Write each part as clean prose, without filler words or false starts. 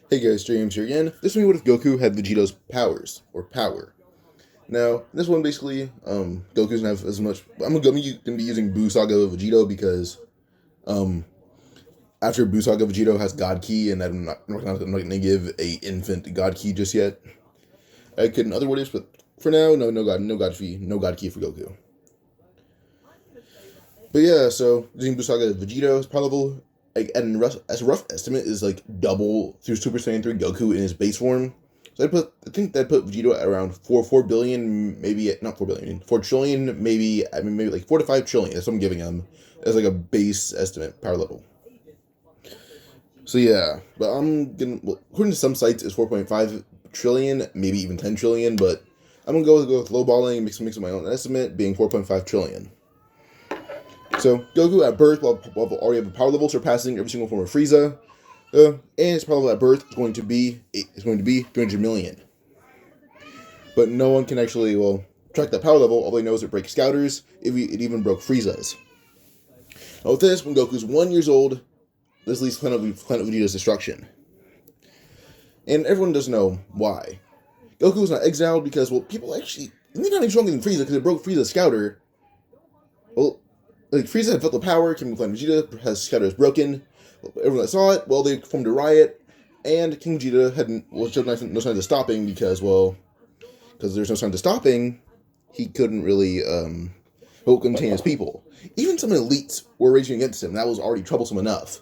Hey guys, James here again. This one, what if Goku had Vegito's powers, or power? Now, this one basically, Goku's gonna have as much. Gonna be using Buu Saga Vegito because, um, after Buu Saga Vegito has God Key, and I'm not gonna give a infant God Key just yet. I could in other words, but for now, no God Key for Goku. But yeah, so using Buu Saga Vegito's power level, like as a rough estimate, is like double through Super Saiyan 3 Goku in his base form. So I think that put Vegito at around 4 billion, maybe not 4 billion, 4 trillion, maybe like 4 to 5 trillion. That's what I'm giving him as like a base estimate power level. So yeah, but according to some sites, it's 4.5 trillion, maybe even 10 trillion. But I'm gonna go with lowballing, mix up my own estimate, being 4.5 trillion. So Goku at birth will already have a power level surpassing every single form of Frieza, and his power level at birth is going to be 300 million. But no one can actually track that power level. All they know is it breaks Scouters. It even broke Frieza's. Now with this, when Goku's 1 year old, this leads Planet Vegeta's destruction, and everyone does know why. Goku was not exiled because people actually they're not even stronger than Frieza because it broke Frieza's Scouter. Well, like Frieza had felt the power, King Vegeta has Scouter is broken. Everyone that saw it, they formed a riot, and King Vegeta showed no signs of stopping because there's no signs of stopping, he couldn't really contain his people. Even some elites were raging against him. That was already troublesome enough.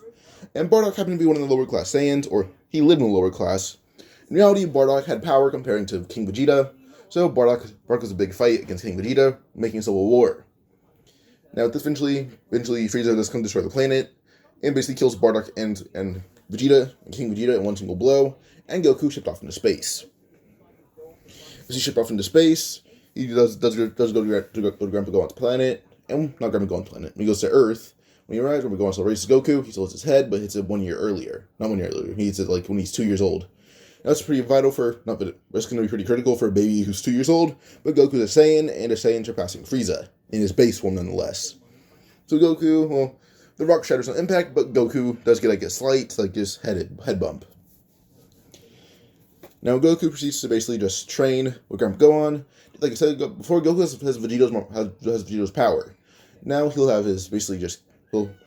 And Bardock happened to be one of the lower class Saiyans, or he lived in the lower class. In reality, Bardock had power comparing to King Vegeta, so Bardock was a big fight against King Vegeta, making a civil war. Now, this eventually Frieza does come destroy the planet, and basically kills Bardock and Vegeta, and King Vegeta in one single blow, and Goku shipped off into space. As he shipped off into space, he does go to Grandpa Gohan's planet, and not Grandpa Gohan's planet. When he goes to Earth, when he arrives, Grandpa Gohan still raises Goku, he still hits his head, but hits it 1 year earlier. Not 1 year earlier, he hits it like when he's 2 years old. Now, that's pretty vital that's going to be pretty critical for a baby who's 2 years old, but Goku's a Saiyan, and a Saiyan surpassing Frieza, in his base form nonetheless. So Goku, the rock shatters on impact, but Goku does get a slight, just head bump. Now Goku proceeds to basically just train with Grandpa Gohan. Like I said before, Goku has Vegito's power. Now he'll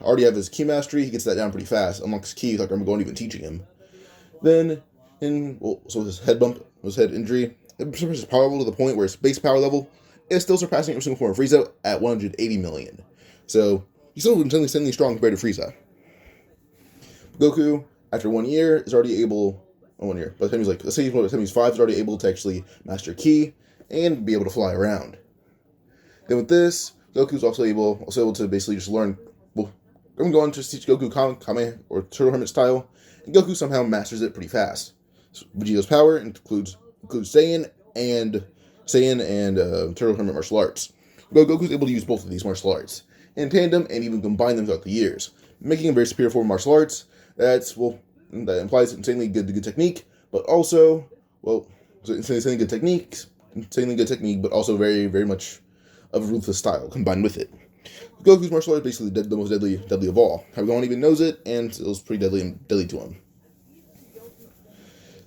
already have his Ki mastery. He gets that down pretty fast. Unlocks Ki without Grandpa Gohan even teaching him. Then, so his head injury, it surpasses power level to the point where his base power level is still surpassing every single form of Frieza at 180 million. So he's still insanely strong compared to Frieza. Goku, after 1 year, is already able. 1 year. By the time he's 5, is already able to actually master Ki and be able to fly around. Then with this, Goku's also able to basically just learn. I'm going to teach Goku Kame or Turtle Hermit style, and Goku somehow masters it pretty fast. So Vegito's power includes Saiyan and Turtle Hermit martial arts. Goku's able to use both of these martial arts in tandem and even combine them throughout the years, making a very superior form of martial arts. That implies insanely good technique, but also insanely good technique, but also very very much of a ruthless style combined with it. Goku's martial art is basically the most deadly of all. Everyone even knows it, and it was pretty deadly to him.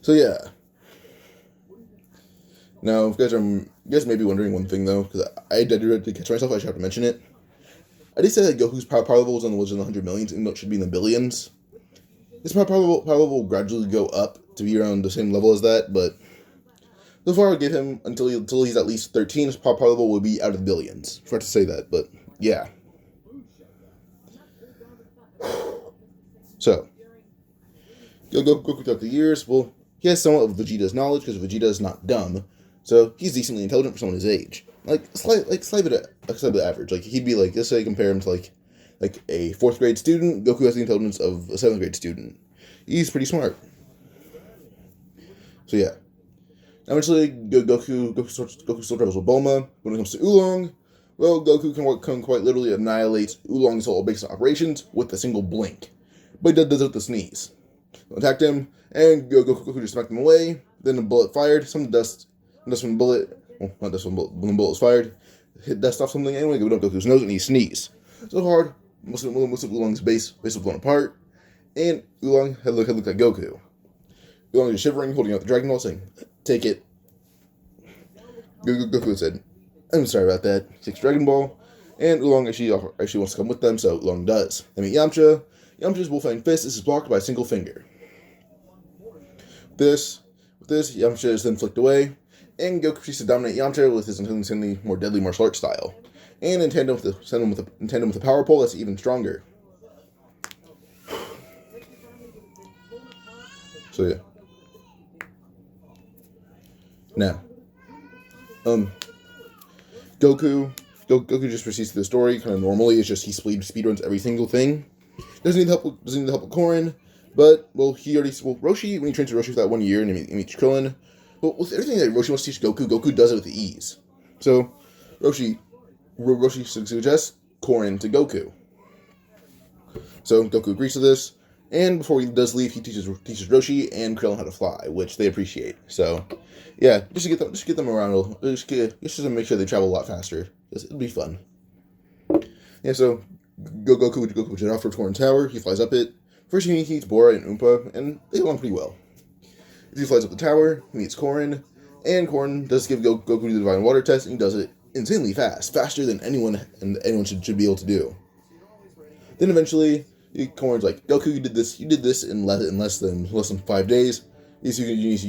So yeah. Now, if you guys may be wondering one thing though, because I did catch myself, I should have to mention it. I did say that Goku's power level was in the 100 millions, even though it should be in the billions. His power level will gradually go up to be around the same level as that, but so far I give him until he's at least 13, his power level will be out of the billions. Forgot to say that, but yeah. So, Goku throughout the years, he has somewhat of Vegeta's knowledge because Vegeta is not dumb, so he's decently intelligent for someone his age. Slightly average. He'd be let's say compare him to like a 4th grade student. Goku has the intelligence of a 7th grade student. He's pretty smart. So yeah. Eventually, Goku still travels with Bulma. When it comes to Oolong, Goku can quite literally annihilate Oolong's whole base of operations with a single blink. But he does it with the sneeze. Attacked him, and Goku just smacked him away. Then a bullet fired. Some dust from the bullet. Not dust when the bullet was fired. Hit dust off something anyway. Go up Goku's nose, and he sneezed so hard. Most of Oolong's base was blown apart, and Oolong had looked like Goku. Oolong is shivering, holding out the Dragon Ball, saying, "Take it." Goku said, "I'm sorry about that." He takes Dragon Ball, and Oolong actually wants to come with them, so Oolong does. They meet Yamcha. Yamcha's bullfighting fist is blocked by a single finger. With this, Yamcha is then flicked away, and Goku proceeds to dominate Yamcha with his insanely more deadly martial arts style, and in tandem with the power pole that's even stronger. So yeah. Now, Goku just proceeds to the story kind of normally. It's just he speedruns every single thing. Doesn't need help with Korin, but Roshi, when he trains with Roshi for that 1 year and he meets Krillin, well, with everything that Roshi wants to teach Goku, Goku does it with ease. So Roshi suggests Korin to Goku. So Goku agrees to this, and before he does leave, he teaches Roshi and Krillin how to fly, which they appreciate. So yeah, just to get them around, just to make sure they travel a lot faster. It'll be fun. Yeah, so Goku jet off for Korin Tower. He flies up it. First, he meets Bora and Oompa, and they get along pretty well. As he flies up the tower, he meets Korin, and Korin does give Goku the Divine Water test, and he does it insanely fast, faster than anyone should be able to do. Then eventually, Korin's like, "Goku, you did this in less than 5 days. You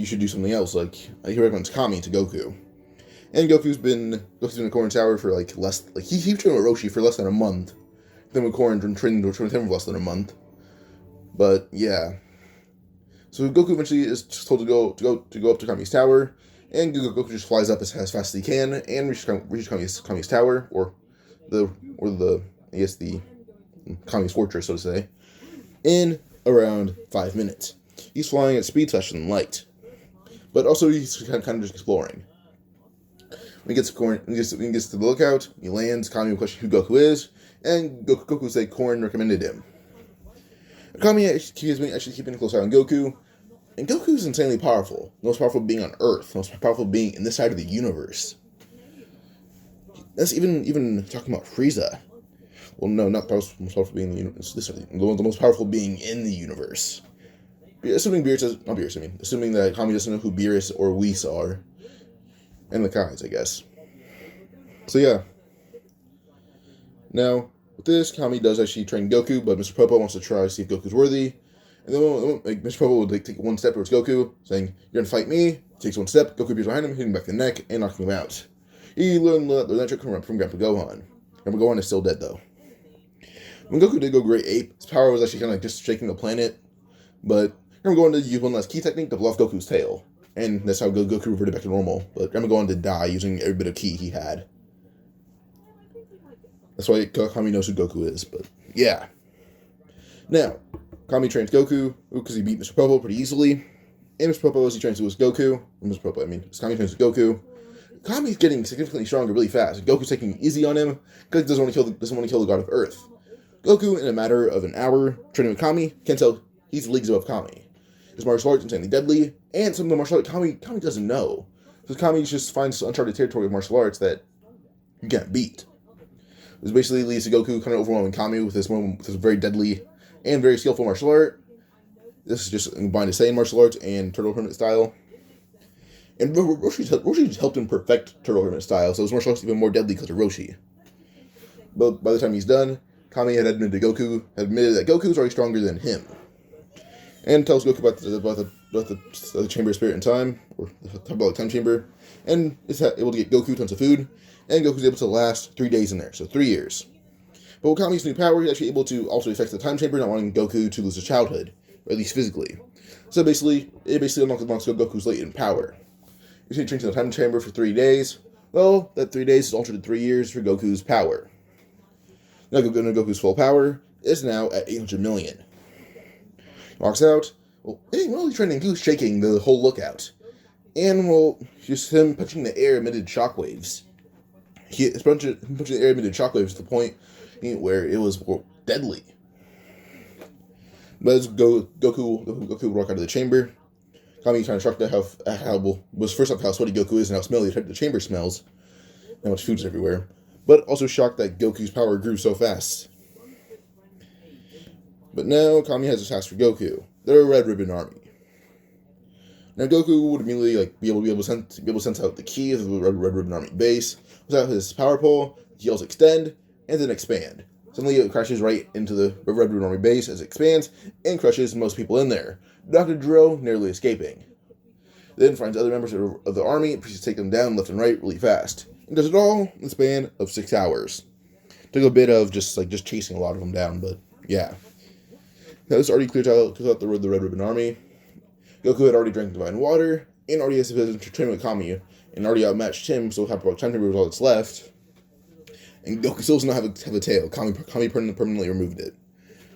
should do something else." Like, he recommends Kami to Goku. And Goku's been in the Korin Tower for he trained with Roshi for less than a month. Then with Korin trained with him for less than a month. But yeah. So Goku eventually is told to go up to Kami's tower, and Goku just flies up as fast as he can and reaches Kami's tower, or the Kami's fortress, so to say, in around 5 minutes. He's flying at speed faster than light, but also he's kind of just exploring. When he gets to the lookout, he lands. Kami will question who Goku is, and Goku said Korin recommended him. Kami has been actually keeping a close eye on Goku, and Goku is insanely powerful. The most powerful being on Earth, the most powerful being in this side of the universe. That's even talking about Frieza. Well, no, not the most powerful being in the universe. The most powerful being in the universe. Assuming that Kami doesn't know who Beerus or Whis are. And the Kais, I guess. So yeah. Now, with this, Kami does actually train Goku, but Mr. Popo wants to try to see if Goku's worthy. And then Mr. Popo would take one step towards Goku, saying, "You're gonna fight me." He takes one step, Goku appears behind him, hitting him back in the neck, and knocking him out. He learned that trick from Grandpa Gohan. Grandpa Gohan is still dead, though. When Goku did go Great Ape, his power was actually kind of just shaking the planet. But Grandpa Gohan did use one last key technique to blow off Goku's tail. And that's how Goku reverted back to normal. But Grandpa Gohan did die using every bit of ki he had. That's why Kami knows who Goku is. But yeah. Now, Kami trains Goku because he beat Mr. Popo pretty easily. And Mr. Popo, as he trains with Goku. As Kami trains with Goku. Kami's getting significantly stronger really fast. Goku's taking it easy on him because he doesn't want to kill the god of Earth. Goku, in a matter of an hour, training with Kami, can tell he's leagues above Kami. His martial arts insanely deadly, and some of the martial arts Kami doesn't know. So Kami just finds uncharted territory of martial arts that you can't beat. This basically leads to Goku kind of overwhelming Kami with this very deadly and very skillful martial art. This is just combined to Saiyan martial arts and Turtle Hermit style. And Roshi helped him perfect Turtle Hermit style, so his martial arts is even more deadly because of Roshi. But by the time he's done, Kami had admitted that Goku is already stronger than him. And tells Goku about the Chamber of Spirit and Time, or the Hyperbolic Time Chamber, and is able to get Goku tons of food, and Goku's able to last 3 days in there, so 3 years. But with Kami's new power, he's actually able to also affect the Time Chamber, not wanting Goku to lose his childhood, or at least physically. So it basically unlocks Goku's latent power. If he trains in the Time Chamber for 3 days, well, that 3 days is altered to 3 years for Goku's power. Now Goku's full power is now at 800 million. Walks out. Well, while he's training, Goku's shaking the whole lookout. And, well, just him punching the air emitted shockwaves. His punching the air emitted shockwaves to the point where it was deadly. But as Goku would walk out of the chamber, Kami kind of shocked at how sweaty Goku is and how smelly the chamber smells, and how much food's everywhere. But also shocked that Goku's power grew so fast. But now Kami has a task for Goku. They're a Red Ribbon Army. Now Goku would immediately be able to sense out the key of the Red Ribbon Army base. Without his power pole, he yells extend and then expand. Suddenly it crashes right into the Red Ribbon Army base as it expands and crushes most people in there. Dr. Dro narrowly escaping. Then finds other members of the army and proceeds to take them down left and right really fast. And does it all in the span of 6 hours. Took a bit of just chasing a lot of them down, but yeah. Now this already clears out the Red Ribbon Army. Goku had already drank divine water, and already has to train with Kami, and already outmatched him, so time temper was all that's left. And Goku still does not have a tail. Kami permanently removed it.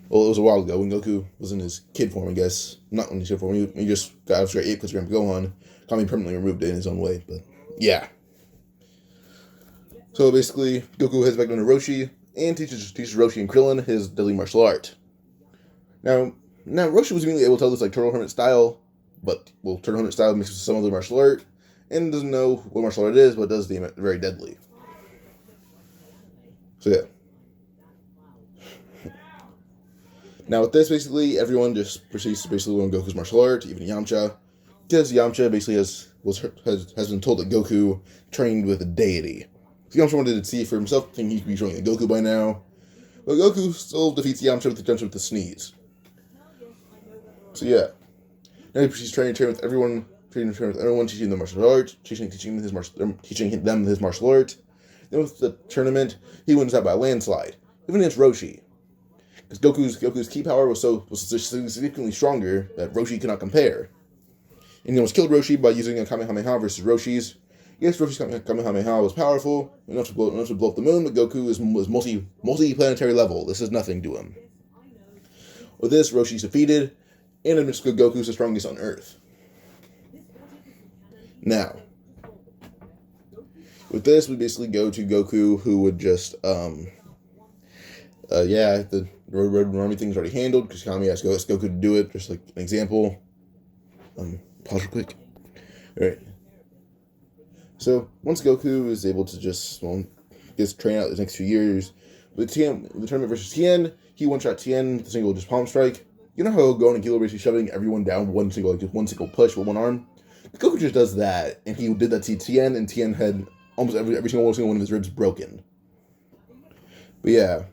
Well, it was a while ago when Goku was in his kid form, I guess. Not in his kid form, he just got out straight 8 because Grandpa Gohan. Kami permanently removed it in his own way, but yeah. So basically, Goku heads back down to Roshi, and teaches Roshi and Krillin his deadly martial art. Now Roshi was immediately able to tell this Turtle Hermit style, but Turtle Hermit style mixed with some other martial art, and doesn't know what martial art it is, but does deem it very deadly. So yeah. Now with this, basically, everyone just proceeds to basically learn Goku's martial art, even Yamcha, because Yamcha basically has been told that Goku trained with a deity. So Yamcha wanted to see it for himself, thinking he could be training Goku by now, but Goku still defeats Yamcha with the sneeze. So yeah. Now he proceeds to train with everyone, teaching them martial art, teaching them his martial art. Then with the tournament, he wins out by a landslide, even against Roshi. Because Goku's ki power was significantly stronger that Roshi cannot compare. And he almost killed Roshi by using a Kamehameha versus Roshi's. Yes, Roshi's Kamehameha was powerful, enough to blow up the moon, but Goku was multi-planetary level. This is nothing to him. With this, Roshi's defeated, and admits Goku's the strongest on Earth. Now, with this, we basically go to Goku, who would just, the Red Ribbon Army thing's already handled, because Kami asked Goku to do it, just like an example. Pause real quick. Alright. So, once Goku is able to just, gets trained out the next few years, with the tournament versus Tien, he one-shot Tien with a single just palm strike. You know how Gohan and Kilo are basically shoving everyone down one single push with one arm? Goku just does that, and he did that to Tien, and Tien had almost every single one of his ribs broken. But yeah.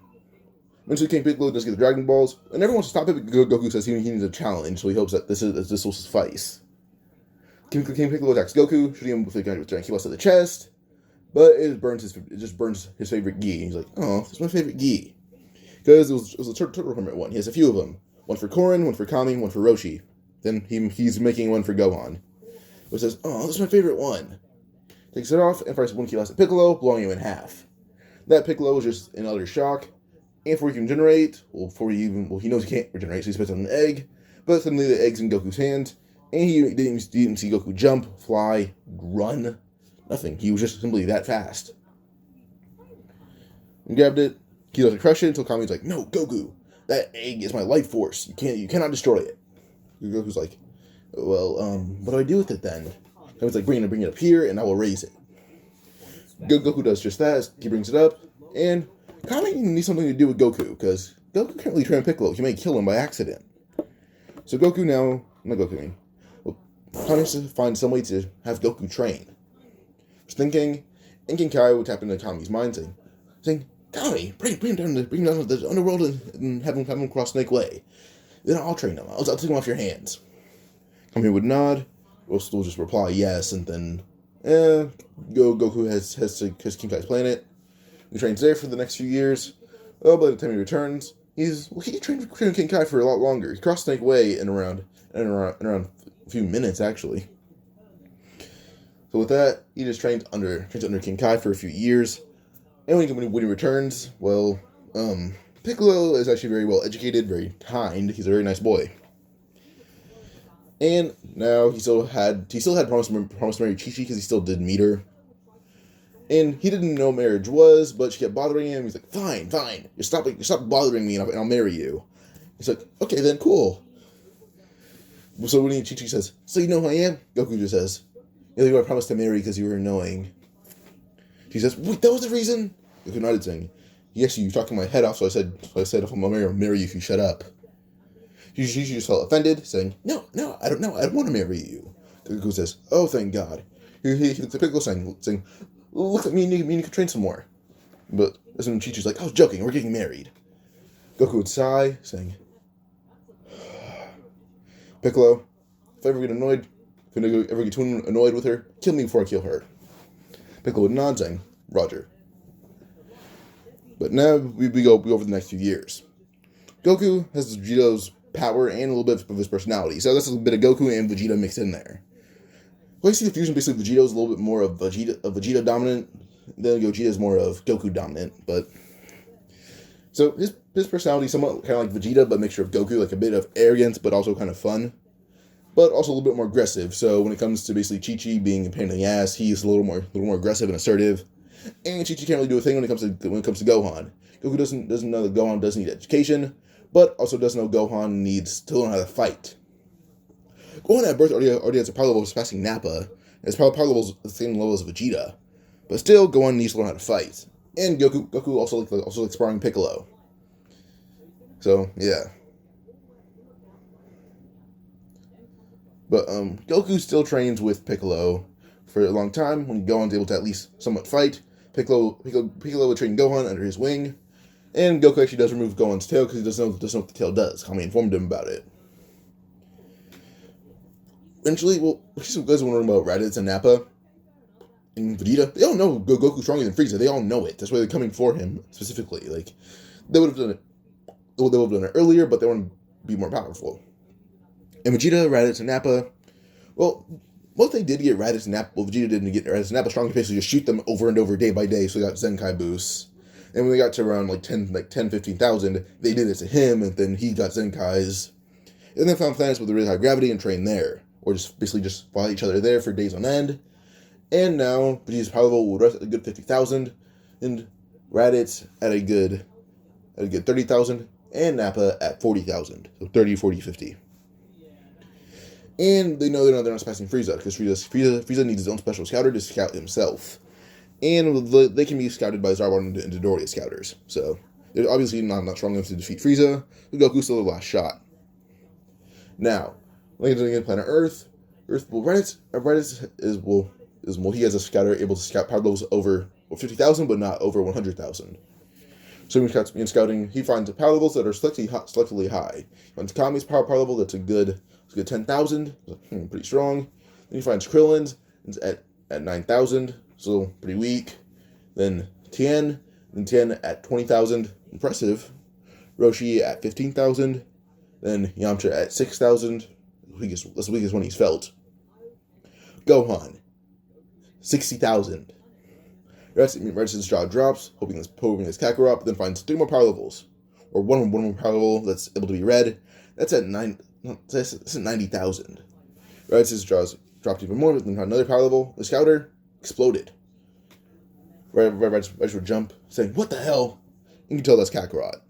Eventually King Piccolo does get the Dragon Balls, and everyone wants to stop it, but Goku says he needs a challenge, so he hopes that this will suffice. King Piccolo attacks Goku, shooting him with a giant key to the chest, but it just burns his favorite gi. He's like, oh, this is my favorite gi. Because it was a Turtle Hermit one. He has a few of them. One for Korin, one for Kami, one for Roshi. Then he's making one for Gohan. Which says, oh, this is my favorite one. Takes it off and fires one key at Piccolo, blowing him in half. That Piccolo was just in utter shock. And before he can regenerate, he knows he can't regenerate, so he spits on an egg. But suddenly the egg's in Goku's hand, and he didn't see Goku jump, fly, run, nothing. He was just simply that fast. And grabbed it, he doesn't crush it until Kami's like, no, Goku, that egg is my life force. You cannot destroy it. Goku's like, well, what do I do with it then? Kami's like, bring it up here, and I will raise it. Goku does just that. He brings it up, and Kami needs something to do with Goku, because Goku can't really train Piccolo. He may kill him by accident. So Kami needs to find some way to have Goku train. Just thinking, and Genkai would tap into Kami's mind, saying, Kami, bring him down to the underworld and have him cross Snake Way. Then I'll train him. I'll take him off your hands. Kami would nod. We'll still just reply yes, and then Goku has Genkai's planet. He trains there for the next few years. Oh, by the time he returns, he trained Genkai for a lot longer. He crossed Snake Way in around a few minutes, actually. So with that, he just trains under Genkai for a few years. And when he returns, well, Piccolo is actually very well educated, very kind. He's a very nice boy. And now he still had promised to marry Chi-Chi because he still did meet her. And he didn't know marriage was, but she kept bothering him. He's like, fine, you stop bothering me and I'll marry you. He's like, okay then, cool. So when Chi-Chi says, so you know who I am? Goku just says, I promised to marry because you were annoying. She says, wait, that was the reason? Goku nodded, saying, yes, you talking my head off, so I said if I'm gonna marry you if you shut up. She just felt offended, saying, no, I don't want to marry you. Goku says, "Oh, thank God." He looks at Piccolo saying, "Look at me and you can train some more." But that's when Chi-Chi's like, "I was joking, we're getting married." Goku would sigh, saying, "Piccolo, if I ever get too annoyed with her, kill me before I kill her." Piccolo would nod, saying, "Roger." But now we go over the next few years. Goku has Vegito's power and a little bit of his personality, so that's a bit of Goku and Vegeta mixed in there. Well, I see the fusion, basically Vegito's a little bit more of Vegeta dominant, then Gogeta's more of Goku dominant, but so his personality is somewhat kind of like Vegeta, but a mixture of Goku, like a bit of arrogance, but also kind of fun, but also a little bit more aggressive. So when it comes to basically Chi-Chi being a pain in the ass, he's a little more aggressive and assertive, and Chi-Chi can't really do a thing when it comes to Gohan. Goku doesn't know that Gohan does need education, but also doesn't know Gohan needs to learn how to fight. Gohan at birth already has a power level surpassing Nappa, and his power level is the same level as Vegeta. But still, Gohan needs to learn how to fight. And Goku also likes sparring Piccolo. So, yeah. But Goku still trains with Piccolo for a long time. When Gohan's able to at least somewhat fight, Piccolo would train Gohan under his wing. And Goku actually does remove Gohan's tail because he doesn't know what the tail does. Kami informed him about it. Eventually, well, some guys wondering about Raditz and Nappa and Vegeta. They all know Goku's stronger than Frieza. They all know it. That's why they're coming for him specifically. Like, they would have done it. They would have done it earlier, but they want to be more powerful. And Vegeta, Raditz, and Nappa, well, what they did to get Raditz and Nappa, well, Vegeta didn't get Raditz and Nappa strong, basically just shoot them over and over day by day, so they got Zenkai boosts. And when they got to around 15,000, they did it to him, and then he got Zenkais. And then found planets with really high gravity and trained there. Or just fought each other there for days on end. And now, Vegeta's power level will rest at a good 50,000, and Raditz at a good 30,000, and Nappa at 40,000. So 30, 40, 50. And they know they're not surpassing Frieza, because Frieza needs his own special scouter to scout himself. And they can be scouted by Zarbon and Dodoria scouters. So they're obviously not strong enough to defeat Frieza, but Goku's still the last shot. Now, landing on planet Earth, Raditz he has a scouter able to scout power levels over 50,000, but not over 100,000. So in scouting, he finds power levels that are selectively high. He finds Kami's power level that's a good 10,000, pretty strong. Then he finds Krillin's at 9,000, so pretty weak. Then Tien at 20,000, impressive. Roshi at 15,000. Then Yamcha at 6,000. That's the weakest one he's felt. Gohan, 60,000. Raditz's jaw drops, hoping this Kakarot, but then finds 3 more power levels. Or one more power level that's able to be read. That's at 90,000. Raditz's jaws dropped even more, but then found another power level. The scouter exploded. Raditz would jump, saying, "What the hell?" You can tell that's Kakarot.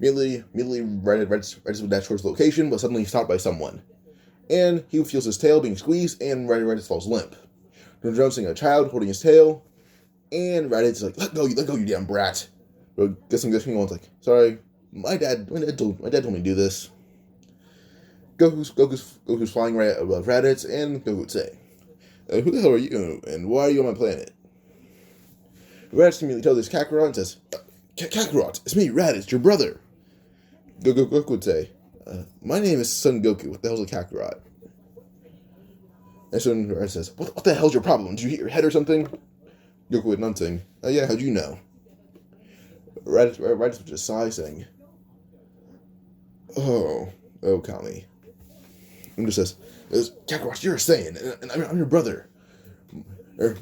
Immediately, Raditz would dash towards the location, but suddenly he's stopped by someone. And he feels his tail being squeezed, and Raditz falls limp. Then seeing a child holding his tail, and Raditz is like, let go, you damn brat." But guessing one's like, "Sorry, my dad told me to do this." Goku's flying right above Raditz, and Goku would say, "Who the hell are you, and why are you on my planet?" Raditz immediately tells his Kakarot and says, "Kakarot, it's me, Raditz, your brother." Goku would say, "My name is Son Goku. What the hell's a Kakarot?" And so Raditz says, What the hell's your problem? Did you hit your head or something?" Goku would nod, saying, "Oh yeah, how'd you know?" Raditz would just sigh, saying, Oh, Kami." And just says, "Kakarot, you're a Saiyan, and I'm your brother.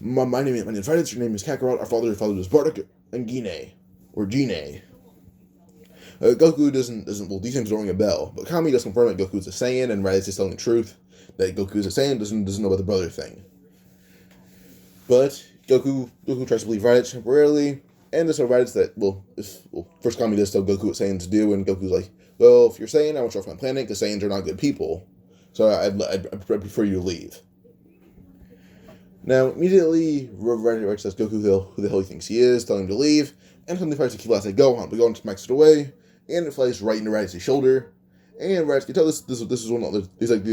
My name is Raditz, your name is Kakarot, our father was Bardock and Gine, or Gine." Goku doesn't, well, these things don't ring a bell, but Kami does confirm that Goku's a Saiyan, and Raditz is telling the truth, that Goku's a Saiyan, doesn't know about the brother thing. But Goku tries to believe Raditz temporarily, and to tell Raditz that, first Kami does tell Goku what Saiyans do, and Goku's like, "Well, if you're Saiyan, I want you off my planet, because Saiyans are not good people, so I'd prefer you to leave." Now, immediately, Raditz says Goku who the hell he thinks he is, telling him to leave, and suddenly tries to keep at Gohan, but Gohan smacks it away, and it flies right into Raditz's shoulder, And Raditz can tell this is one of the, he's like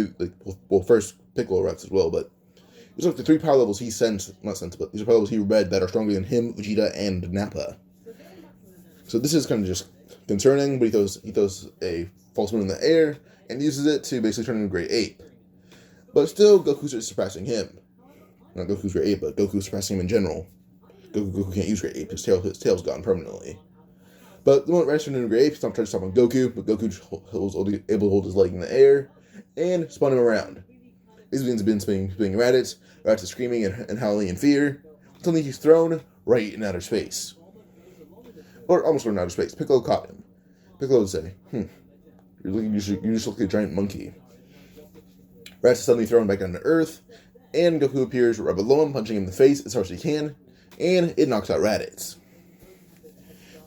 first Piccolo Raditz as well, but these are like the 3 power levels he but these are power levels he read that are stronger than him, Vegeta, and Nappa. So this is kind of just concerning, but he throws a false moon in the air and uses it to basically turn into a great ape. But still, Goku's surpassing him. Not Goku's great ape, but Goku's surpassing him in general. Goku can't use great ape, his tail's gone permanently. But the moment Raditz turned into a great ape, he tried to stop on Goku, but Goku was able to hold his leg in the air and spun him around. Basically, he's been spinning Raditz. Raditz is screaming and howling in fear, until he's thrown right in outer space. Or almost in outer space. Piccolo caught him. Piccolo would say, you just look like a giant monkey. Raditz is suddenly thrown back down to Earth, and Goku appears right below him, punching him in the face as hard as he can, and it knocks out Raditz.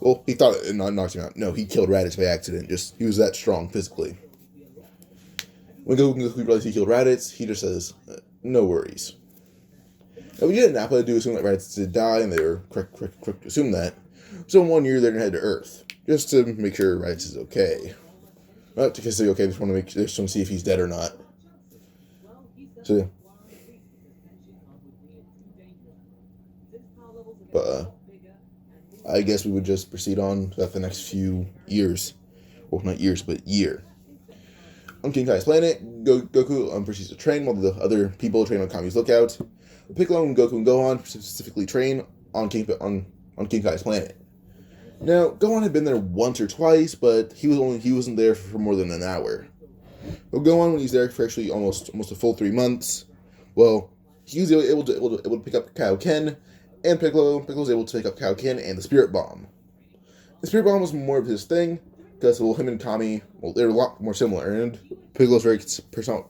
Well, he thought it knocked him out. No, he killed Raditz by accident. He was that strong physically. When Goku realizes he killed Raditz, he just says, no worries. Now, Vegeta and Nappa do assume that Raditz did die, and they were correct to assume that. So in 1 year, they're going to head to Earth, just to make sure Raditz is okay. Not to say okay, they just want to see if he's dead or not. So, but I guess we would just proceed on for the next few years. Well, not years, but year. On King Kai's planet, Goku proceeds to train while the other people train on Kami's lookout. Piccolo and Goku and Gohan specifically train on King Kai's planet. Now, Gohan had been there once or twice, but he wasn't there for more than an hour. But Gohan, when he's there for actually almost a full 3 months, well, he was able to pick up Kaioken, and Piccolo was able to pick up Kaioken and the Spirit Bomb. The Spirit Bomb was more of his thing, because him and Kami, they're a lot more similar, and Piccolo's personality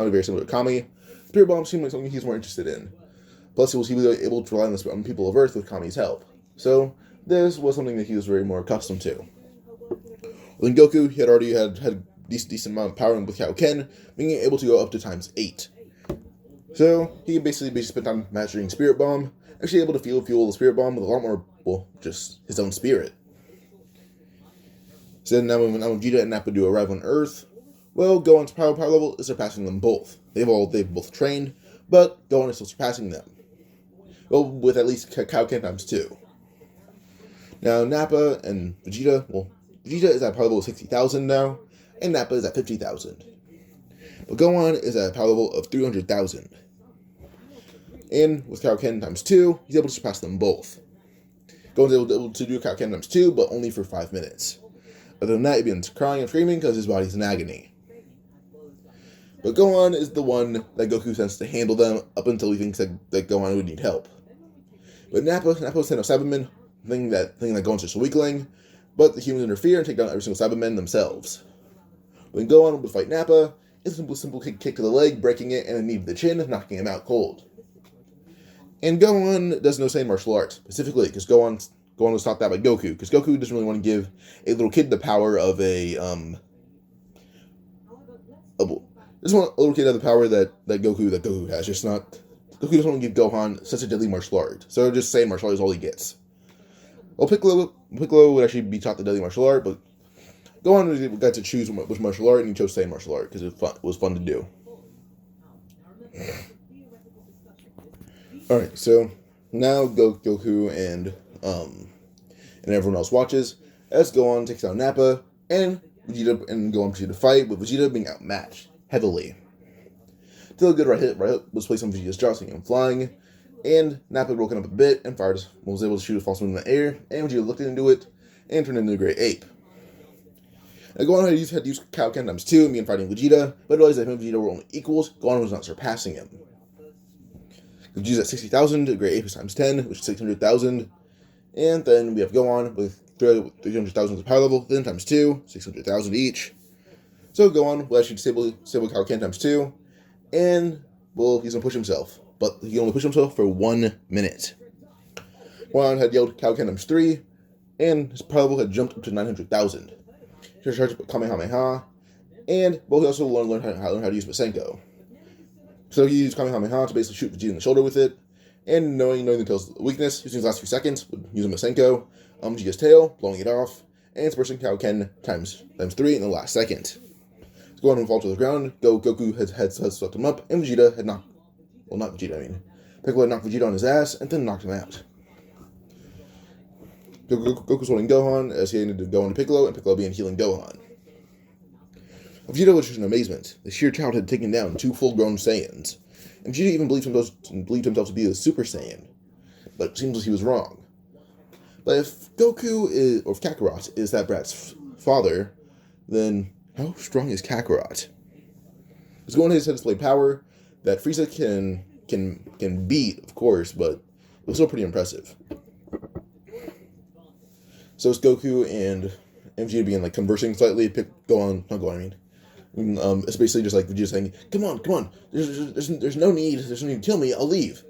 very similar to Kami. Spirit Bomb seemed like something he's more interested in. Plus, he was able to rely on the people of Earth with Kami's help. So, this was something that he was very more accustomed to. Well, in Goku, he had already had decent amount of power with Kaioken, being able to go up to ×8. So, he basically spent time mastering Spirit Bomb, actually able to fuel the Spirit Bomb with a lot more, just his own spirit. So now when Vegeta and Nappa do arrive on Earth, well, Gohan's power level is surpassing them both. They've both trained, but Gohan is still surpassing them. Well, with at least Kaioken ×2. Now, Nappa and Vegeta, Vegeta is at power level of 60,000 now, and Nappa is at 50,000. But Gohan is at a power level of 300,000. And with Kaioken ×2, he's able to surpass them both. Gohan's able to do Kaioken ×2, but only for 5 minutes. Other than that, he begins crying and screaming because his body's in agony. But Gohan is the one that Goku sends to handle them up until he thinks that Gohan would need help. But Nappa sent a Cyberman, thinking that Gohan's just a weakling, but the humans interfere and take down every single Cyberman themselves. When Gohan would fight Nappa, it's a simple kick to the leg, breaking it, and a knee to the chin, knocking him out cold. And Gohan does no Saiyan martial arts, specifically because Gohan was taught that by Goku, because Goku doesn't really want to give a little kid the power of doesn't want a little kid to have the power that Goku has. Goku doesn't want to give Gohan such a deadly martial art, so just Saiyan martial art is all he gets. Well, Piccolo would actually be taught the deadly martial art, but Gohan got to choose which martial art, and he chose Saiyan martial art because it was fun to do. Alright, so now Goku and everyone else watches as Gohan takes out Nappa, and Vegeta and Gohan proceed to fight, with Vegeta being outmatched heavily. Still a good right hit was placed on Vegeta's jaw, sending him flying, and Nappa had woken up a bit and was able to shoot a false moon in the air, and Vegeta looked into it and turned into a great ape. Now Gohan had used Kaioken ×2 and began fighting Vegeta, but realized that him and Vegeta were only equals. Gohan was not surpassing him. Vegeta's at 60,000, a great ape is ×10, which is 600,000. And then we have Gohan with 300,000 power level, then ×2, 600,000 each. So Gohan will actually disable Kaioken ×2, and, well, he's going to push himself. But he can only push himself for 1 minute. Gohan had yelled Kaioken ×3, and his power level had jumped up to 900,000. He charged Kamehameha, and, well, he also learned how to use Masenko. So he used Kamehameha to basically shoot Vegeta in the shoulder with it, and knowing the tail's weakness, using his last few seconds, would use a Masenko, Vegeta's tail, blowing it off, and its bursting Kaioken times 3 in the last second. Go on and fall to the ground. Goku had swept him up, and Vegeta had knocked... Well, not Vegeta, I mean. Piccolo had knocked Vegeta on his ass, and then knocked him out. Goku's holding Gohan as he ended to go into Piccolo, and Piccolo began healing Gohan. Vegeta was just in amazement. The sheer child had taken down 2 full-grown Saiyans, and Vegeta even believed himself to be a Super Saiyan. But it seems like he was wrong. But if Kakarot is that brat's father, then how strong is Kakarot? Because Gohan has displayed power that Frieza can beat, of course, but it was still pretty impressive. So it's Goku and Vegeta being like conversing slightly. It's basically just like Vegeta saying, "Come on, there's no need to kill me. I'll leave.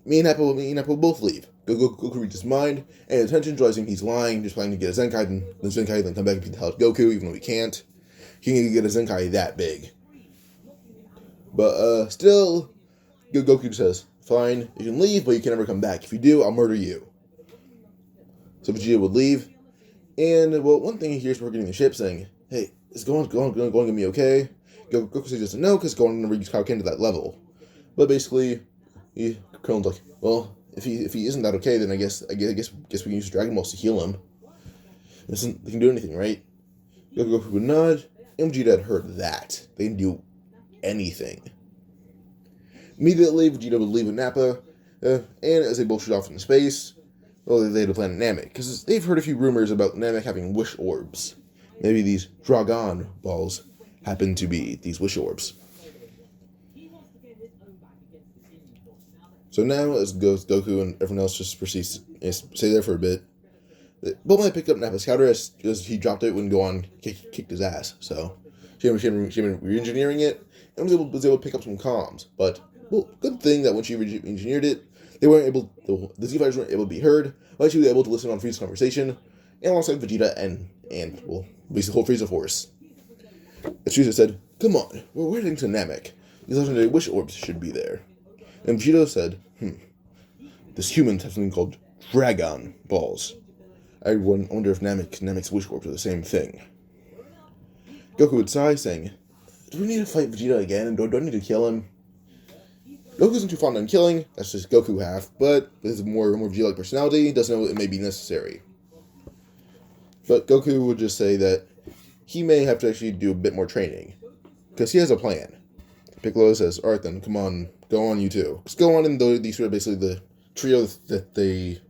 Me and Apple will both leave." Goku reads his mind, and attention realizing he's lying, just planning to get a Zenkai, then come back and beat the hell out of Goku, even though he can't. He can get a Zenkai that big. But still, Goku says, "Fine, you can leave, but you can never come back. If you do, I'll murder you." So Vegeta would leave, and well, one thing he hears before getting the ship saying, "Hey, is going to be okay?" Goku says no, because Gohan never used Kaioken to that level. But basically, Krillin's like, "Well, if he isn't that okay, then I guess we can use Dragon Balls to heal him. They can do anything, right?" Goku would nod, and Vegeta had heard that they can do anything. Immediately, Vegeta would leave with Nappa, and as they both shoot off into space, well, they had to planet Namek, because they've heard a few rumors about Namek having wish orbs. Maybe these Dragon Balls happen to be these wish orbs. So now, as Goku and everyone else just proceeds to stay there for a bit, Bulma picked up Nappa's scouter as he dropped it when Gohan kicked his ass. So she had been re-engineering it and was able to pick up some comms. But well, good thing that when she re-engineered it, the Z fighters weren't able to be heard, but she was able to listen on Frieza's conversation, and alongside Vegeta and well, basically the whole Frieza force. As Frieza said, "Come on, we're heading to Namek. These legendary wish orbs should be there." And Vegeta said, "This humans have something called Dragon Balls. I wonder if Namek's wish orbs are the same thing." Goku would sigh, saying, "Do we need to fight Vegeta again? Do I need to kill him?" Goku isn't too fond on killing, that's just Goku half, but with his more Vegeta-like personality, he doesn't know it may be necessary. But Goku would just say that he may have to actually do a bit more training, because he has a plan. Piccolo says, "Alright then, come on, go on you two." Because Gohan and these are basically the trio that they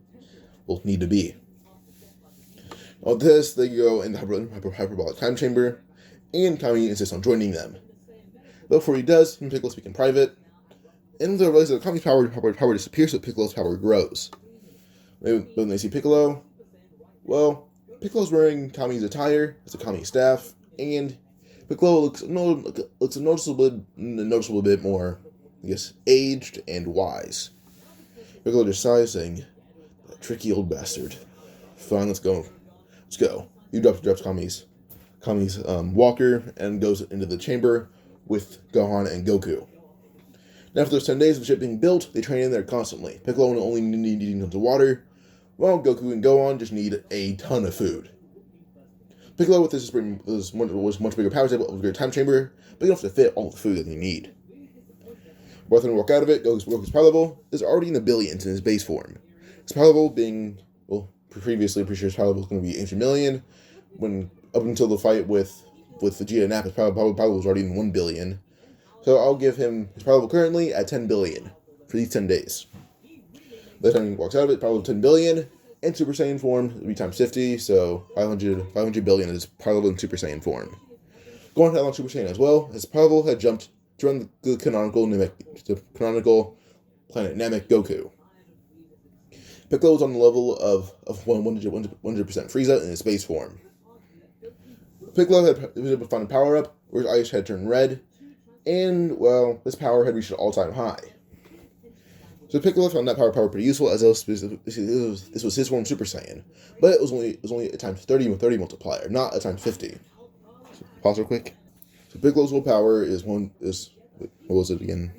will need to be. On this, they go in the hyperbolic time chamber, and Kami insists on joining them. But before he does, he and Piccolo speak in private, and they realize that Kami's power disappears, so Piccolo's power grows. When they see Piccolo, well, Piccolo's wearing Kami's attire, it's a Kami staff, and Piccolo looks a noticeable bit more, I guess, aged and wise. Piccolo just sighs, saying, "That tricky old bastard. Fine, let's go. He drops Kami's walker and goes into the chamber with Gohan and Goku. Now, after those 10 days of the ship being built, they train in there constantly. Piccolo only needing tons of water, while Goku and Gohan just need a ton of food. Piccolo, with his much bigger power, is able to upgrade a time chamber, big enough to fit all the food that they need. By the time we walk out of it, Goku's power level is already in the billions in his base form. His power level being, well, previously, pretty sure his power level was going to be 800 million, when up until the fight with Vegeta and Nappa, his power level was already in 1 billion. So I'll give him his power level currently at 10 billion for these 10 days. By the time he walks out of it, power level 10 billion, and Super Saiyan form will be times 50, so 500 billion is power level in Super Saiyan form. Gohan had on Super Saiyan as well. His power level had jumped to run the canonical planet Namek Goku. Piccolo was on the level of 100% Frieza in his base form. Piccolo was able to find a power up where his eyes had turned red, and, well, this power had reached an all-time high. So Piccolo found that power pretty useful, as this was his form Super Saiyan, but it was only a times 30 multiplier, not a times 50. So, pause real quick. So Piccolo's whole power is what was it again?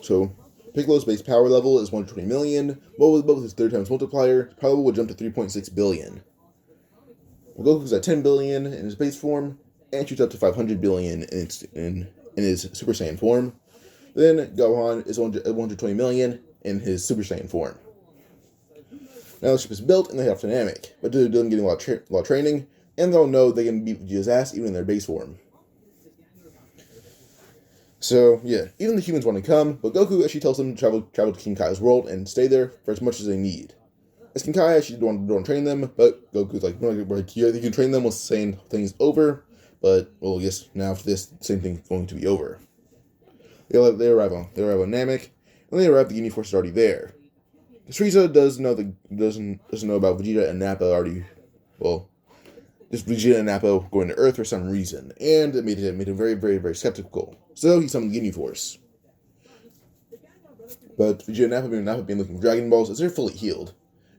So Piccolo's base power level is 120 million, but with his 30 times multiplier, his power level would jump to 3.6 billion. Well, Goku's at 10 billion in his base form, and shoots up to 500 billion in his Super Saiyan form. Then Gohan is 120 million in his Super Saiyan form. Now the ship is built and they head off to Namek, but they're getting a lot of training, and they'll know they can beat Vegeta's ass even in their base form. So yeah, even the humans want to come, but Goku actually tells them to travel to King Kai's world and stay there for as much as they need. As King Kai actually don't want to train them, but Goku's like, you can train them once the same thing's over, but well, I guess now after this, the same thing's going to be over. They arrive on Namek, and they arrive. The Ginyu Force is already there. Frieza doesn't know about Vegeta and Nappa already. Well, just Vegeta and Nappa going to Earth for some reason, and it made him very, very, very skeptical. So he summoned the Ginyu Force. But Vegeta and Nappa being looking for Dragon Balls as they're fully healed,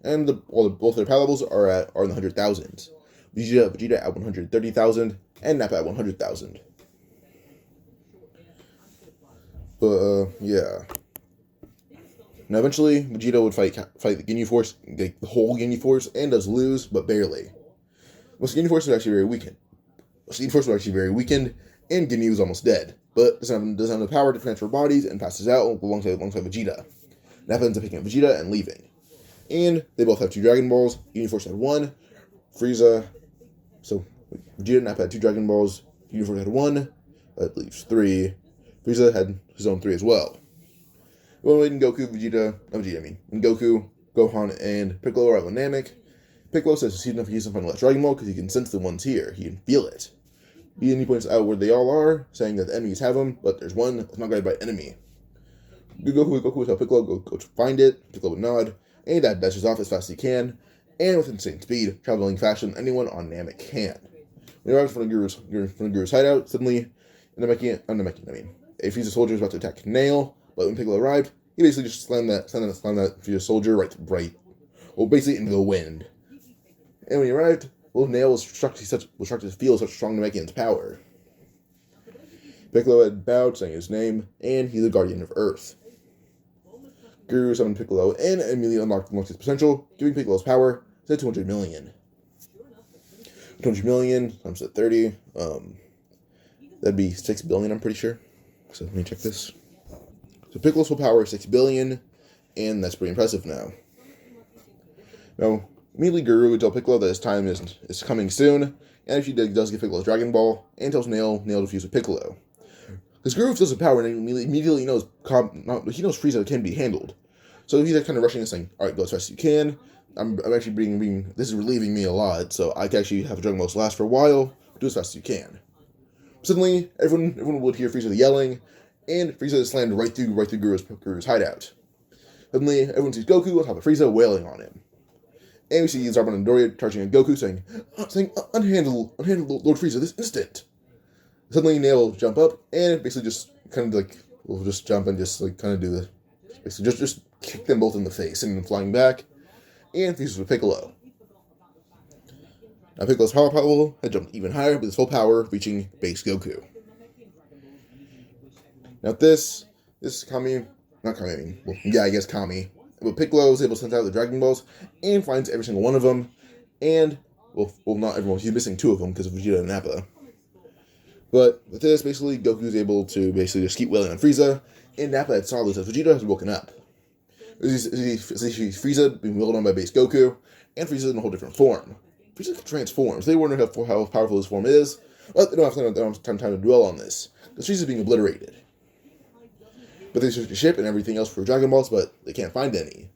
and both their power levels are in the 100,000s. Vegeta at 130,000, and Nappa at 100,000. But yeah. Now eventually, Vegeta would fight the Ginyu Force, the whole Ginyu Force, and does lose, but barely. Most Ginyu Force was actually very weakened. And Ginyu is almost dead, but doesn't have the power to transfer bodies and passes out alongside Vegeta. Nappa ends up picking up Vegeta and leaving. And they both have 2 Dragon Balls. Ginyu Force had 1. Frieza. So Vegeta and Nappa had 2 Dragon Balls. Ginyu Force had 1. That leaves 3. Frieza had his own 3 as well. When waiting Goku, Goku, Gohan, and Piccolo arrive on Namek. Piccolo says he's not find less Dragon Ball because he can sense the ones here. He can feel it. He points out where they all are, saying that the enemies have them, but there's one that's not guided by enemy. Goku will tell Piccolo go to find it. Piccolo would nod, and that dashes off as fast as he can, and with insane speed, traveling faster than anyone on Namek can. When he arrives in front of Guru's hideout, suddenly, a Frieza soldier is about to attack Nail, but when Piccolo arrived, he basically just slammed that Frieza soldier right, basically into the wind. And when he arrived, Nail was shocked to feel such strong Namekian's power. Piccolo had bowed, saying his name, and he's the guardian of Earth. Guru summoned Piccolo and immediately unlocked his potential, giving Piccolo's power to 200 million. 200 million times 30, that'd be 6 billion, I'm pretty sure. So let me check this. So Piccolo's full power is 6 billion, and that's pretty impressive now. Now, immediately Guru would tell Piccolo that his time is coming soon, and if he does get Piccolo's Dragon Ball, and tells Nail to fuse with Piccolo. Because Guru feels the power and immediately knows Frieza can be handled. So he's kind of rushing and saying, alright, go as fast as you can. I'm actually this is relieving me a lot, so I can actually have Dragon Balls last for a while. Do as fast as you can. Suddenly, everyone would hear Frieza yelling, and Frieza is slammed right through Guru's hideout. Suddenly, everyone sees Goku on top of Frieza wailing on him. And we see Zarbon and Doria charging at Goku, saying, unhandle Lord Frieza this instant. Suddenly, Nail will jump up, and basically just kind of will just jump and just kind of do the, basically just kick them both in the face, sending them flying back, and fuses with Piccolo. Now Piccolo's power level had jumped even higher with his full power, reaching base Goku. Now this Kami, Kami. But Piccolo is able to send out the Dragon Balls and finds every single one of them, and not everyone. He's missing 2 of them because of Vegeta and Nappa. But with this, basically, Goku is able to basically just keep wailing on Frieza, and Nappa had saw this as Vegeta has woken up. Frieza being wailed on by base Goku, and Frieza in a whole different form. Frieza transforms. They wonder how powerful his form is, but they don't have time to dwell on this, because Frieza's being obliterated. But they search the ship and everything else for Dragon Balls, but they can't find any.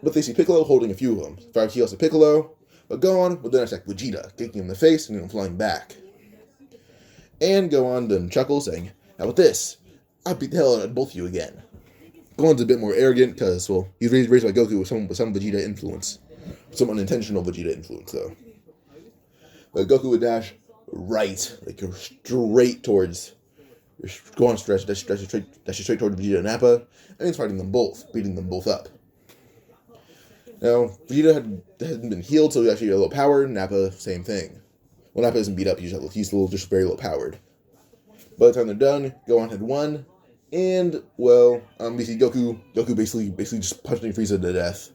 But they see Piccolo holding a few of them. Fire heals to Piccolo, but Gohan will then attack Vegeta, kicking him in the face and him flying back. And Gohan then chuckles, saying, how about this? I beat the hell out of both of you again. Gohan's a bit more arrogant, because, he's raised by Goku with some Vegeta influence. Some unintentional Vegeta influence, though. But Goku would dash straight towards... Gohan dashes straight toward Vegeta and Nappa, and he's fighting them both, beating them both up. Now, Vegeta hadn't been healed, so he actually had a low power. Nappa, same thing. Well, Nappa isn't beat up, he's just very low powered. By the time they're done, Gohan had won, and, we see Goku basically just punching Frieza to death.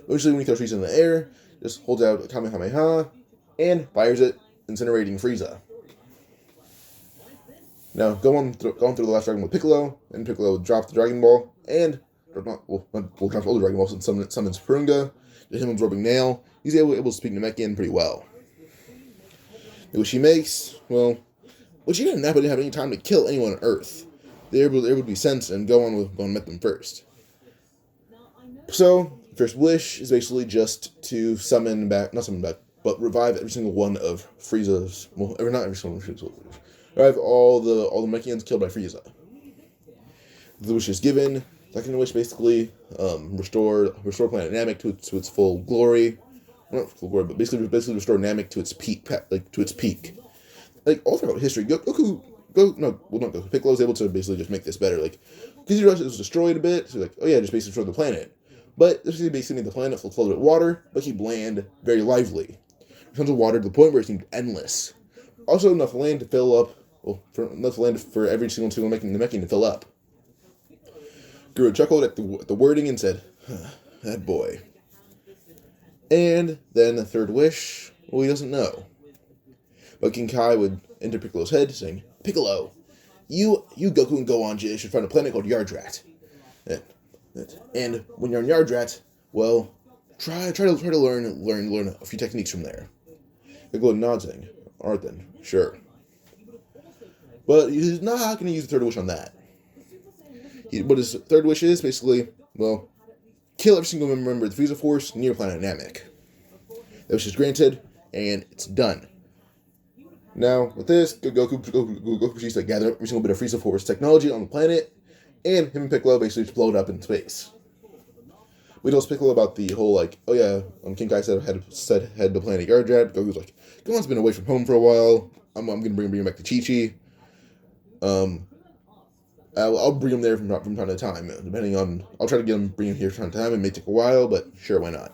Eventually, when he throws Frieza in the air, just holds out a Kamehameha, and fires it, incinerating Frieza. Now, going through the last Dragon Ball with Piccolo, and Piccolo drops the Dragon Ball, and drops all the Dragon Balls and summons Purunga, him absorbing Nail. He's able to speak Namekian pretty well. What she makes, well, Vegeta and Nappa didn't have any time to kill anyone on Earth. They were able to be sent and go and met them first. So, first wish is basically just to not summon back, but revive every single one of Frieza's, well, not every single one, revive all the Namekians killed by Frieza. The wish is given. Second wish basically restore planet Namek to its full glory. Not full glory, but basically restore Namek to its peak, all throughout history, Piccolo's able to basically just make this better. Because it was destroyed a bit, so just basically destroy the planet. But this is basically made the planet flood with water, but keep land very lively. Tons of water to the point where it seemed endless. Also enough land to fill up, enough land for every single Namekian to fill up. Guru chuckled at the wording and said, that boy. And then the third wish, he doesn't know. But King Kai would enter Piccolo's head, saying, Piccolo, you Goku and Gohan should find a planet called Yardrat. And when you're on Yardrat, well, try to learn a few techniques from there. Piccolo nods, saying, alright then, sure. But he's not going to use the third wish on that. What his third wish is, basically, kill every single member of the Frieza Force near planet Namek. That wish is granted, and it's done. Now, with this, Goku proceeds to gather up every single bit of Frieza Force technology on the planet, and him and Piccolo basically just blow it up in space. We told Piccolo about the whole, King Kai said head to planet Yardrat. Goku's like, Gohan's been away from home for a while. I'm going to bring him back to Chi-Chi. I'll bring him there from time to time, I'll try to bring him here from time to time. It may take a while, but sure, why not?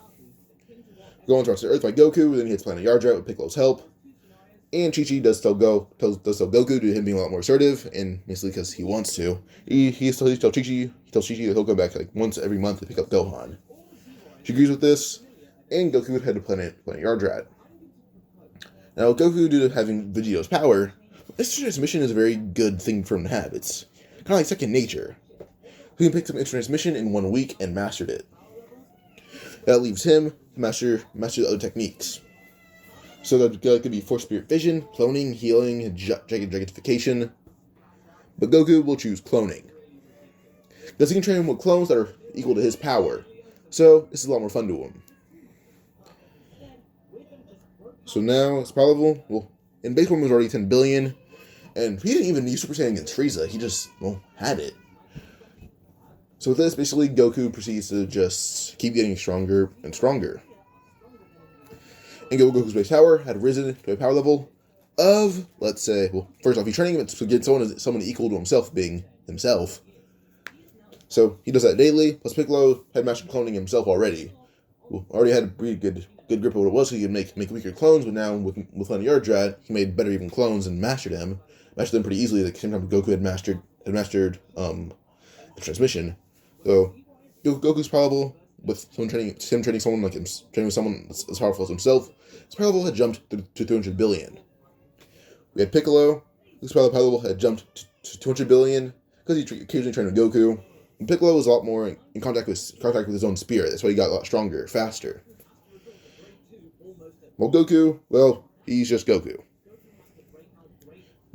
Gohan drops to Earth by Goku, then he hits planet Yardrat with Piccolo's help. And Chi-Chi does tell Goku due to him being a lot more assertive, and basically because he wants to. He tells Chi-Chi that he'll go back once every month to pick up Gohan. She agrees with this, and Goku would head to planet Yardrat. Now, Goku, due to having Vegito's power, this transmission is a very good thing for him to have. It's kind of like second nature. He can pick up instant transmission in 1 week and mastered it. That leaves him to master the other techniques. So that could be Force Spirit Vision, cloning, healing, Gigantification. But Goku will choose cloning. Because he can train him with clones that are equal to his power. So this is a lot more fun to him. So now it's probable, in base form it was already 10 billion. And he didn't even use Super Saiyan against Frieza. He just, had it. So with this, basically Goku proceeds to just keep getting stronger and stronger. And Goku's base power had risen to a power level of, let's say, first off, he's training him to get someone equal to himself, being himself. So he does that daily, plus Piccolo had mastered cloning himself already. Already had a pretty good grip of what it was, so he could make weaker clones, but now with Planet Yardrat, he made better even clones and mastered them pretty easily. At the same time, Goku had mastered the transmission. So Goku's probable with training someone like him, training with someone as powerful as himself. His power level had jumped to 200 billion. We had Piccolo, whose power level had jumped to 200 billion because he occasionally trained with Goku. And Piccolo was a lot more in contact with his own spirit. That's why he got a lot stronger, faster. While Goku, he's just Goku.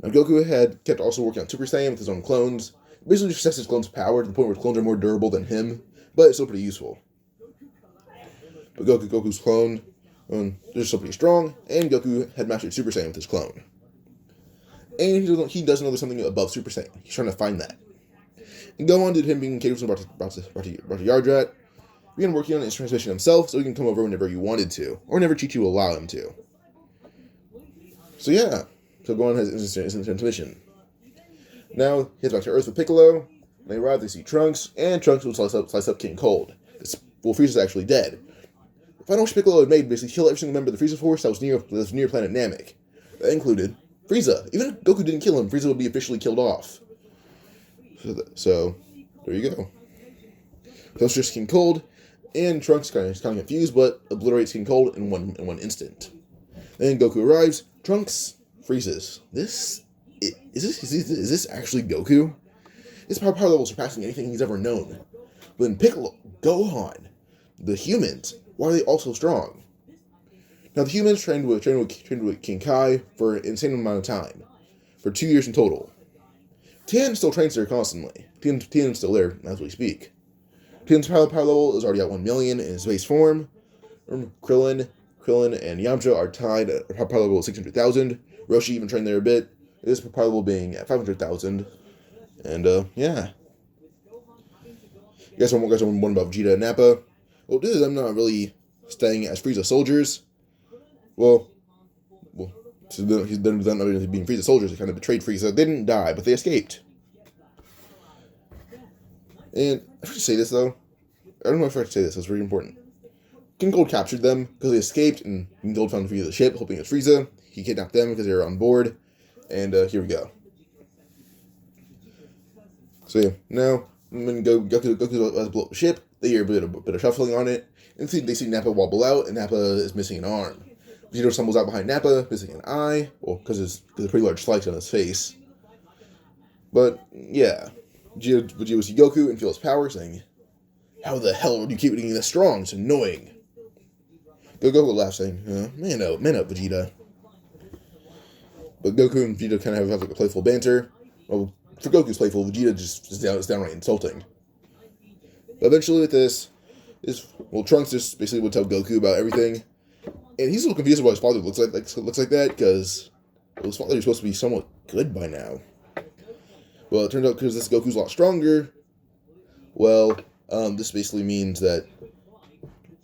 Now Goku had kept also working on Super Saiyan with his own clones. Basically just tests his clones' power to the point where clones are more durable than him, but it's still pretty useful. But Goku's clone, they're still pretty strong, and Goku had mastered Super Saiyan with his clone. And he does know there's something above Super Saiyan. He's trying to find that. And Gohan did him being capable brought to Yardrat. He began working on his transmission himself, so he can come over whenever he wanted to, or whenever Chi-Chi will allow him to. So yeah, Gohan has instant transmission. Now, he heads back to Earth with Piccolo. When they arrive, they see Trunks, and Trunks will slice up King Cold. Frieza's actually dead. The final wish Piccolo had made basically kill every single member of the Frieza Force that was near planet Namek. That included Frieza. Even if Goku didn't kill him, Frieza would be officially killed off. So there you go. So it's just King Cold, and Trunks kind of confused, but obliterates King Cold in one instant. Then Goku arrives. Trunks freezes. Is this actually Goku? This power level surpassing anything he's ever known. But then Piccolo, Gohan, the humans, why are they all so strong? Now the humans trained with King Kai for an insane amount of time, for 2 years in total. Tien still trains there constantly. Tien's still there as we speak. Tien's power level is already at 1 million in his base form. Krillin, and Yamcha are tied at a power level of 600,000. Roshi even trained there a bit. His power level being at 500,000. And yeah. You guys want one about Vegeta and Nappa? Well, this is them not really staying as Frieza soldiers. Well, so he's done being Frieza soldiers. They kind of betrayed Frieza. They didn't die, but they escaped. And I should say this though. I don't know if I should say this. It's very important. King Gold captured them because they escaped, and King Gold found Frieza's ship, hoping it was Frieza. He kidnapped them because they were on board. And here we go. So yeah, now when Goku has blown up the ship, they hear a bit of shuffling on it, and they see Nappa wobble out, and Nappa is missing an arm. Vegito stumbles out behind Nappa, missing an eye, well, because there's a pretty large slice on his face. But yeah, Vegito sees Goku and feels his power, saying, "How the hell do you keep getting this strong? It's annoying." Goku laughs, saying, man up, Vegeta." But Goku and Vegeta kind of have like a playful banter. Well, for Goku's playful, Vegeta just is downright insulting. But eventually with this, Trunks just basically would tell Goku about everything. And he's a little confused about why his father looks like that, because his father is supposed to be somewhat good by now. Well, it turns out because this Goku's a lot stronger, well, this basically means that,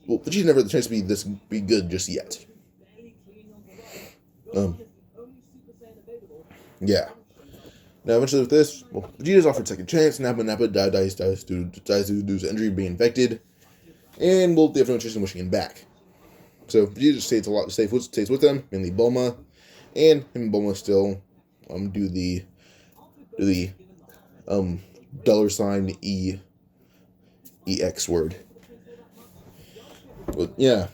well, Vegeta never had the chance to be good just yet. Yeah. Now, eventually with this, well, Vegeta's offered second chance. Nappa dies due to his injury being infected. And, well, they have no interest in wishing him back. So, Vegeta stays with them, mainly Bulma. And him and Bulma still do the $EX word. But, yeah.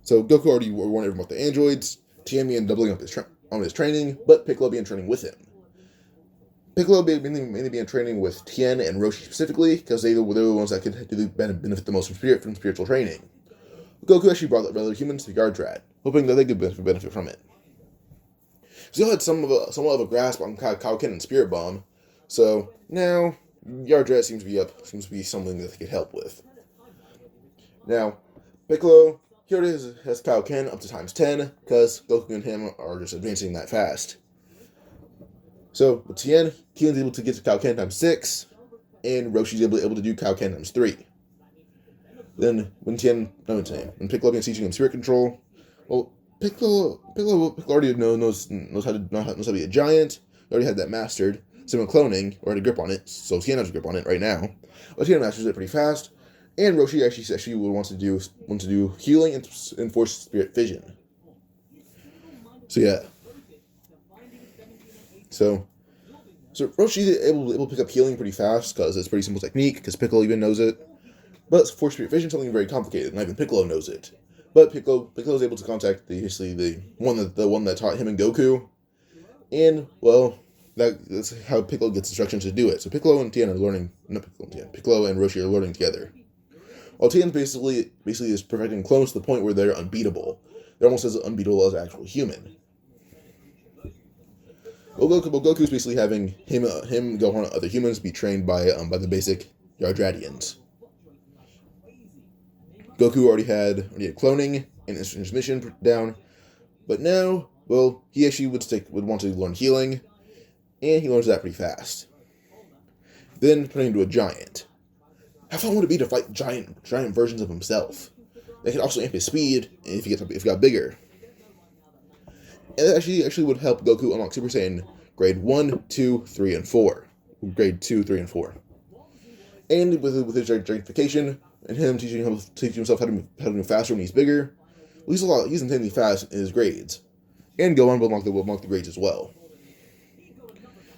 So, Goku already warned everyone about the androids. Tien began doubling up on his training, but Piccolo began training with him. Piccolo mainly began training with Tien and Roshi specifically, because they were the ones that could benefit the most from spiritual training. Goku actually brought other humans to Yardrat, hoping that they could benefit from it. So they had somewhat of a grasp on Kaioken and Spirit Bomb, so now Yardrat seems to be something that they could help with. Now, Piccolo, he already has Kaioken up to times 10, because Goku and him are just advancing that fast. So, with Tien's able to get to Kaioken times 6, and Roshi's able to do Kaioken times 3. Then, when Piccolo begins teaching him spirit control, well, Piccolo already knows how to be a giant. He already had that mastered. Same with cloning, or had a grip on it, so Tien has a grip on it right now. But Tien masters it pretty fast, and Roshi actually wants to do healing and force spirit fission. So yeah. So Roshi's able to pick up healing pretty fast, because it's a pretty simple technique, because Piccolo even knows it. But force spirit fission is something very complicated, and even Piccolo knows it. But Piccolo's able to contact the one that taught him and Goku, and well, that's how Piccolo gets instructions to do it. So Piccolo and Tien are learning. Piccolo and Roshi are learning together. While Tien basically is perfecting clones to the point where they're unbeatable. They're almost as unbeatable as an actual human. Well, Goku's basically having him, Gohan, and other humans be trained by the basic Yardratians. Goku already had cloning and transmission down, but now, well, he actually would want to learn healing, and he learns that pretty fast. Then turning into a giant. How fun would it be to fight giant versions of himself? They could also amp his speed if he got bigger. And that actually would help Goku unlock Super Saiyan grade 1, 2, 3, and 4. Grade 2, 3, and 4. And with his gigantification, and him teaching himself how to move faster when he's bigger, well, he's insanely fast in his grades. And Gohan will unlock the grades as well.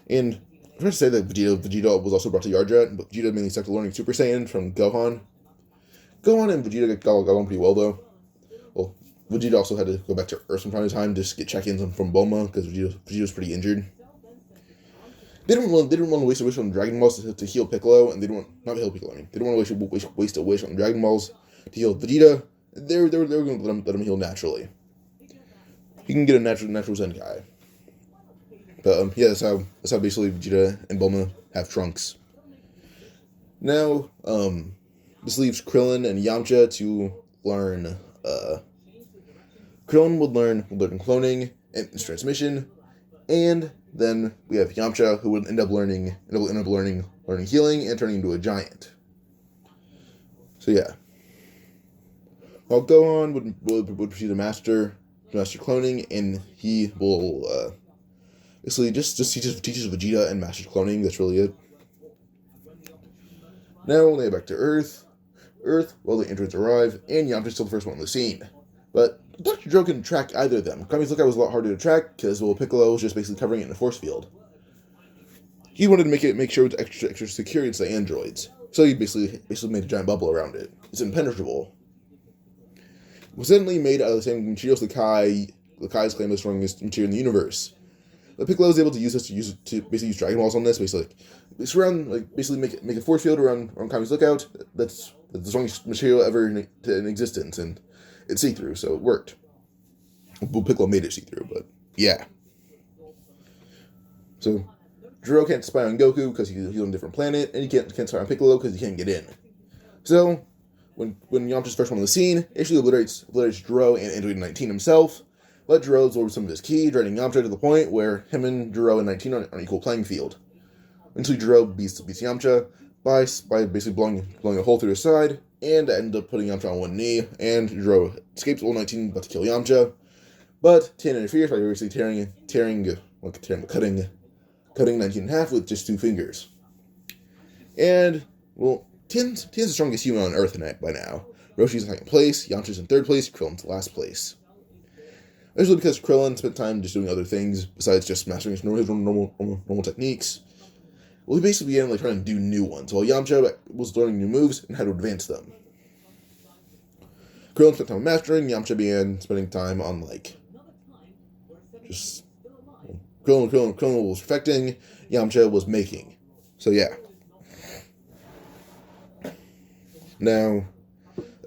And I'm trying to say that Vegeta was also brought to Yardrat, but Vegeta mainly stuck to learning Super Saiyan from Gohan. Gohan and Vegeta got along pretty well, though. Well, Vegeta also had to go back to Earth from time to time just to get check-ins from Bulma because Vegeta's pretty injured. They didn't want to waste a wish on Dragon Balls to heal Piccolo, and they didn't want not heal Piccolo. I mean, they didn't want to waste a wish on Dragon Balls to heal Vegeta. They were going to let him heal naturally. He can get a natural Zen guy. But yeah, that's how basically Vegeta and Bulma have Trunks. Now, this leaves Krillin and Yamcha to learn. Krillin would learn cloning and transmission, and then we have Yamcha, who would end up learning healing and turning into a giant. So yeah, while Gohan would proceed to master cloning, and he will basically just teaches Vegeta and masters cloning. That's really it. Now we'll get back to Earth. Well, the androids arrive, and Yamcha's still the first one on the scene. But Dr. Gero couldn't track either of them. Kami's lookout was a lot harder to track because Piccolo was just basically covering it in a force field. He wanted to make sure it was extra secure against the androids, so he basically made a giant bubble around it. It's impenetrable. It was suddenly made out of the same materials Lakai's claim the strongest material in the universe. But Piccolo was able to use this to basically use Dragon Balls on this, basically make a force field around Kami's lookout. That's the strongest material ever in existence, and it's see-through, so it worked. Well, Piccolo made it see-through, but yeah. So Gero can't spy on Goku because he's on a different planet, and he can't spy on Piccolo because he can't get in. So when Yamcha's first one on the scene, actually obliterates Gero and Android 19 himself. Let Gero absorb some of his ki, draining Yamcha to the point where him and Gero and 19 are on an equal playing field. Until Gero beats Yamcha by basically blowing a hole through his side, and end up putting Yamcha on one knee, and Gero escapes while 19 about to kill Yamcha. But Tien interferes by basically cutting 19 in half with just 2 fingers. And, well, Tien's the strongest human on Earth by now. Roshi's in 2nd place, Yamcha's in 3rd place, Krillin's last place. Usually because Krillin spent time just doing other things besides just mastering his normal techniques. Well, he basically began trying to do new ones, while Yamcha was learning new moves and how to advance them. Krillin spent time mastering, Yamcha began spending time on Krillin was perfecting, Yamcha was making. So yeah. Now,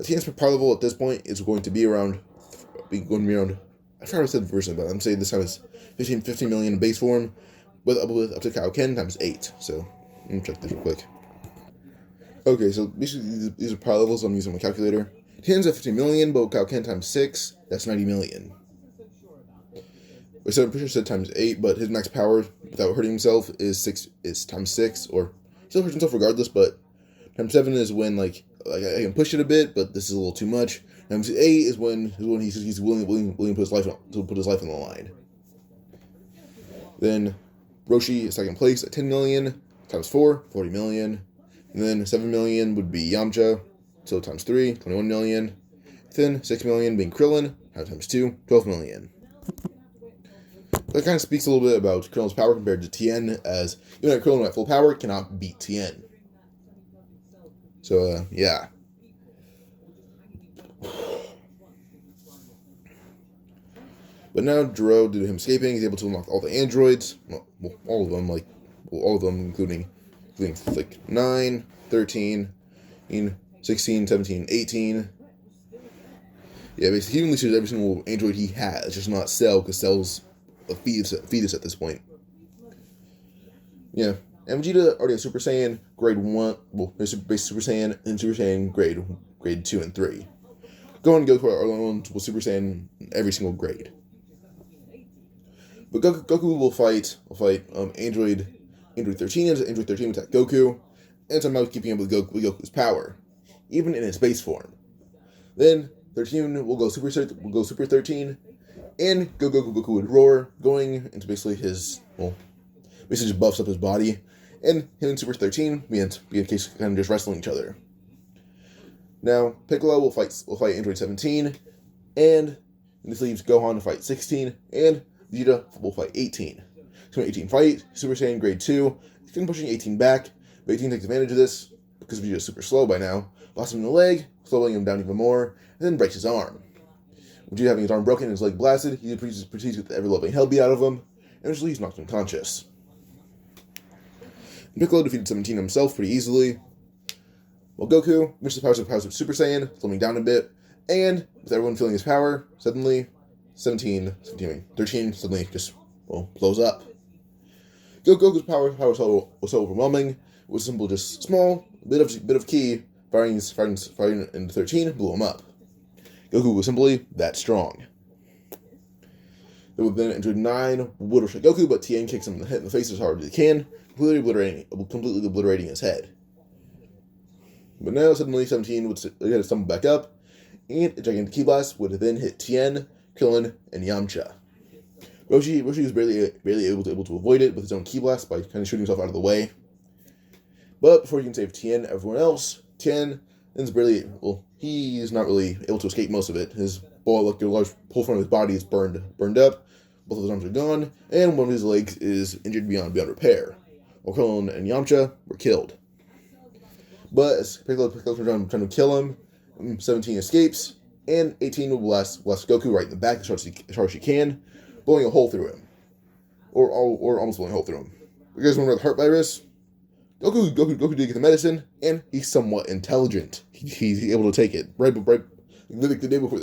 Tien's power level at this point is going to be around. I forgot what I said the version, but I'm saying this time it's 15 million in base form, with up to Kaioken times 8. So let me check this real quick. Okay, so basically these are power levels I'm using my calculator. Tien's at 15 million, but with Kaioken times 6, that's 90 million. I'm pretty sure I said times 8, but his max power without hurting himself is times 6, or he still hurts himself regardless, but times 7 is when I can push it a bit, but this is a little too much. Times 8 is when he's willing to put his life on the line. Then Roshi is 2nd place at 10 million, times 4, 40 million. And then 7 million would be Yamcha, so times 3, 21 million. Then 6 million being Krillin, times 2, 12 million. That kind of speaks a little bit about Krillin's power compared to Tien, as even at Krillin at full power cannot beat Tien. So, yeah. But now, Gero, due to him escaping, he's able to unlock all the androids. Well, all of them, including 9, 13, 16, 17, 18. Yeah, basically, he unleashes every single android he has, just not Cell, because Cell's a fetus at this point. Yeah. And Vegeta already has Super Saiyan grade 1, basic Super Saiyan, and Super Saiyan grade 2 and 3. Gohan and Goku are the ones with Super Saiyan in every single grade. But Goku will fight Android 13, as Android 13 will attack Goku, and somehow keeping up with Goku's power, even in its base form. Then 13 will go Super 13, and Goku would roar, going into basically his, basically just buffs up his body, and him and Super 13 be in case kind of just wrestling each other. Now Piccolo will fight Android 17, and this leaves Gohan to fight 16, and Vegeta will fight 18. So 18 fight, Super Saiyan grade 2, he's kind of pushing 18 back, but 18 takes advantage of this, because Vegeta's super slow by now, blasts him in the leg, slowing him down even more, and then breaks his arm. Vegeta having his arm broken and his leg blasted, he proceeds with the ever-loving hell beat out of him, and eventually he's knocked unconscious. Piccolo defeated 17 himself pretty easily, while Goku reached the powers of Super Saiyan, slimming down a bit, and with everyone feeling his power, suddenly 13 suddenly just, blows up. Goku's power was so overwhelming, it was simple, just small bit of ki firing into 13 blew him up. Goku was simply that strong. They would then enter 9 would rush Goku, but Tien kicks him in the face as hard as he can, completely obliterating his head. But now suddenly 17 would stumble back up, and a gigantic ki blast would then hit Tien, Krillin, and Yamcha. Roshi was barely able to avoid it with his own ki blast by kind of shooting himself out of the way. But before he can save Tien, everyone else, Tien is he's not really able to escape most of it. His large pole from his body is burned up, both of his arms are gone, and one of his legs is injured beyond repair, while Krillin and Yamcha were killed. But as Piccolo's trying to kill him, 17 escapes, and 18 will blast Goku right in the back as hard as she can, blowing a hole through him. Or almost blowing a hole through him. You guys remember the heart virus? Goku did get the medicine, and he's somewhat intelligent. He's able to take it. The day before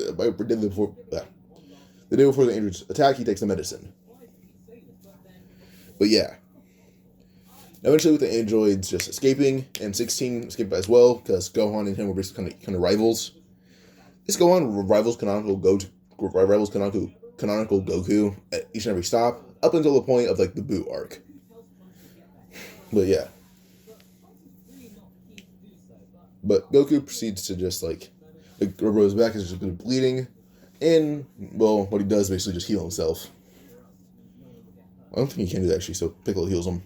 the Android's attack, he takes the medicine. But yeah. Eventually, with the androids just escaping, and 16 escaped as well, because Gohan and him were basically kind of rivals. This Gohan rivals canonical Goku at each and every stop, up until the point of the Buu arc. But yeah. But Goku proceeds to just rub his back is just been bleeding, and what he does is basically just heal himself. I don't think he can do that actually, so Piccolo heals him.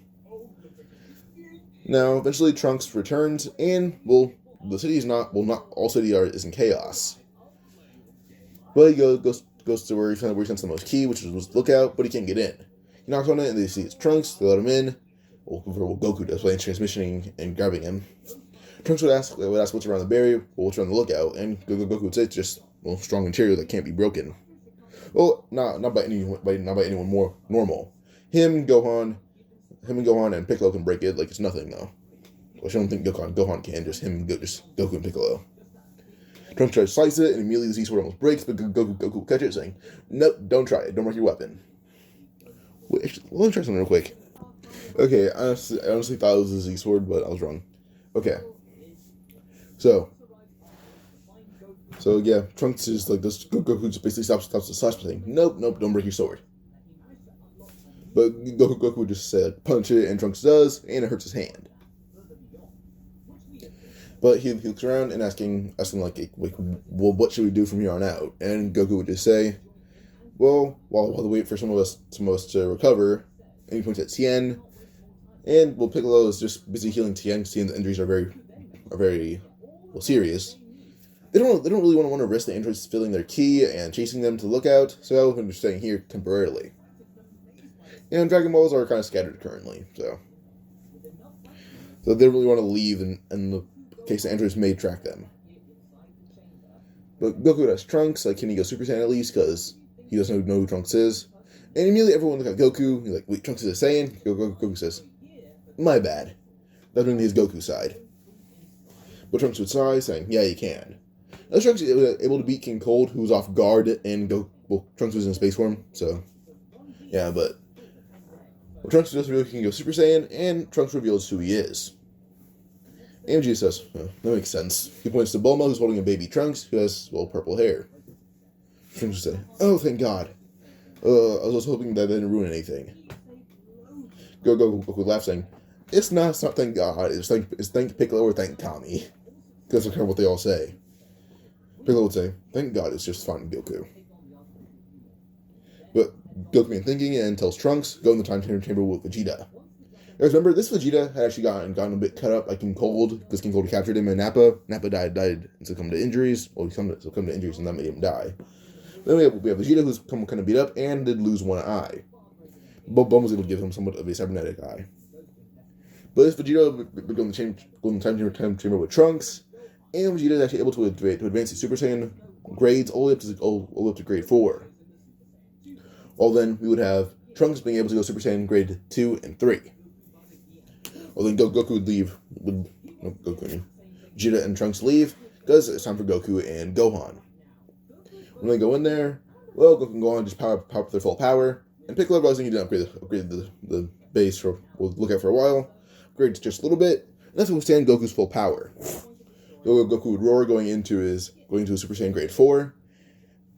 Now, eventually Trunks returns, and the city is not all city is in chaos. But he goes to where he sends the most ki, which was Lookout, but he can't get in. He knocks on it, and they see it's Trunks. They let him in. Goku does by transmissioning and grabbing him. Trunks would ask what's around the barrier, what's around the Lookout, and Goku would say it's just strong material that can't be broken. Well, not by anyone more normal. Him and Gohan and Piccolo can break it like it's nothing though. Which I don't think Gohan can. Just Goku and Piccolo. Trunks tries to slice it, and immediately the Z-Sword almost breaks, but Goku will catch it, saying, "Nope, don't try it. Don't break your weapon." Wait, actually, let me try something real quick. Okay, I honestly thought it was a Z-Sword, but I was wrong. Okay. So yeah, Trunks is this. Goku just basically stops the slash, saying, "Nope, don't break your sword." But Goku would just punch it, and Trunks does, and it hurts his hand. But he looks around and asking what should we do from here on out? And Goku would just say, while we wait for some of us to recover, and he points at Tien, and Piccolo is just busy healing Tien, seeing the injuries are very serious. They don't really want to risk the androids filling their ki and chasing them to Lookout, so they're staying here temporarily. And Dragon Balls are kind of scattered currently, so they don't really want to leave in the case the androids may track them. But Goku does Trunks, can he go Super Saiyan at least, because he doesn't know who Trunks is. And immediately everyone looks at Goku, he's like, wait, Trunks is a Saiyan? Goku says, my bad. That's when he's Goku's side. But Trunks would sigh, saying, yeah, you can. Now Trunks was able to beat King Cold, who was off guard, and Trunks was in space form, so yeah, but Trunks does reveal he can go Super Saiyan, and Trunks reveals who he is. And Vegeta says, that makes sense. He points to Bulma, who's holding a baby Trunks, who has, purple hair. Trunks said, oh, thank God. I was hoping that didn't ruin anything. Goku laughs, saying, it's not thank God, it's thank Piccolo or thank Kami. That's kind of what they all say. Piccolo would say, thank God it's just finding Goku. But Goku began thinking and tells Trunks, go in the time chamber with Vegeta. Guys, remember, this Vegeta had actually gotten a bit cut up by King Cold, because King Cold captured him in Nappa. Nappa died and succumbed to injuries. Well, he succumbed to injuries, and that made him die. Then we have Vegeta, who's kind of beat up, and did lose one eye. Bulma was able to give him somewhat of a cybernetic eye. But this Vegeta would go in the time chamber with Trunks, and Vegeta is actually able to advance the Super Saiyan grades all the way up to grade 4. Well, then we would have Trunks being able to go Super Saiyan grade 2 and 3. Well, then Goku would leave. Vegeta and Trunks leave because it's time for Goku and Gohan. When they go in there, well, Goku and Gohan just power up their full power. And Piccolo, realizing he didn't upgrade the base, we'll look at for a while. Upgrade just a little bit. And that's what would stand Goku's full power. Goku would roar going into his Super Saiyan grade 4.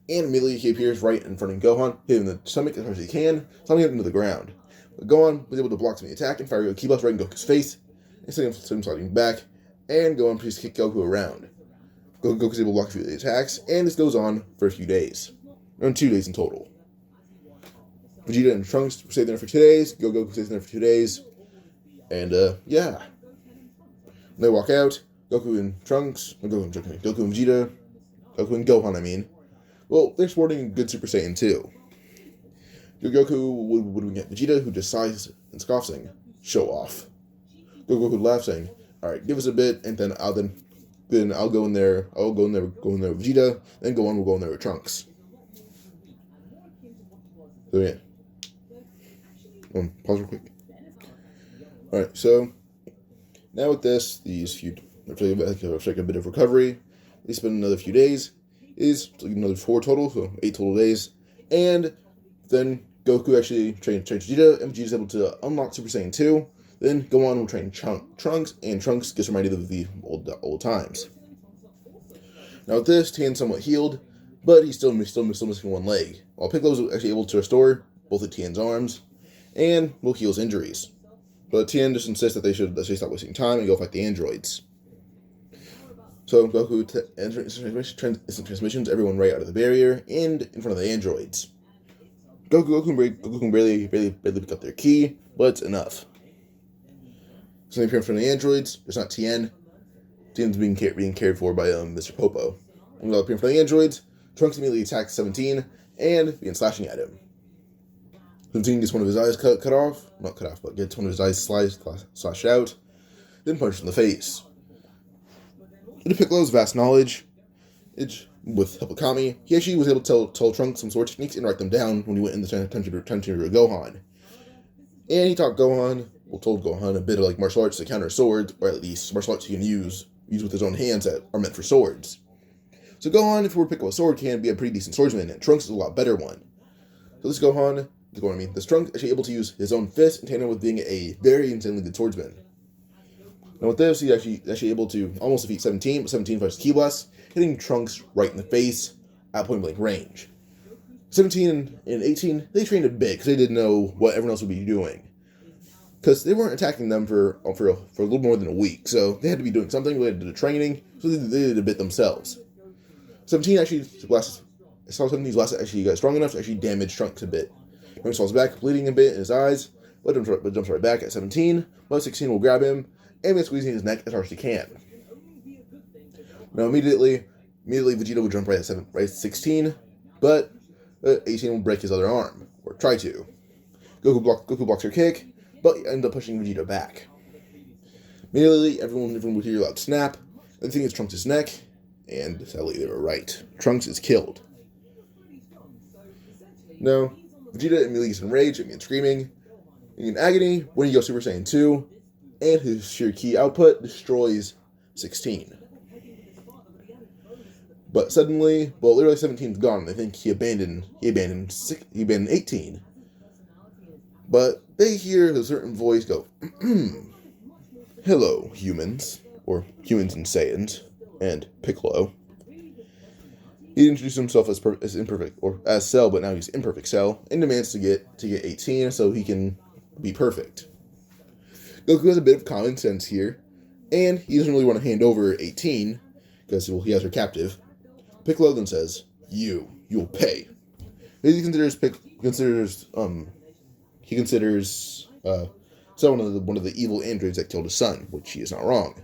And immediately he appears right in front of Gohan, hitting the stomach as hard as he can, slamming him into the ground. But Gohan was able to block some of the attack and fire a key blast right in Goku's face, instead of him sliding back, and Gohan proceeds to kick Goku around. Goku's able to block a few of the attacks, and this goes on for a few days. Around 2 days in total. Vegeta and Trunks stay there for 2 days, Goku stays there for 2 days, and yeah. When they walk out, Goku and Vegeta, Goku and Gohan, well, they're sporting a good Super Saiyan 2. Goku would get Vegeta, who just sighs and scoffs, saying, "Show off." Goku would laugh, saying, "Alright, give us a bit, and then I'll go in there with Vegeta, then Gohan will go in there with Trunks." So yeah. Pause real quick. Alright, so now with this, take a bit of recovery. They spend another few days. Is another 4 total, so 8 total days. And then Goku actually trains Vegeta, and Vegeta is able to unlock Super Saiyan 2. Then Gohan will train Trunks, and Trunks gets reminded of the old times. Now with this, Tien's somewhat healed, but he's still missing one leg. While Piccolo's actually able to restore both of Tien's arms, and will heal his injuries. But Tien just insists that they should stop wasting time and go fight the androids. So Goku enters instant transmissions everyone right out of the barrier and in front of the androids. Goku can barely pick up their ki, but it's enough. So they appear in front of the androids. There's not Tien. Tien's being cared for by Mr. Popo. When they appear in front of the androids, Trunks immediately attacks 17 and begins slashing at him. 17 gets one of his eyes cut off. Not cut off, but gets one of his eyes slashed out. Then punched in the face. Due to Piccolo's vast knowledge, with help of Kami, he actually was able to tell Trunks some sword techniques and write them down when he went in the time to Gohan. And he told Gohan a bit of like martial arts to counter swords, or at least martial arts he can use with his own hands that are meant for swords. So Gohan, if it were to pick up a sword, can be a pretty decent swordsman, and Trunks is a lot better one. So this Trunks actually able to use his own fist in tandem with being a very insanely good swordsman. Now with this, he's actually able to almost defeat 17, but 17 fires Ki Blast, hitting Trunks right in the face at point blank range. 17 and 18, they trained a bit because they didn't know what everyone else would be doing. Because they weren't attacking them for a little more than a week, so they had to be doing something related to the training, so they did a bit themselves. 17 actually got strong enough to actually damage Trunks a bit. Trunks falls back, bleeding a bit in his eyes, but jumps right back at 17, but 16 will grab him, and begins squeezing his neck as hard as he can. Now immediately Vegeta will jump right at 16, but 18 will break his other arm, or try to. Goku blocks her kick, but ends up pushing Vegeta back. Immediately, everyone will hear a loud snap, and think it's Trunks' neck, and sadly they were right. Trunks is killed. Now, Vegeta immediately gets enraged and begins screaming. In agony, when he goes Super Saiyan 2, and his sheer ki output destroys 16. But suddenly, literally 17's gone. They think he abandoned 18. But they hear a certain voice go, "Hello, humans," or humans and Saiyans, and Piccolo. He introduced himself as imperfect, or as Cell, but now he's imperfect Cell, and demands to get 18 so he can be perfect. Goku has a bit of common sense here, and he doesn't really want to hand over 18 because he has her captive. Piccolo then says, "You'll pay." He considers Cell one of the evil androids that killed his son, which he is not wrong.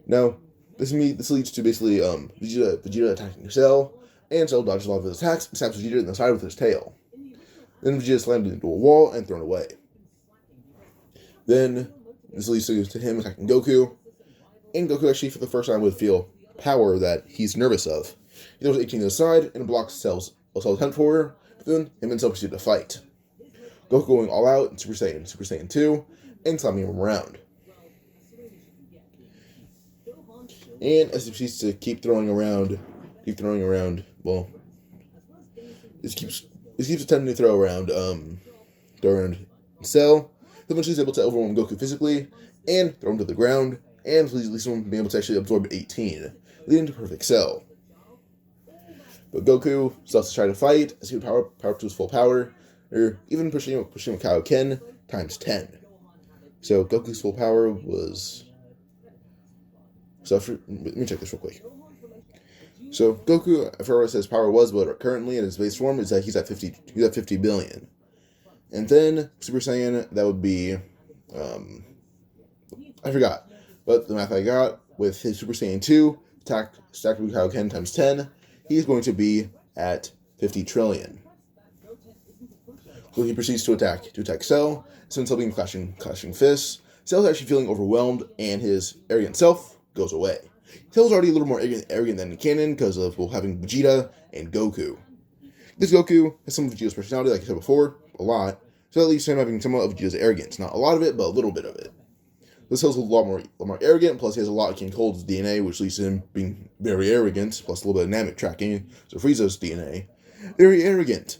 Now, this leads to basically Vegeta attacking Cell, and Cell dodges a lot of his attacks and stabs Vegeta in the side with his tail. Then Vegeta is slammed into a wall and thrown away. Then this leads to him attacking Goku, and Goku actually for the first time would feel power that he's nervous of. He throws 18 to the side and blocks Cell's attempt for her, but then him and Cell proceed to fight. Goku going all out in Super Saiyan 2, and slamming him around. And as he proceeds to keep throwing around, well, he keeps attempting to throw around Cell. Eventually he's able to overwhelm Goku physically and throw him to the ground, and leaves him being able to actually absorb 18, leading to perfect Cell. But Goku starts to try to fight as he would power up to his full power, or even pushing Kaioken times 10. So Goku's full power was... let me check this real quick. So Goku, I forgot what his power was, but currently in his base form is that he's at 50 billion. And then Super Saiyan, that would be I forgot. But the math I got with his Super Saiyan 2 stacked with Kaioken times 10, he's going to be at 50 trillion. So he proceeds to attack Cell. Since Cell being clashing fists, Cell's actually feeling overwhelmed, and his arrogant self goes away. Cell's already a little more arrogant than canon because of having Vegeta and Goku. This Goku has some of Vegeta's personality, like I said before, a lot. So at least him having somewhat of Vegeta's arrogance. Not a lot of it, but a little bit of it. This Cell's a lot more arrogant, plus he has a lot of King Cold's DNA, which leads to him being very arrogant, plus a little bit of Namek tracking, so Frieza's DNA. Very arrogant.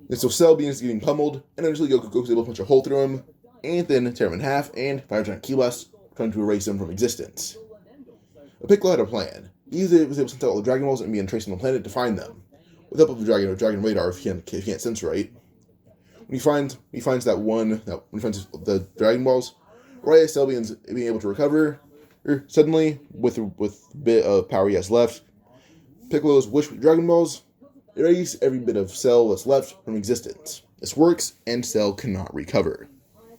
And so Cell begins getting pummeled, and eventually Goku's able to punch a hole through him, and then tear him in half, and fire a giant ki blast, trying to erase him from existence. But Piccolo had a plan. He was able to send out all the Dragon Balls and begin tracing the planet to find them. With the help of the Dragon Radar, if he can't sense right. When he finds the Dragon Balls, right as Cell begins being able to recover, suddenly, with a bit of power he has left, Piccolo's wish with Dragon Balls erase every bit of Cell that's left from existence. This works, and Cell cannot recover.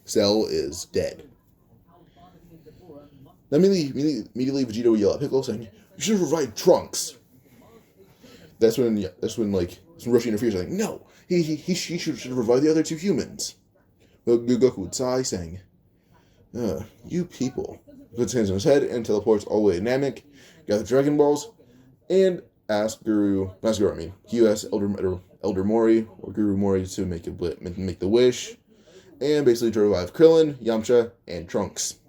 Cell is dead. Now immediately Vegeta will yell at Piccolo saying, "You should revive Trunks." That's when Roshi interferes, like, "No, he should revive the other two humans." But Goku would sigh, saying, "You people." Puts his hands on his head and teleports all the way to Namek, gathers Dragon Balls, and asks he asks Elder Mori or Guru Mori to make the wish, and basically to revive Krillin, Yamcha, and Trunks.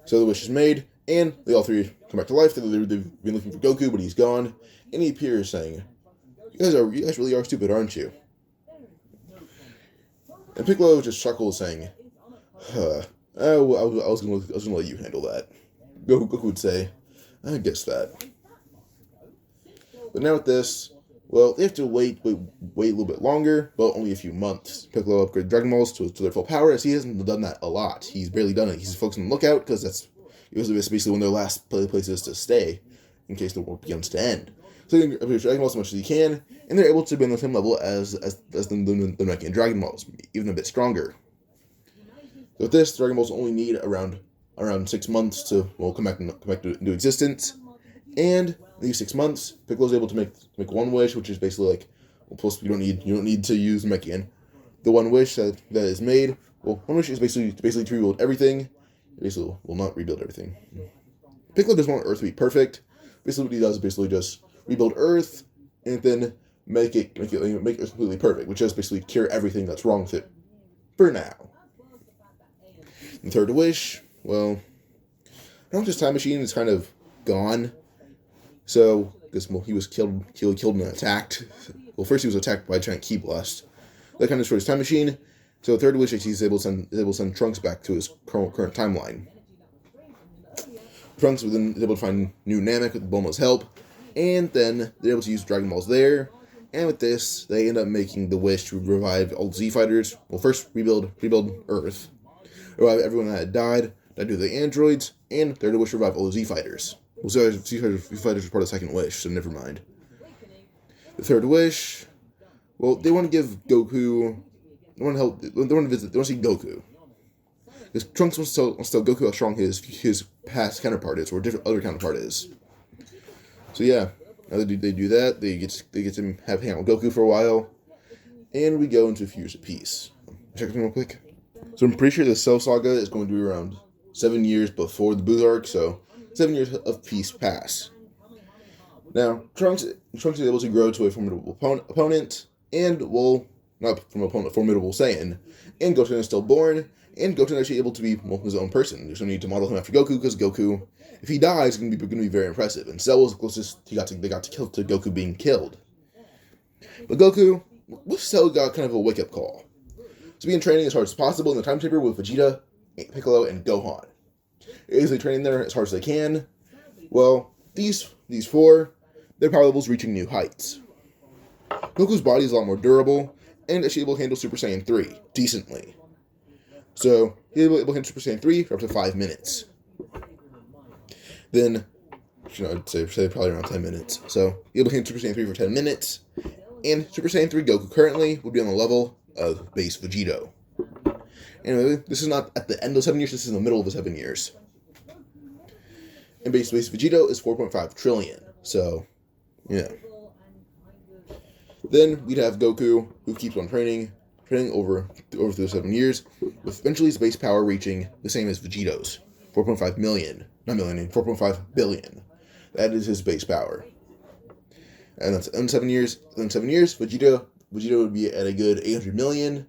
So the wish is made, and they all three come back to life. They've been looking for Goku, but he's gone, and he appears saying, You guys really are stupid, aren't you?" And Piccolo just chuckles, saying, I was gonna let you handle that." Goku would say, "I guess that." But now with this, well, they have to wait a little bit longer, but only a few months. Piccolo upgraded Dragon Balls to their full power, as he hasn't done that a lot. He's barely done it. He's focused on the lookout, because it was basically one of their last places to stay, in case the war begins to end. So they can upgrade Dragon Balls as much as he can, and they're able to be on the same level as the Namek and Dragon Balls, even a bit stronger. So with this, Dragon Balls only need around 6 months to come back into existence, and in these 6 months, Piccolo's able to make one wish, which is basically like, well, plus you don't need to use Namekian. The one wish that is made, well, one wish is basically to rebuild everything. Basically, will not rebuild everything. Piccolo doesn't want Earth to be perfect. Basically, what he does is just rebuild Earth and then make Earth completely perfect, which is basically cure everything that's wrong with it. For now. The third wish, well, his time machine is kind of gone. So, because he was killed and attacked. Well, first he was attacked by a giant ki blast. That kind of destroyed his time machine. So the third wish is he's able to send Trunks back to his current timeline. Trunks is able to find new Namek with Bulma's help, and then they're able to use Dragon Balls there. And with this, they end up making the wish to revive all the Z Fighters. Well, first rebuild Earth, revive everyone that had died due to the androids, and third wish to revive all the Z Fighters. Well, Z Fighters was part of the second wish, so never mind. The third wish, well, they want to give Goku. They want to help. They want to visit. They want to see Goku. Because Trunks wants to tell Goku how strong his past counterpart is, or other counterpart is. So yeah, now they do that. They get to hang out with Goku for a while, and we go into a few years of peace. Check this real quick. So I'm pretty sure the Cell Saga is going to be around 7 years before the Buu arc. So 7 years of peace pass. Now, Trunks is able to grow to a formidable opponent, and not from opponent, formidable Saiyan, and Goten is still born, and Goten is actually able to be his own person. There's no need to model him after Goku, because Goku, if he dies, is going to be very impressive. And Cell was the closest they got to kill to Goku being killed. But Goku, with Cell, got kind of a wake-up call. To be in training as hard as possible in the timetable with Vegeta, Piccolo, and Gohan. Is they training there as hard as they can? Well, these four, their power levels reaching new heights. Goku's body is a lot more durable, and is able to handle Super Saiyan 3 decently. So, he's able to handle Super Saiyan 3 for up to 5 minutes. Then, I'd say probably around 10 minutes. So, he's able to handle Super Saiyan 3 for 10 minutes, and Super Saiyan 3 Goku currently would be on the level of base Vegito. Anyway, this is not at the end of 7 years, this is in the middle of the 7 years. And base Vegito is 4.5 trillion. So, yeah. Then we'd have Goku, who keeps on training over through the 7 years, with eventually his base power reaching the same as Vegito's, 4.5 million. Not million, 4.5 billion. That is his base power. And that's in 7 years. In 7 years, Vegeta would be at a good 800 million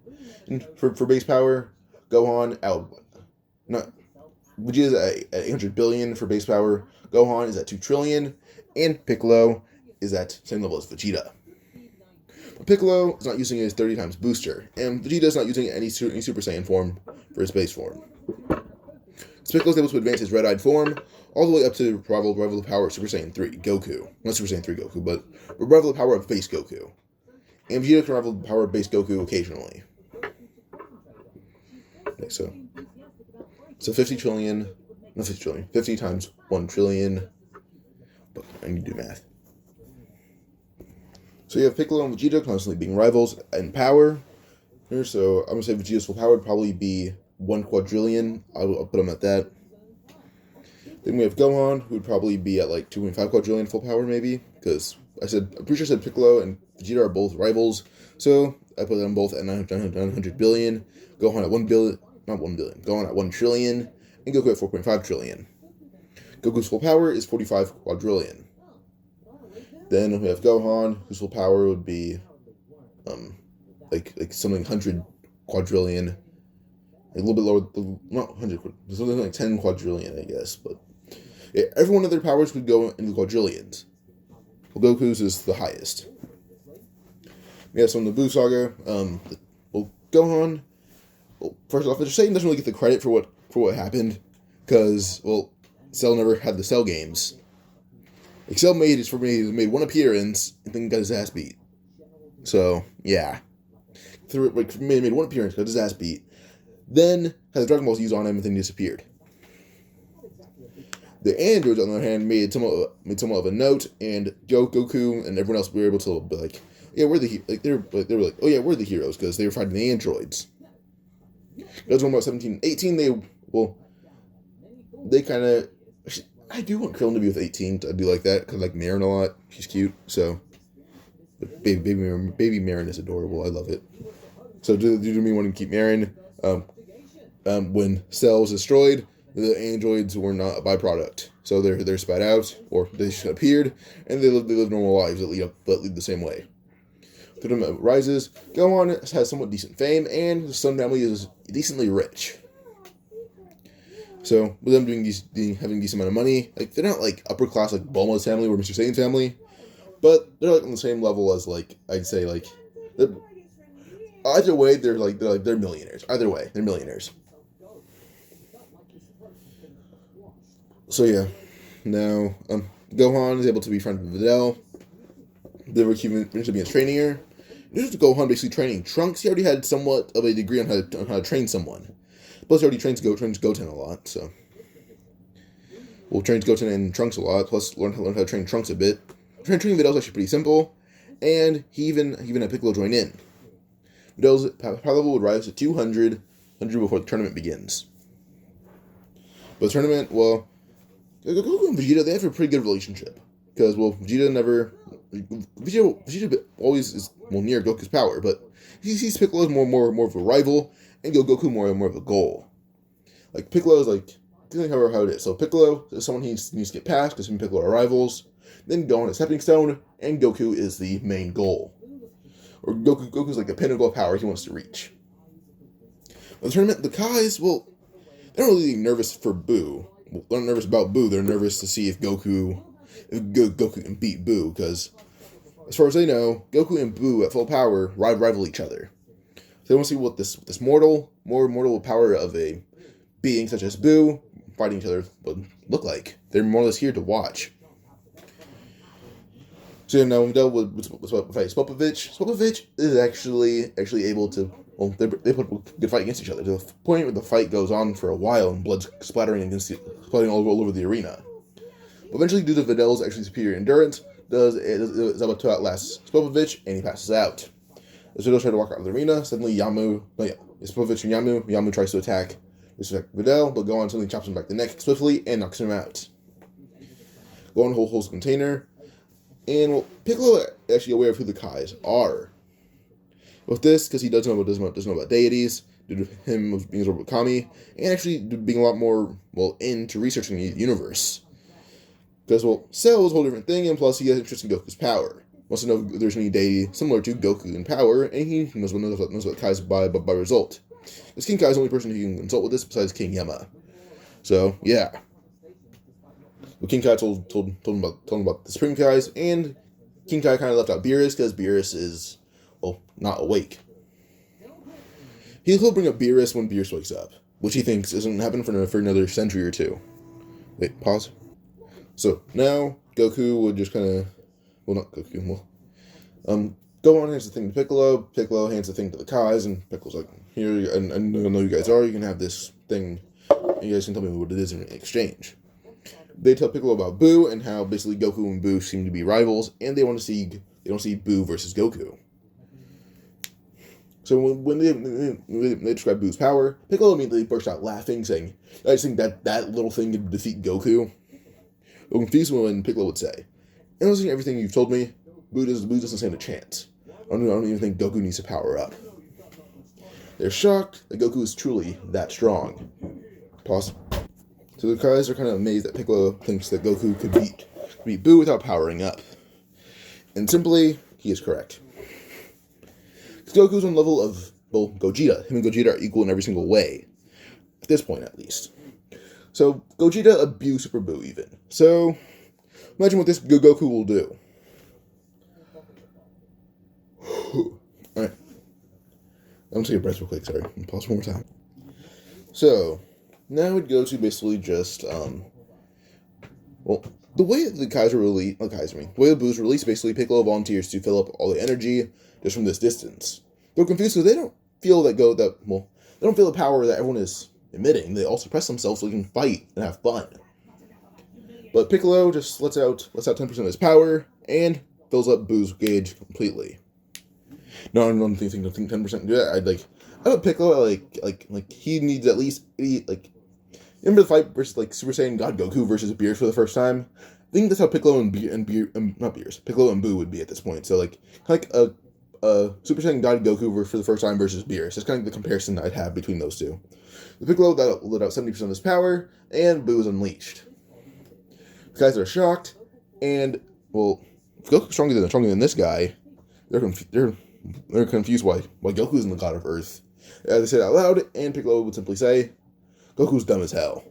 for base power. Gohan Vegeta's at 800 billion for base power. Gohan is at 2 trillion, and Piccolo is at same level as Vegeta. But Piccolo is not using his 30 times booster, and Vegeta is not using any Super Saiyan form for his base form. So Piccolo is able to advance his red-eyed form all the way up to rival the power of Super Saiyan 3 Goku. Not Super Saiyan 3 Goku, but rival the power of base Goku. And Vegeta can rival the power of base Goku occasionally. Okay, so 50 trillion, not 50 trillion, 50 times 1 trillion. But I need to do math. So you have Piccolo and Vegeta constantly being rivals in power. Here, so I'm going to say Vegeta's full power would probably be 1 quadrillion. I'll put him at that. Then we have Gohan, who would probably be at like 2.5 quadrillion full power, maybe. Because I'm pretty sure I said Piccolo and Vegeta are both rivals. So I put them both at 900 billion. Gohan at 1 billion. Not 1 billion. Gohan at 1 trillion. And Goku at 4.5 trillion. Goku's full power is 45 quadrillion. Then we have Gohan, whose full power would be like something 100 quadrillion. A little bit lower, not 100, something like 10 quadrillion, I guess. But yeah, every one of their powers would go into quadrillions. Well, Goku's is the highest. We have some of the Buu saga. Gohan. Well, first off, Satan doesn't really get the credit for what happened, because Cell never had the Cell games. Like, Cell made one appearance and then got his ass beat. So yeah, made one appearance, got his ass beat. Then had the Dragon Balls used on him and then disappeared. The androids, on the other hand, made somewhat of a note, and Goku and everyone else were able to be like, yeah, we're the they were like, oh yeah, we're the heroes, because they were fighting the androids. That's when about 17, 18, they kind of, I do want Krillin to be with 18, I do like that, because I like Marin a lot, she's cute, so, baby Marin is adorable, I love it. So do me want to keep Marin. When Cell was destroyed, the androids were not a byproduct, so they're spat out, or they appeared, and they live normal lives that lead the same way. The tournament rises. Gohan has somewhat decent fame, and the Sun family is decently rich. So with them having a decent amount of money, like they're not like upper class like Bulma's family or Mr. Satan's family, but they're like on the same level as like I'd say like either way they're millionaires. Either way they're millionaires. So yeah, now Gohan is able to be friends with Videl. They were eventually being training her. This is Gohan basically training Trunks. He already had somewhat of a degree on how to train someone. Plus, he already trains Goten a lot, so. Trains Goten and Trunks a lot, plus learn how to train Trunks a bit. Training Videl is actually pretty simple, and he even had Piccolo join in. Videl's power level would rise to 200 before the tournament begins. But the tournament, Goku and Vegeta, they have a pretty good relationship. Because, Vegeta always is near Goku's power, but he sees Piccolo as more of a rival, and Goku more of a goal. Like Piccolo is like how it is. So Piccolo is someone he needs to get past because him and Piccolo are rivals. Then Gohan is stepping stone, and Goku is the main goal. Or Goku's like the pinnacle of power he wants to reach. The tournament, the Kais, well, they're not really nervous for Buu. Well, they're not nervous about Buu. They're nervous to see if Goku can beat Buu, because as far as they know, Goku and Buu at full power rival each other. So they want to see what this mortal power of a being such as Buu fighting each other would look like. They're more or less here to watch. So now we dealt with Spopovich. Spopovich is actually able to. Well, they put a good fight against each other to the point where the fight goes on for a while and blood's splattering all over the arena. But eventually, due to Videl's actually superior endurance, is able to outlast Spopovich, and he passes out. As Videl tries to walk out of the arena, suddenly Spopovich and Yamu tries to attack Videl, but Gohan suddenly chops him back the neck swiftly and knocks him out. Gohan holds the container, and well, Piccolo is actually aware of who the Kais are. With this, because he does know about deities, due to him being absorbed with Kami, and actually being a lot more, into researching the universe. Because, Cell is a whole different thing, and plus he has interest in Goku's power. Wants to know if there's any deity similar to Goku in power, and he knows what Kai's by result. Because King Kai is the only person who can consult with this besides King Yama. So, yeah. Well, King Kai told him about the Supreme Kais, and King Kai kind of left out Beerus, because Beerus is, not awake. He'll bring up Beerus when Beerus wakes up, which he thinks isn't happening for another century or two. Wait, pause. So, now, Goku would just kind of... not Goku, Gohan hands the thing to Piccolo, Piccolo hands the thing to the Kais, and Piccolo's like, here, I know you guys are, you can have this thing, and you guys can tell me what it is in exchange. They tell Piccolo about Buu, and how basically Goku and Buu seem to be rivals, and they want to see Buu versus Goku. So when they describe Buu's power, Piccolo immediately bursts out laughing, saying, I just think that little thing could defeat Goku. I'm confused when Piccolo would say, and listening to everything you've told me, Buu doesn't stand a chance. I don't even think Goku needs to power up. They're shocked that Goku is truly that strong. Pause. So the Kais are kind of amazed that Piccolo thinks that Goku could beat Buu without powering up. And simply, he is correct. Goku's on the level of, Gogeta. Him and Gogeta are equal in every single way. At this point, at least. So, Gogeta abused Super Buu, even. So, imagine what this Goku will do. Alright. I'm gonna take a breath real quick, sorry. Pause one more time. So, now we'd go to basically just, the way the Kais are released, the way the Buu's released, basically Piccolo volunteers to fill up all the energy just from this distance. They're confused because they don't feel they don't feel the power that everyone is emitting. They all suppress themselves so they can fight and have fun. But Piccolo just lets out 10% of his power and fills up Buu's gauge completely. No, I don't think 10% can do that. I put Piccolo he needs at least remember the fight versus Super Saiyan God Goku versus Beerus for the first time? I think that's how Piccolo and Piccolo and Buu would be at this point. So a Super Saiyan God Goku for the first time versus Beerus. That's kind of the comparison I'd have between those two. The Piccolo let out 70% of his power, and Buu is unleashed. The guys are shocked, and if Goku's stronger than this guy, they're confused why Goku isn't the god of Earth. They say it out loud, and Piccolo would simply say, Goku's dumb as hell.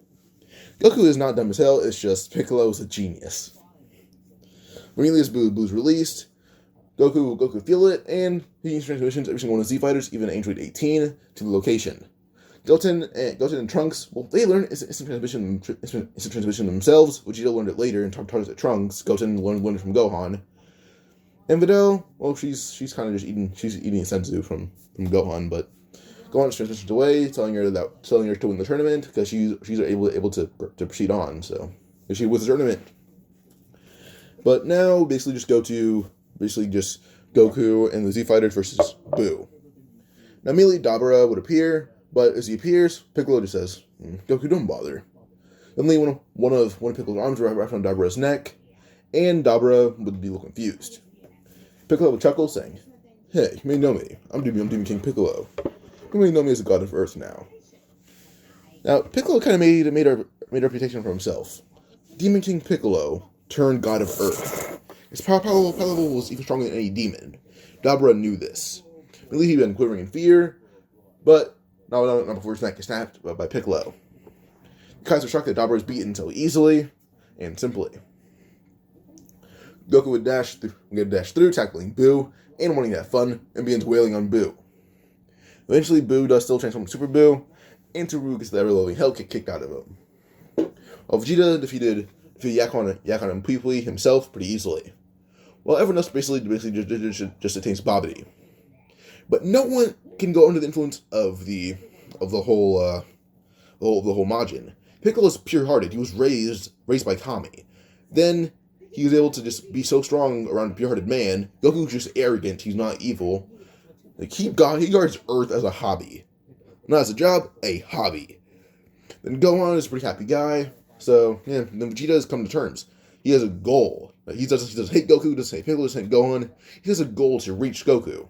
Goku is not dumb as hell, it's just Piccolo's a genius. Immediately as Buu's released, Goku feel it, and he instant transmissions every single one of Z fighters, even Android 18, to the location. Goten and Trunks, they learn instant transmission themselves. Vegeta learned it later and taught it to Trunks. Goten learned it from Gohan. And Videl, she's kind of just eating senzu from Gohan, but Gohan transitions away, telling her to win the tournament because she's able to proceed on. So she wins the tournament. But now basically just Goku and the Z Fighters versus Buu. Now immediately Dabura would appear, but as he appears, Piccolo just says, Goku, don't bother. Suddenly one of Piccolo's arms wrapped around Dabura's neck, and Dabura would be a little confused. Piccolo would chuckle, saying, Hey, you may know me. I'm Demon King Piccolo. You may know me as the god of Earth now. Now, Piccolo kind of made made a reputation for himself. Demon King Piccolo turned God of Earth. His power level was even stronger than any demon. Dabra knew this. Really, he'd been quivering in fear, but not before his neck was snapped by Piccolo. The Kai's were shocked that Dabra was beaten so easily and simply. Goku would dash through, tackling Buu, and wanting to have fun, and begins wailing on Buu. Eventually, Buu does still transform Super Buu, and Super Buu gets the ever-loving hell kicked out of him. While Vegeta defeated Yakon and Pui himself pretty easily. Well, everyone else basically just attains Babidi. But no one can go under the influence of the whole Majin. Piccolo's pure-hearted. He was raised by Kami. Then he was able to just be so strong around a pure-hearted man. Goku's just arrogant. He's not evil. Like he guards Earth as a hobby, not as a job, a hobby. Then Gohan is a pretty happy guy. So yeah, then Vegeta has come to terms. He has a goal. He doesn't hate Goku, doesn't hate Piccolo, doesn't hate Gohan. He has a goal to reach Goku.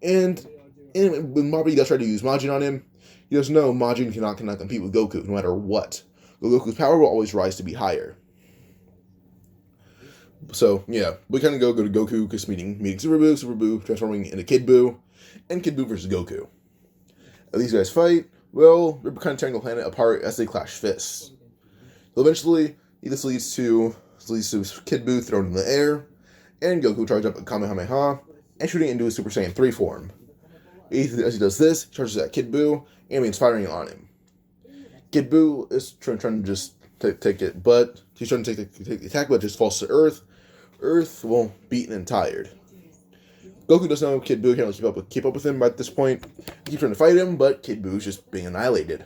And when Babidi does try to use Majin on him, he does know Majin cannot compete with Goku, no matter what. Goku's power will always rise to be higher. So, yeah, we kind of go to Goku, just meeting Super Buu transforming into Kid Buu, and Kid Buu versus Goku. These guys fight. Well, they're kind of tearing the planet apart as they clash fists. So eventually, this leads to Kid Buu thrown in the air, and Goku charges up a Kamehameha, and shooting into his Super Saiyan 3 form. As he does this, he charges at Kid Buu, and begins firing on him. Kid Buu is trying to just take it, but he's trying to take the attack, but just falls to Earth. Earth, well, beaten and tired. Goku doesn't know Kid Buu can't keep up with him at this point. He keeps trying to fight him, but Kid Buu is just being annihilated.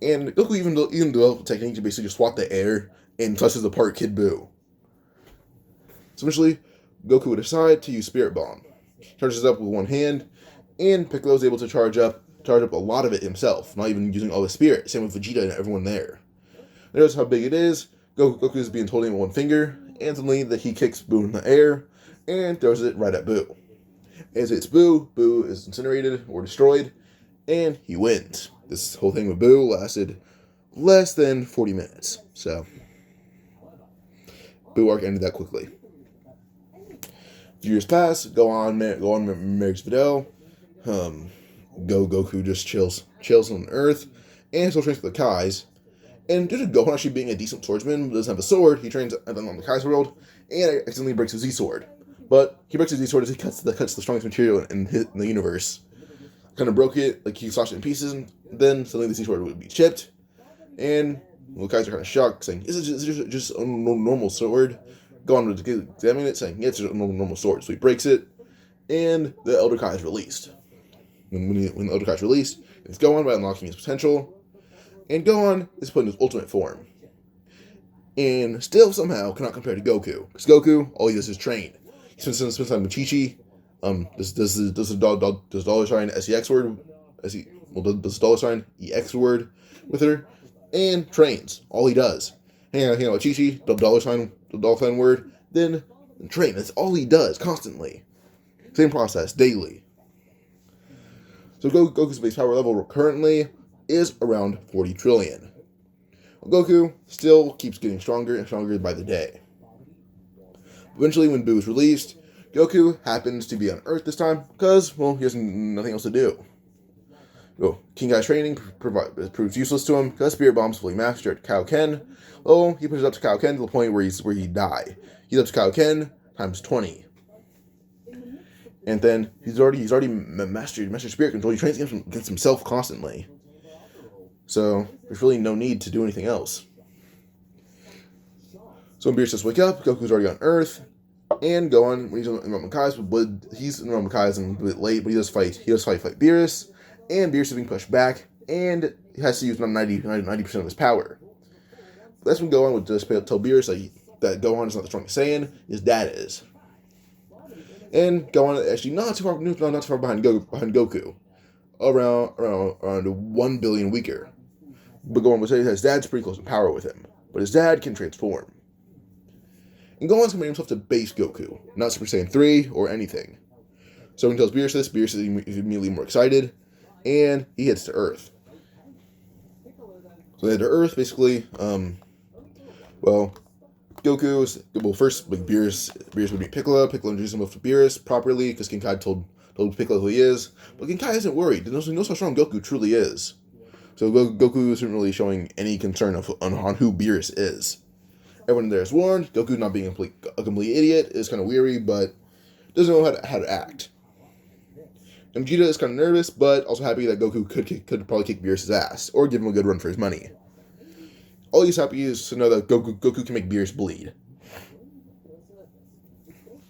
And Goku even developed a technique to basically just swat the air and tosses apart Kid Buu. So eventually, Goku would decide to use Spirit Bomb. Charges up with one hand, and Piccolo is able to charge up a lot of it himself, not even using all the spirit. Same with Vegeta and everyone there. Notice how big it is. Goku is being holding it with one finger, and suddenly that he kicks Buu in the air and throws it right at Buu. As it's Buu is incinerated or destroyed, and he wins. This whole thing with Buu lasted less than 40 minutes, so Buu arc ended that quickly. A few years pass, Gohan marries Videl. Goku just chills on Earth, and still trains for the Kais. And due to Gohan actually being a decent swordsman, but doesn't have a sword, he trains on the Kai's world, and accidentally breaks his Z-sword. But he breaks his Z-sword as he cuts the strongest material in the universe. Kind of broke it, like he slashed it in pieces, and then suddenly the Z-sword would be chipped. And the Kais are kind of shocked, saying, "Is it just a normal sword?" Gohan would examine it, saying, "Yeah, it's just a normal sword." So he breaks it, and the Elder Kai is released. When the Elder Kai is released, it's Gohan by unlocking his potential. And Gohan is put in his ultimate form. And still somehow cannot compare to Goku. Because Goku, all he does is train. He spends time with Chi-Chi. Does the dollar sign SEX word? Does the dollar sign EX word with her? And trains. All he does. Hang out with Chi-Chi, the dollar sign word, then train. That's all he does, constantly. Same process, daily. So Goku's base power level currently is around 40 trillion. Goku still keeps getting stronger and stronger by the day. Eventually, when Buu is released, Goku happens to be on Earth this time because, well, he has nothing else to do. Well, King Kai's training proves useless to him because Spirit Bomb's fully mastered at Kaioken. Oh, he pushes up to Kaioken to the point where he die. He's up to Kaioken times 20. And then he's already mastered Spirit Control. He trains against himself constantly. So there's really no need to do anything else. So when Beerus says wake up, Goku's already on Earth, and Gohan, when he's in Roman Kai's, he's in Roman Kai's and a bit late, but he does fight Beerus, and Beerus is being pushed back, and he has to use 90% of his power. That's when Gohan would just tell Beerus that Gohan is not the strongest Saiyan, his dad is. And Gohan is actually not too far behind Goku, around 1 billion weaker. But Gohan would say that his dad's pretty close in power with him, but his dad can transform. And Gohan's comparing himself to base Goku, not Super Saiyan 3 or anything. So when he tells Beerus this, Beerus is immediately more excited, and he heads to Earth. So landed to Earth, basically. Well, first, like, Beerus would meet Piccolo. Piccolo introduced himself to Beerus properly, because King Kai told Piccolo who he is. But King Kai isn't worried. He knows how strong Goku truly is. So Goku isn't really showing any concern on who Beerus is. Everyone there is warned. Goku, not being a complete idiot, is kind of weary, but doesn't know how to act. And Vegeta is kind of nervous, but also happy that Goku could probably kick Beerus' ass, or give him a good run for his money. All he's happy is to know that Goku can make Beerus bleed.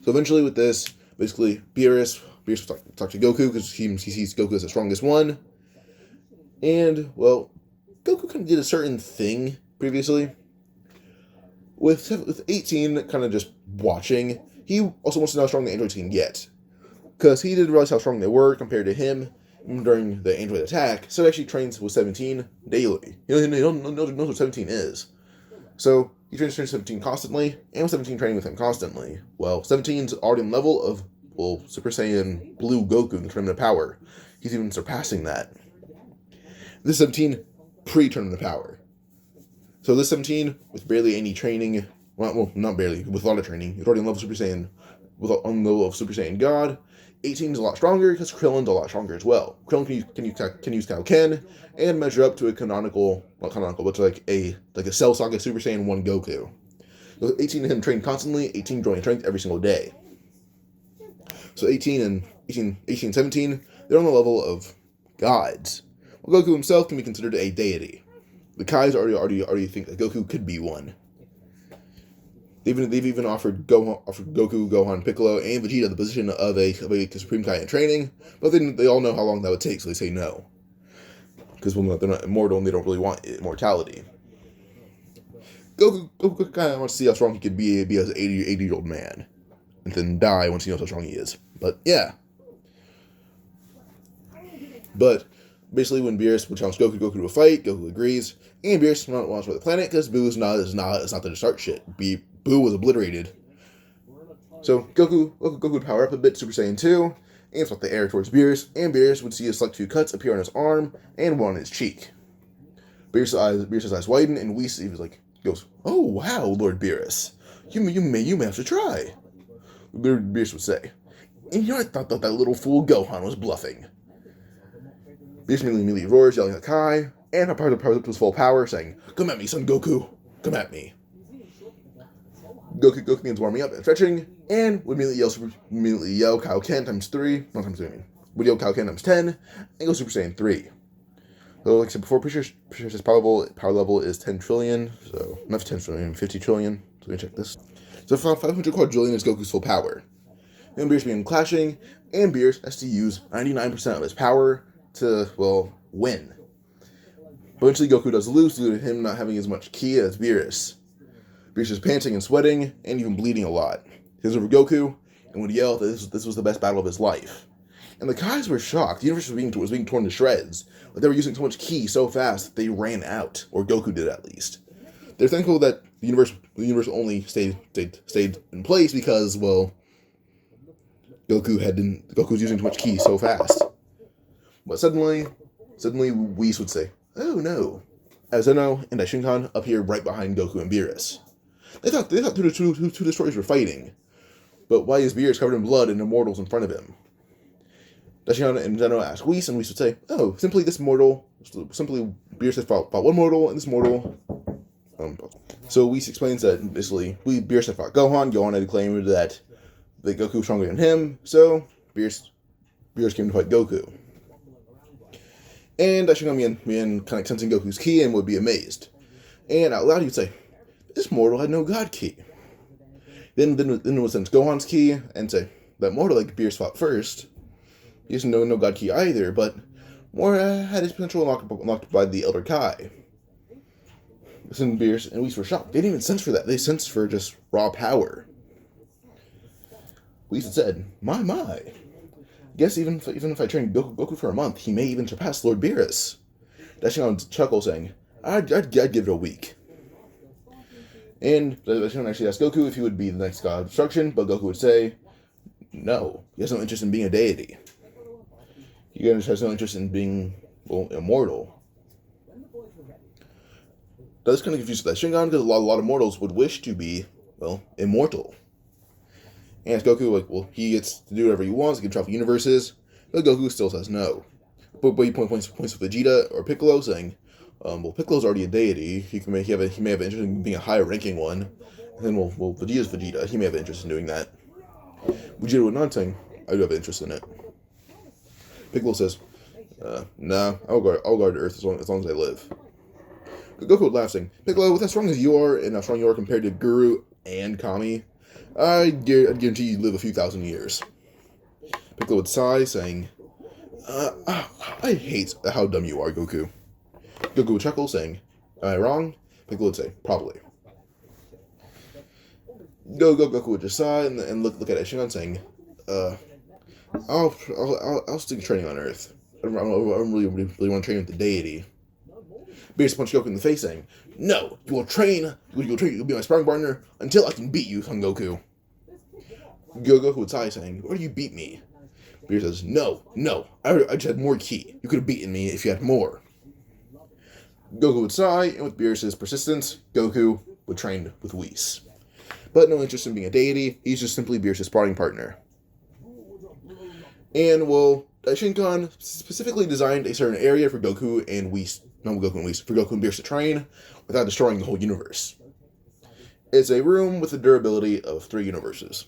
So eventually with this, basically, Beerus will talk to Goku, because he sees Goku as the strongest one. And, well, Goku kind of did a certain thing previously. With 18 kind of just watching, he also wants to know how strong the androids can get. Because he didn't realize how strong they were compared to him during the android attack, so he actually trains with 17 daily. He knows what 17 is. So he trains 17 constantly, and with 17 training with him constantly. Well, 17's already on the level of, well, Super Saiyan Blue Goku in Tournament of Power. He's even surpassing that. This 17 pre-Tournament of Power. So this 17, with barely any training, well, not barely, with a lot of training, he's already on level Super Saiyan, on the level of Super Saiyan God. 18 is a lot stronger because Krillin's a lot stronger as well. Krillin can use Kaioken and measure up to a not canonical, but to like a Cell Saga Super Saiyan 1 Goku. So 18 and him train constantly, 18 growing strength every single day. So 18 and 17, they're on the level of gods. Well, Goku himself can be considered a deity. The Kais already think that Goku could be one. They've even offered Goku, Gohan, Piccolo, and Vegeta the position of a Supreme Kai in training, but they all know how long that would take, so they say no. Because they're not immortal and they don't really want immortality. Goku kind of wants to see how strong he could be as an 80-year-old man, and then die once he knows how strong he is. But yeah. But basically, when Beerus would challenge Goku to a fight, Goku agrees, and Beerus wants to the planet because Buu is not there to start shit. Buu was obliterated. So Goku would power up a bit, Super Saiyan 2, and swap the air towards Beerus, and Beerus would see his select 2 cuts appear on his arm and one on his cheek. Beerus' eyes widen, and Whis goes, "Oh wow, Lord Beerus, you may have to try." Beerus would say, "And I thought that little fool Gohan was bluffing." Beerus immediately roars, yelling at Kai, and powers up to his full power, saying, "Come at me, son Goku! Come at me!" Goku begins warming up and stretching, and would immediately yell Kaioken times 3, not times 3, would yell Kaioken times 10, and go Super Saiyan 3. So, like I said before, Beerus' power level is 10 trillion, so, not 10 trillion, 50 trillion, so let me check this. So 500 quadrillion is Goku's full power. And Beerus begins clashing, and Beerus has to use 99% of his power to, well, win. Eventually Goku does lose due to him not having as much ki as Beerus. Beerus is panting and sweating, and even bleeding a lot. He was over Goku, and would yell that this was the best battle of his life. And the Kais were shocked. The universe was being torn to shreds. But they were using so much ki so fast that they ran out, or Goku did at least. They're thankful that the universe only stayed in place because, well, Goku was using too much ki so fast. But suddenly Whis would say, "Oh no," as Zeno and Daishinkan appear right behind Goku and Beerus. They thought two destroyers were fighting, but why is Beerus covered in blood and immortals in front of him? Daishinkan and Zeno ask Whis, and Whis would say, "Oh, simply Beerus has fought one mortal, and this mortal." So Whis explains that basically Beerus had fought Gohan had claimed that Goku was stronger than him, so Beerus came to fight Goku. And Daishinkan began kind of sensing Goku's ki and would be amazed. And out loud he would say, "This mortal had no god ki." Then would sense Gohan's ki and say, "That mortal like Beerus fought first, he doesn't know no god ki either, but more had his potential unlocked by the Elder Kai." Listen, Beerus and Whis were shocked. They didn't even sense for that. They sensed for just raw power. Whis had said, My. Guess even if I train Goku for a month, he may even surpass Lord Beerus." Daishinkan chuckle, saying, I'd give it a week. And Daishinkan actually asked Goku if he would be the next god of destruction, but Goku would say, no, he has no interest in being a deity. He has no interest in being, well, immortal. Does kind of confuse that Shingon because a lot of mortals would wish to be, well, immortal. And Goku, like, well, he gets to do whatever he wants, he can travel universes, but Goku still says no. But he points with Vegeta or Piccolo, saying, well, Piccolo's already a deity, he may have interest in being a higher ranking one, and then, well, Vegeta's Vegeta, he may have interest in doing that. Vegeta would not saying, I do have interest in it. Piccolo says, nah, I'll guard Earth as long as I live. Goku would laugh, saying, Piccolo, with as strong as you are, and how strong you are compared to Guru and Kami, I guarantee you live a few thousand years. Piccolo would sigh, saying, I hate how dumb you are, Goku. Goku would chuckle, saying, am I wrong? Piccolo would say, probably. Goku would just sigh and look at Shingon, saying, I'll stick to training on Earth. I don't really want to train with the deity. Beerus punched Goku in the face, saying, no, you will train, you'll be my sparring partner until I can beat you, Son Goku. Goku would sigh, saying, why do you beat me? Beerus says, no, I just had more ki. You could have beaten me if you had more. Goku would sigh, and with Beerus' persistence, Goku would train with Whis. But no interest in being a deity, he's just simply Beerus' sparring partner. And, well, Shingon specifically designed a certain area for Goku and Whis, for Goku and Beerus to train without destroying the whole universe. It's a room with the durability of 3 universes.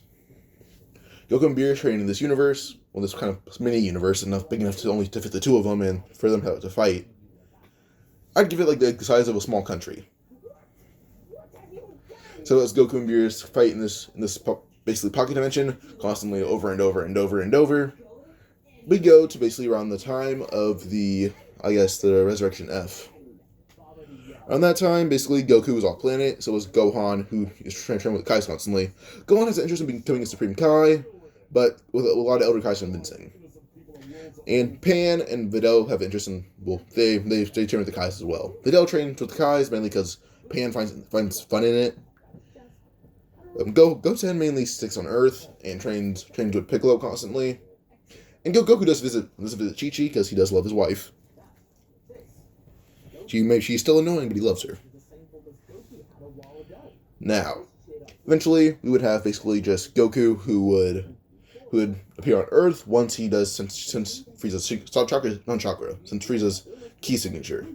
Goku and Beerus train in this universe, well, this kind of mini-universe, big enough to only to fit the 2 of them and for them to fight. I'd give it like the size of a small country. So as Goku and Beerus fight in this basically pocket dimension, constantly over and over and over and over, we go to basically around the time of the Resurrection F. Around that time, basically, Goku was off planet, so was Gohan, who is trying to train with Kais constantly. Gohan has an interest in becoming a Supreme Kai, but with a lot of Elder Kais convincing. And Pan and Videl have interest in, well, they train with the Kais as well. Videl trains with the Kais mainly because Pan finds fun in it. Goten mainly sticks on Earth and trains with Piccolo constantly. And Goku does visit Chi-Chi because he does love his wife. She's still annoying, but he loves her. Now, eventually, we would have basically just Goku who would appear on Earth once he does since Frieza's key signature.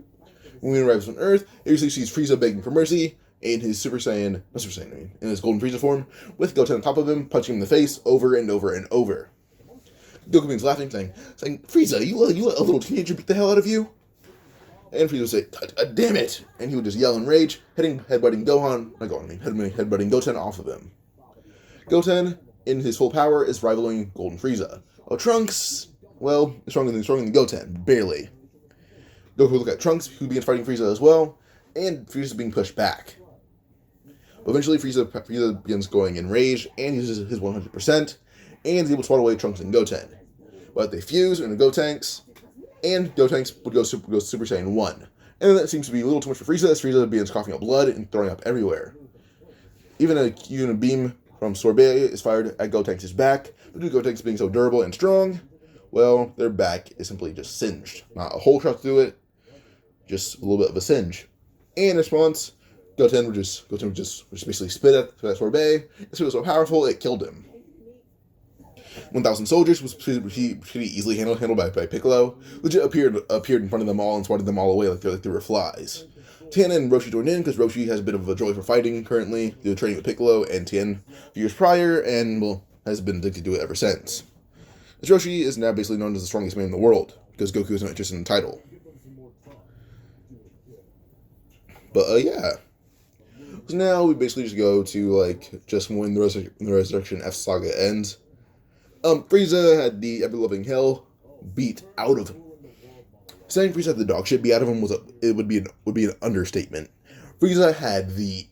When he arrives on Earth, he usually sees Frieza begging for mercy in his in his Golden Frieza form, with Goten on top of him, punching him in the face over and over and over. Goku begins laughing, saying, Frieza, you let a little teenager beat the hell out of you? And Frieza would say, damn it! And he would just yell in rage, headbutting Goten off of him. Goten, in his full power, is rivaling Golden Frieza. While Trunks, well, is stronger than Goten, barely. Goku would look at Trunks, who begins fighting Frieza as well, and Frieza being pushed back. But eventually Frieza begins going in rage, and uses his 100%, and is able to swat away Trunks and Goten. But they fuse into Gotenks, and Gotenks would go Super Saiyan 1. And that seems to be a little too much for Frieza, as Frieza begins coughing up blood and throwing up everywhere. Even a beam from Sorbet is fired at Gotenks' back, but due to Gotenks being so durable and strong, well, their back is simply just singed. Not a hole shot through it, just a little bit of a singe. And in response, Goten would just basically spit at that Sorbet, and so it was so powerful, it killed him. 1,000 soldiers was pretty easily handled by Piccolo. Legit appeared in front of them all and swatted them all away like they were flies. Tien and Roshi joined in because Roshi has a bit of a joy for fighting currently, due to training with Piccolo and Tien a few years prior, and, well, has been addicted to it ever since. As Roshi is now basically known as the strongest man in the world, because Goku is not interested in the title. But, yeah. So now we basically just go to, just when the Resurrection F saga ends. Frieza had the ever-loving hell beat out of him. Saying Frieza had the dog shit beat out of him would be an understatement. Frieza had the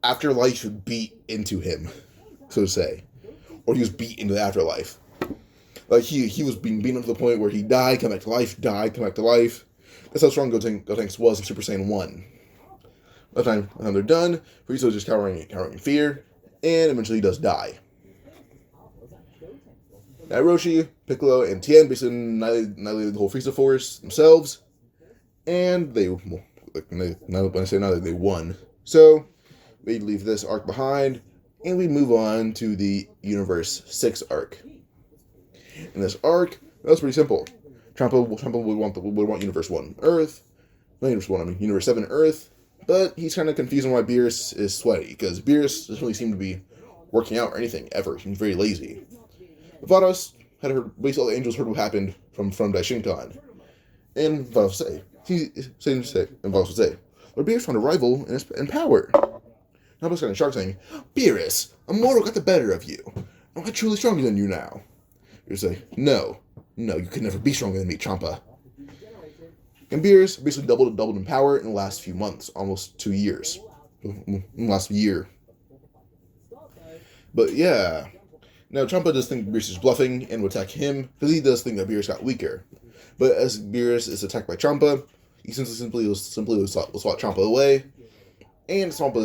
afterlife beat into him, so to say. Or he was beat into the afterlife. He was being beaten up to the point where he died, come back to life, died, come back to life. That's how strong Gotenks was in Super Saiyan 1. By the time they're done, Frieza was just cowering in fear, and eventually he does die. Now Roshi, Piccolo, and Tien basically annihilated the whole Frieza force themselves, and they when I say now, they won. So we leave this arc behind, and we move on to the Universe 6 arc. In this arc, that was pretty simple. Champa would want Universe 1 Earth. Not Universe 1, I mean Universe 7 Earth. But he's kind of confused on why Beerus is sweaty, because Beerus doesn't really seem to be working out or anything, ever. He's very lazy. Vados had heard, basically all the angels heard what happened from Daishinkan. And Vados would say, Lord Beerus found a rival in power. Nabo's kind of shocked, saying, Beerus, a mortal got the better of you. Am I truly stronger than you now? Beerus say, No, you could never be stronger than me, Champa. And Beerus basically doubled in power in the last few months, almost 2 years. In the last year. But yeah. Now Champa does think Beerus is bluffing and will attack him, because he does think that Beerus got weaker. But as Beerus is attacked by Champa, he simply will swat Champa away. And as Champa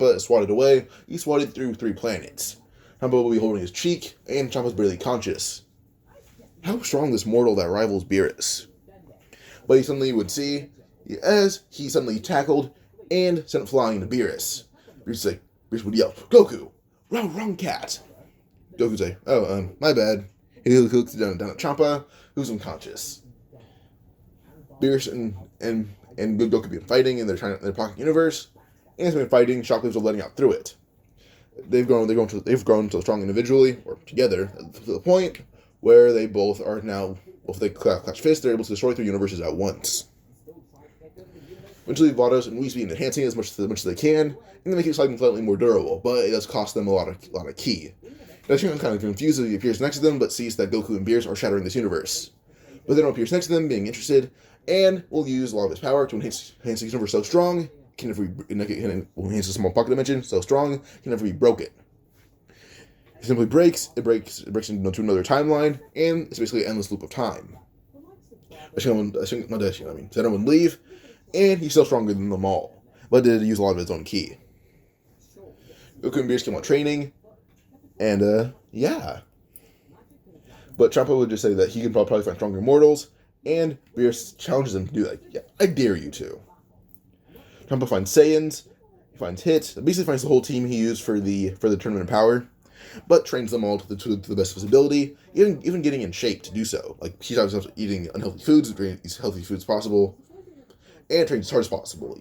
is swatted away, he's swatted through 3 planets. Champa will be holding his cheek, and Champa's barely conscious. How strong this mortal that rivals Beerus? But he suddenly would see, as he suddenly tackled and sent flying into Beerus. Beerus would yell, Goku! Wrong cat! Goku would say, my bad. He looks down at Champa, who's unconscious. Beerus and Goku begin fighting in their pocket universe, and as they've been fighting, shock waves are letting out through it. They've grown so strong individually, or together, to the point where they both are now, if they clutch fists, they're able to destroy 3 universes at once. Eventually, Vados and Whis begin enhancing it as much as they can, and they make it slightly more durable, but it does cost them a lot of ki. Daishinkan kind of confused as he appears next to them, but sees that Goku and Beerus are shattering this universe. But then appears next to them, being interested, and will use a lot of his power to enhance the universe so strong, will enhance a small pocket dimension so strong, it can never be broken. It simply breaks into another timeline, and it's basically an endless loop of time. Zeno would leave, and he's still stronger than them all, but did use a lot of his own ki. Goku and Beerus came on training, and yeah. But Champa would just say that he can probably find stronger mortals, and Beerus challenges him to do that. Yeah, I dare you to. Champa finds Saiyans, he finds Hit, basically finds the whole team he used for the Tournament of Power, but trains them all to the best of his ability, even getting in shape to do so. Like, he's obviously eating unhealthy foods, as healthy foods possible, and trains as hard as possible.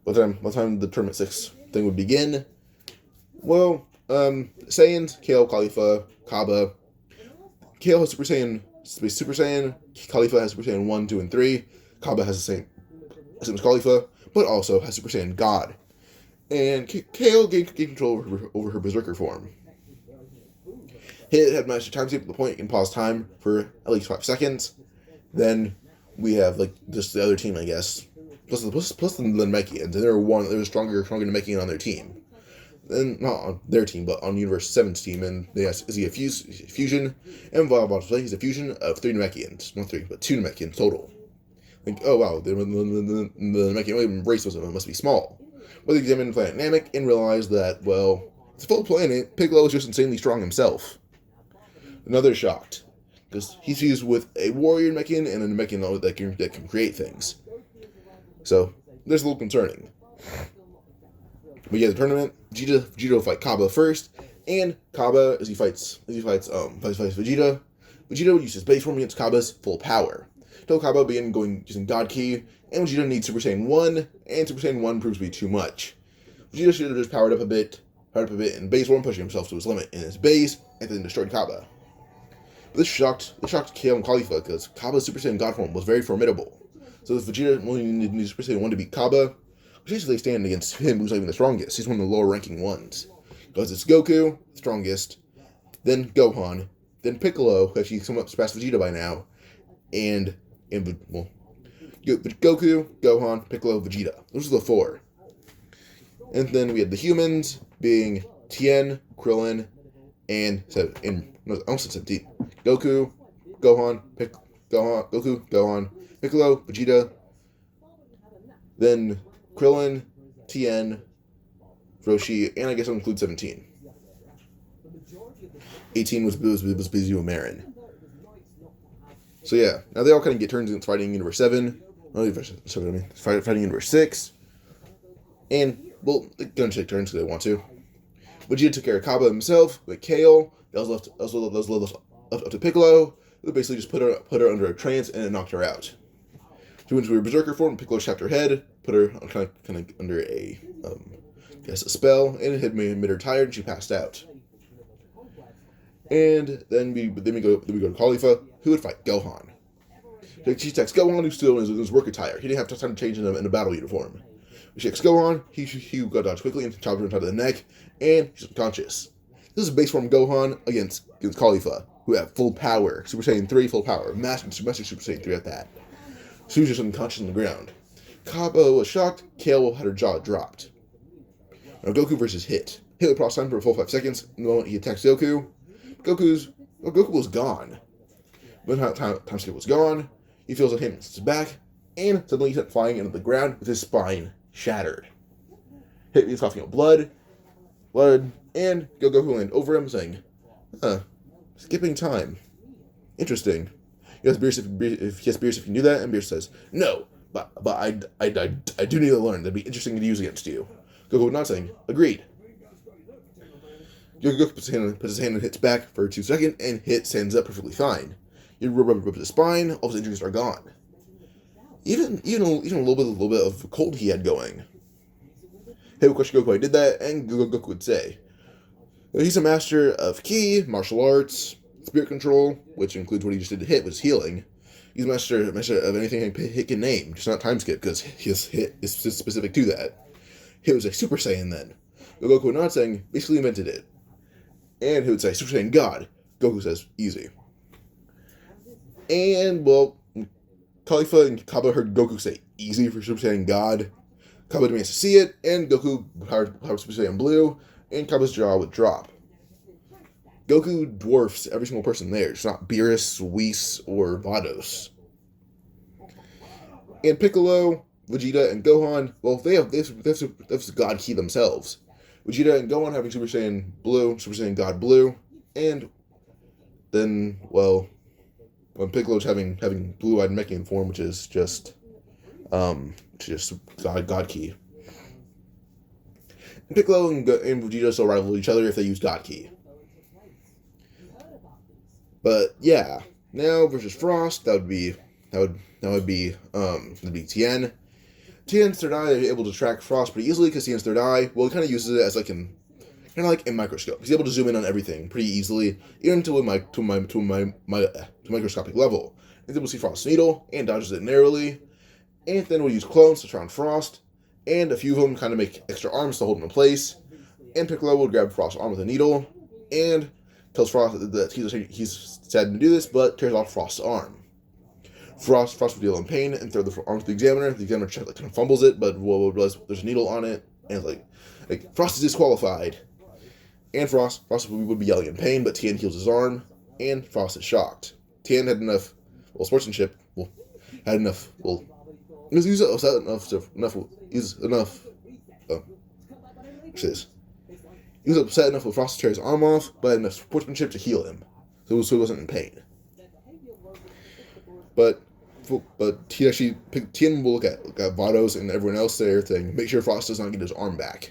By the time the Tournament 6 thing would begin, well, Saiyans, Kale, Khalifa, Kaba. Kale has Super Saiyan, Khalifa has Super Saiyan 1, 2, and 3. Kaba has the same as Khalifa, but also has Super Saiyan God. And Kale gained control over her Berserker form. Hit had managed to time skip to the point you can pause time for at least 5 seconds. Then we have just the other team, I guess. Plus the Namekians, and there was stronger Namekian on their team. And not on their team, but on Universe 7's team, and they has is he a fusion, and he's a fusion of 3 Namekians. Not 3, but 2 Namekians total. Oh wow, the Namekian race must be small. But they examined the planet Namek and realized that, well, it's a full planet, Piccolo is just insanely strong himself. Another shocked, because he's fused with a warrior Namekian and a Namekian that can create things. So, that's a little concerning. But yeah, the tournament, Vegeta will fight Kaba first, and Kaba, as he fights Vegeta, Vegeta would use his base form against Kaba's full power. Until Kaba began using God Ki, and Vegeta needs Super Saiyan 1, and Super Saiyan 1 proves to be too much. Vegeta should have just powered up a bit in base form, pushing himself to his limit in his base, and then destroyed Kaba. But this shocked Kale and Khalifa, because Kaba's Super Saiyan God form was very formidable. So if Vegeta only needed Super Saiyan 1 to beat Kaba, basically stand against him, who's not even the strongest. He's one of the lower ranking ones. Because it's Goku, the strongest, then Gohan, then Piccolo, who actually somewhat surpassed Vegeta by now, and Goku, Gohan, Piccolo, Vegeta. Those are the 4. And then we had the humans being Tien, Krillin, and I almost said 17. Goku, Gohan, Piccolo, Vegeta, then Krillin, Tien, Roshi, and I guess I'll include 17. 18 was Bizio Marin. So yeah, now they all kind of get turns against fighting Universe 7, Fighting Universe 6. And, well, they're going to take turns because they want to. Vegeta took care of Kaba himself with Kale. That was left up to Piccolo, who basically just put her under a trance and it knocked her out. She went into her berserker form. Piccolo chopped her head, put her kind of under a a spell, and it made her tired, and she passed out. And then we go to Khalifa, who would fight Gohan. She attacks Gohan, who's still in his work attire. He didn't have time to change in a battle uniform. She attacks Gohan. He got dodged quickly and chopped her on top of the neck, and he's unconscious. This is base form Gohan against Khalifa, who have full power, Super Saiyan 3 full power, Master Super Saiyan 3 at that. She was just unconscious on the ground. Kaba was shocked. Kale had her jaw dropped. Now Goku versus Hit. Hit would cross time for a full 5 seconds. In the moment he attacks Goku, Goku was gone. When time skip was gone, he feels a hit against his back, and suddenly he sent flying into the ground with his spine shattered. Hit is coughing up blood, and Goku landed over him, saying, skipping time. Interesting. He asks Beerus if you knew that, and Beerus says, no, but I do need to learn. That'd be interesting to use against you. Goku not saying, agreed. Goku puts his hand on Hit's back for 2 seconds, and Hit stands up perfectly fine. He rubs his spine, all his injuries are gone. Even a little bit of cold he had going. Hit would question Goku why he did that, and Goku would say, he's a master of ki, martial arts, spirit control, which includes what he just did to Hit, which is healing. He's a master of anything Hit can name, just not time skip, because his Hit is specific to that. Hit was a Super Saiyan then. Goku would not saying, basically invented it. And he would say, Super Saiyan God. Goku says, easy. And, well, Khalifa and Kaba heard Goku say, easy for Super Saiyan God. Kaba demands to see it, and Goku powered Super Saiyan Blue, and Kaba's jaw would drop. Goku dwarfs every single person there. It's not Beerus, Whis, or Vados. And Piccolo, Vegeta, and Gohan, well, they have God Ki themselves. Vegeta and Gohan having Super Saiyan Blue, Super Saiyan God Blue, and then, well, when Piccolo's having blue-eyed Namekian form, which is just God Ki. And Piccolo and Vegeta still rival each other if they use God Ki. But yeah, now versus Frost, that would be Tien. Tien's third eye is able to track Frost pretty easily because Tien's third eye, well, he kind of uses it as like a microscope. He's able to zoom in on everything pretty easily, even to a microscopic level. He's able to see Frost's needle and dodges it narrowly. And then we'll use clones to surround Frost, and a few of them kind of make extra arms to hold him in place. And Piccolo will grab Frost's arm with a needle and tells Frost that he's sad to do this, but tears off Frost's arm. Frost would deal him pain and throw the arm to the examiner. The examiner kind of fumbles it, but we'll realize there's a needle on it, and like Frost is disqualified. And Frost would be yelling in pain, but Tien heals his arm, and Frost is shocked. Tien had enough, sportsmanship. He was upset enough with Frost to tear his arm off, but had enough sportsmanship to heal him, so he wasn't in pain. But Tien will look at Vados and everyone else there, saying, make sure Frost does not get his arm back.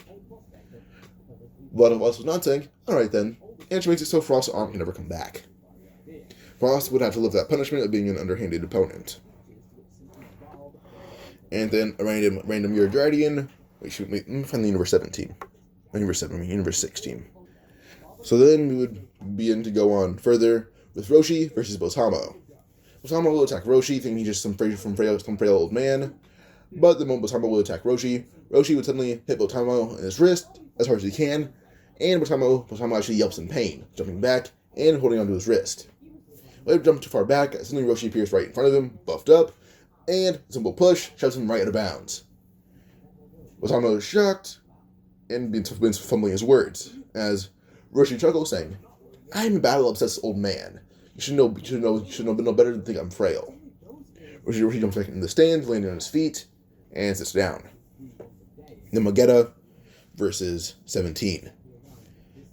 Vados was not saying, alright then, and she makes it so Frost's arm can never come back. Frost would have to live that punishment of being an underhanded opponent. And then a random Yardratian. Let me find the Universe 17. Universe 16. So then we would begin to go on further with Roshi versus Botamo. Botamo will attack Roshi, thinking he's just some frail old man. But the moment Botamo will attack Roshi would suddenly hit Botamo in his wrist as hard as he can, and Botamo actually yelps in pain, jumping back and holding onto his wrist. When he jumped too far back, suddenly Roshi appears right in front of him, buffed up, and a simple push shoves him right out of bounds. Botamo is shocked and begins fumbling his words as Roshi chuckles, saying, "I'm a battle-obsessed old man. You should know better than think I'm frail." Roshi jumps back into the stands, landing on his feet, and sits down. Then Vegeta versus 17.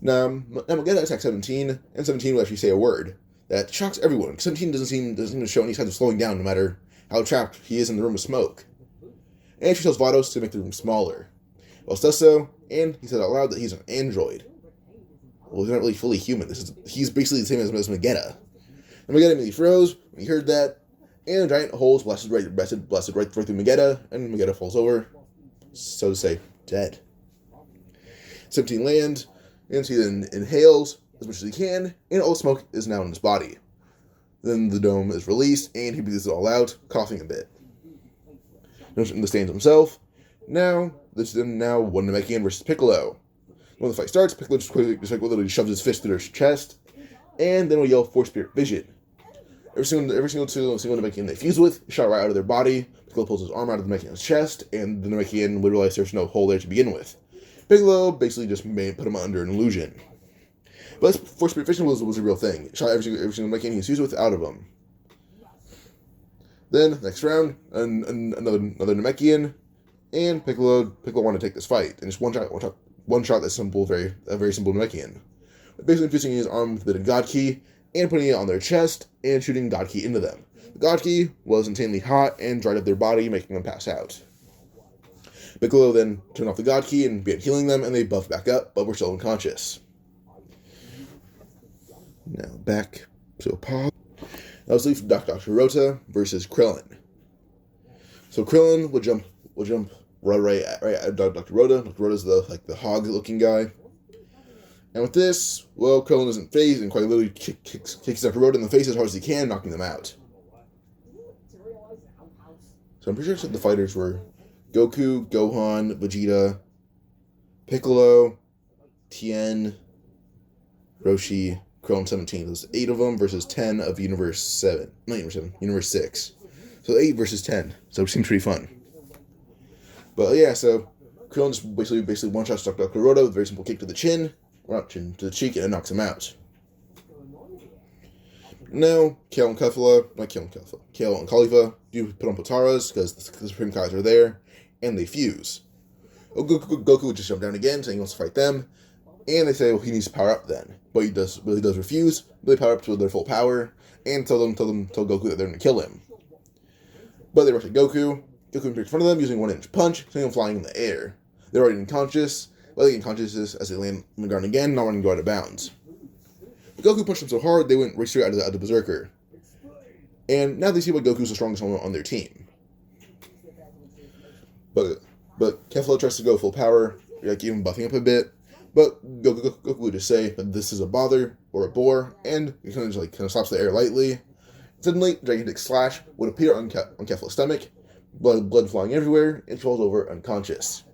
Now Vegeta attacks 17, and 17 will actually say a word that shocks everyone. 17 doesn't seem to show any signs of slowing down, no matter how trapped he is in the room of smoke. And she tells Vados to make the room smaller. Vados does so, and he said out loud that he's an android. Well, he's not really fully human. He's basically the same as Vegeta. And Vegeta immediately froze when he heard that, and a giant hole blasted right through Vegeta, and Vegeta falls over, so to say, dead. 17 lands, and he then inhales as much as he can, and all the smoke is now in his body. Then the dome is released, and he breathes it all out, coughing a bit. Understands himself. Now one Namekian versus Piccolo. When the fight starts, Piccolo just literally shoves his fist through their chest, and then will yell Force Spirit Vision. Every single Namekian they fuse with is shot right out of their body. Piccolo pulls his arm out of the Namekian's chest, and the Namekian would realize there's no hole there to begin with. Piccolo basically just put him under an illusion. But Force Spirit Vision was a real thing. It shot every single Namekian he was fused with out of him. Then, next round, another Namekian, and Piccolo wanted to take this fight, and just one shot that very simple Namekian. Basically infusing his arm with a bit of God Ki, and putting it on their chest, and shooting God Ki into them. The God Ki was insanely hot, and dried up their body, making them pass out. Piccolo then turned off the God Ki, and began healing them, and they buffed back up, but were still unconscious. Now back to a pause. That was leave Dr. Rota versus Krillin. So Krillin would jump right at Dr. Rota. Dr. Rota's the hog-looking guy. And with this, well, Krillin isn't phased and quite literally kicks Dr. Rota in the face as hard as he can, knocking them out. So I'm pretty sure the fighters were Goku, Gohan, Vegeta, Piccolo, Tien, Roshi, Krillin 17. There's 8 of them versus 10 of Universe 7. Not Universe 7, Universe 6. So 8 versus 10. So it seems pretty fun. But yeah, so Krillin just basically one-shots Dr. Rota with a very simple kick to the chin, or not chin, to the cheek, and it knocks him out. Now, Kale and Khalifa do put on Potaras because the Supreme Kais are there, and they fuse. Goku would just jump down again, saying he wants to fight them. And they say, well, he needs to power up then. But he does refuse. But they power up to their full power and tell Goku that they're going to kill him. But they rush at Goku. Goku breaks in front of them using 1-inch punch, sending them flying in the air. They're already unconscious. But they gain consciousness as they land on the ground again, not wanting to go out of bounds. But Goku punched them so hard, they went right straight out of the Berserker. And now they see why Goku's the strongest one on their team. But Kefla tries to go full power, even buffing up a bit. But Goku would just say that this is a bother or a bore, and he kind of slaps the air lightly. Suddenly, a gigantic slash would appear on Kefla's stomach, blood flying everywhere, and falls over unconscious.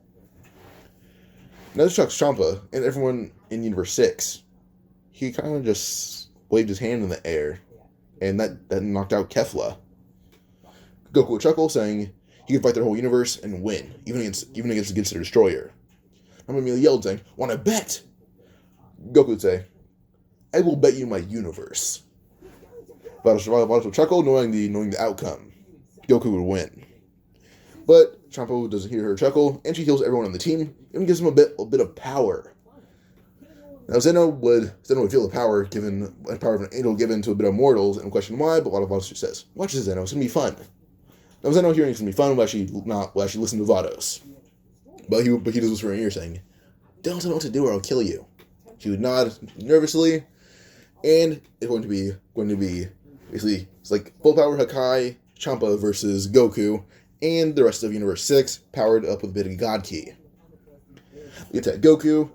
Now this shocks Champa and everyone in Universe 6. He kind of just waved his hand in the air, and that knocked out Kefla. Goku would chuckle, saying he could fight their whole universe and win, even against their destroyer. Namek yelled, saying, "Want to bet?" Goku would say, "I will bet you my universe." Vados would chuckle, knowing the outcome. Goku would win. But Champa doesn't hear her chuckle, and she heals everyone on the team, and gives them a bit of power. Now Zeno would feel the power of an angel given to a bit of mortals, and question why, but Vados just says, "Watch this, Zeno, it's gonna be fun." Now Zeno hearing it's gonna be fun will actually listen to Vados. But he does whisper in her ear saying, "Don't tell me what to do or I'll kill you." She would nod nervously, and it's going to be basically it's like full power Hakai, Champa versus Goku, and the rest of Universe 6 powered up with a bit of God Ki. We attack Goku,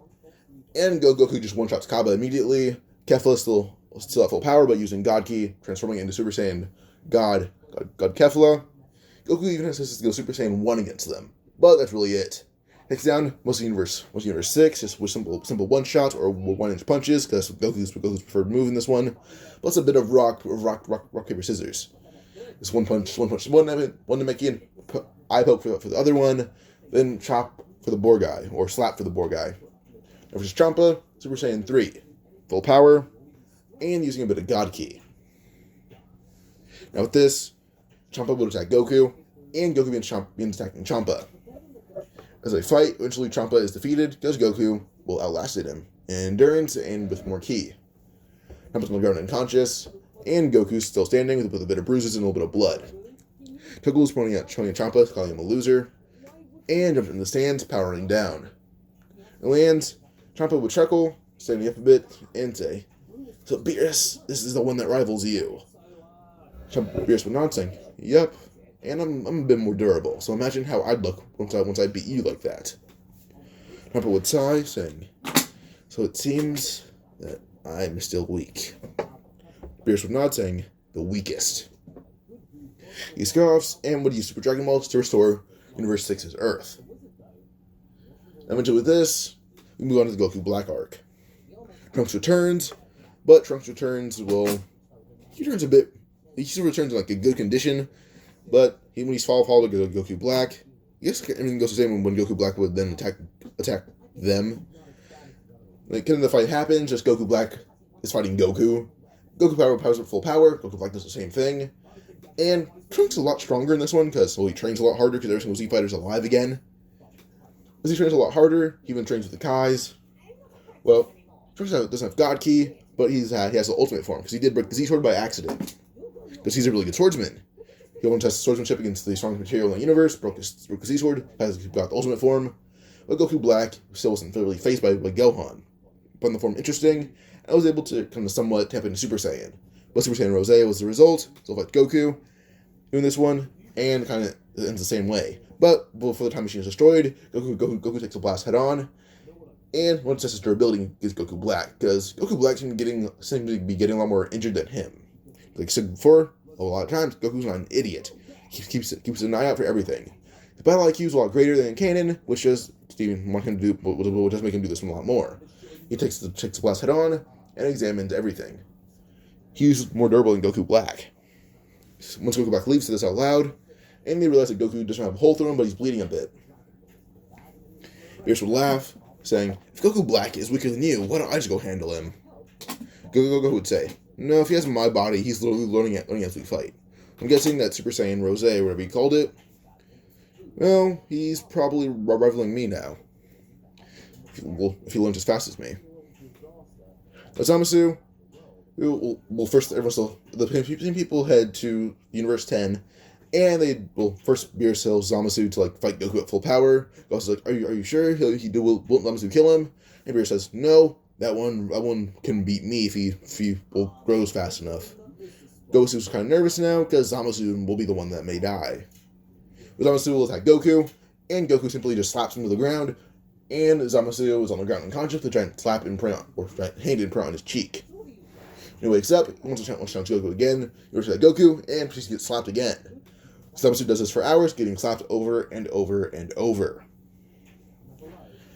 and Goku just one-shots Kaba immediately. Kefla still at full power, but using God Ki, transforming it into Super Saiyan God Kefla. Goku even has to go Super Saiyan 1 against them, but that's really it. Takes down most of Universe 6, just with simple one-shots or 1-inch punches, because Goku's preferred move in this one. Plus a bit of rock, paper, scissors. Just one punch, one to make in, eye poke for the other one, then chop for the boar guy, or slap for the boar guy. Now versus Champa, Super Saiyan 3. Full power, and using a bit of God Ki. Now with this, Champa will attack Goku, and Goku begins attacking Champa. As they fight, eventually Champa is defeated because Goku will outlasted him in endurance and with more ki. Champa's on the ground unconscious, and Goku's still standing with a bit of bruises and a little bit of blood. Piccolo was pointing at Champa, calling him a loser, and jumped in the stands, powering down. It lands, Champa would chuckle, standing up a bit, and say, "So Beerus, this is the one that rivals you." Beerus would nod, saying, "Yep, and I'm a bit more durable, so imagine how I'd look once I beat you like that." Champa would sigh, saying, "So it seems that I'm still weak." Beerus would nod, saying, "The weakest." He scoffs and would use Super Dragon Balls to restore Universe 6's Earth. Eventually with this, we move on to the Goku Black arc. Trunks returns, but Trunks returns, well, he still returns in like a good condition, but when he's followed to Goku Black, I guess everything goes the same when Goku Black would then attack them. Like, the fight happens, just Goku Black is fighting Goku. Goku powers at full power, Goku Black does the same thing. And Trunks is a lot stronger in this one, because he trains a lot harder, because every single Z fighter's alive again. As he trains a lot harder, he even trains with the Kais. Well, Trunks doesn't have God Ki, but he has the ultimate form, because he did break the Z-Sword by accident. Because he's a really good swordsman. He won't test swordsmanship against the strongest material in the universe, broke his Z-Sword, got the ultimate form. But Goku Black still wasn't really faced by Gohan. Found the form interesting, and was able to kind of somewhat tap into Super Saiyan. But Super Saiyan Rose was the result, so fight Goku doing this one, and kind of ends the same way. But before the time machine is destroyed, Goku takes a blast head on, and once tests his durability against Goku Black, because Goku Black seems to be getting a lot more injured than him. Like I said before, a lot of times, Goku's not an idiot. He keeps an eye out for everything. The battle IQ is a lot greater than in canon, which just Steven want him to do, will just make him do this one a lot more. He takes the blast head on and examines everything. He's more durable than Goku Black. Once Goku Black leaves, says this out loud, and they realize that Goku doesn't have a hole through him, but he's bleeding a bit. Beerus would laugh, saying, "If Goku Black is weaker than you, why don't I just go handle him?" Goku would say, "No, if he has my body, he's literally learning as we fight." I'm guessing that Super Saiyan Rose, whatever he called it, well, he's probably rivaling me now. If he learns as fast as me. Zamasu, first, the people head to Universe 10, and first Beerus tells Zamasu to fight Goku at full power. Goku's like, are you sure won't Zamasu kill him? And Beerus says, "No, that one can beat me if he grows fast enough." Goku's kind of nervous now because Zamasu will be the one that may die. But Zamasu will attack Goku, and Goku simply just slaps him to the ground, and Zamasu is on the ground unconscious to try and slap and print hand and print on his cheek. He wakes up, wants to challenge Goku again, he looks at Goku, and proceeds to get slapped again. Zamasu does this for hours, getting slapped over and over and over.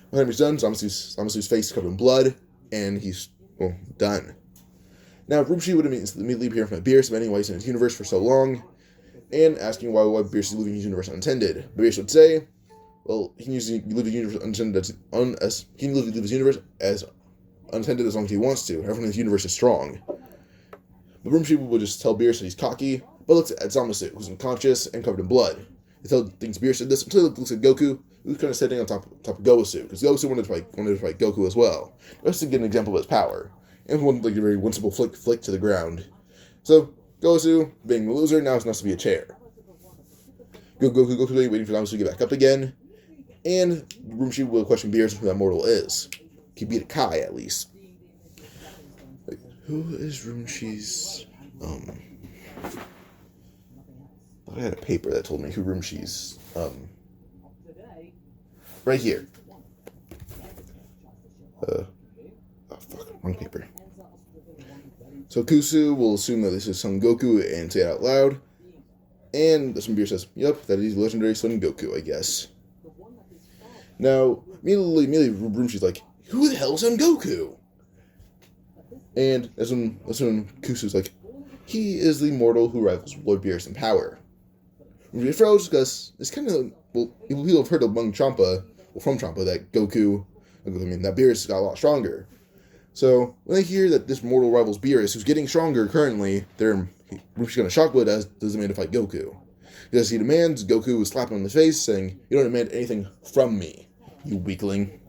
When he's done, Zamasu's face is covered in blood, and he's, done. Now, Rumshi would immediately appear from Beerus, demanding why he's in his universe for so long, and asking why Beerus is leaving his universe unattended. Beerus would say, well, he can leave his universe unattended as unattended as long as he wants to. Everyone in his universe is strong. But Rumshi would just tell Beerus that he's cocky, but looks at Zamasu, who's unconscious and covered in blood. He thinks Beerus did this until he looks at Goku, who's kind of sitting on top of Gowasu, because Gowasu wanted to fight Goku as well, just to get an example of his power. And one very simple flick to the ground. So Gowasu, being the loser, now is nice to be a chair. Goku waiting for Zamasu to get back up again, and Rumshi will question Beerus who that mortal is. He beat a Kai at least. Who is Rumshi's? I had a paper that told me who Rumshi's. Right here. Wrong paper. So Kusu will assume that this is Son Goku and say it out loud. And this one Beerus says, "Yep, that is legendary Son Goku, I guess." Now, immediately Rumshi's like, "Who the hell is Son Goku?" And that's when Kusu's like, "He is the mortal who rivals Lord Beerus in power." Rumshi froze because it's kind of, people have heard from Champa that that Beerus got a lot stronger. So when they hear that this mortal rivals Beerus, who's getting stronger currently, Rumshi's going to shock what does demand to fight Goku. Because he demands, Goku will slap him in the face, saying, "You don't demand anything from me, you weakling."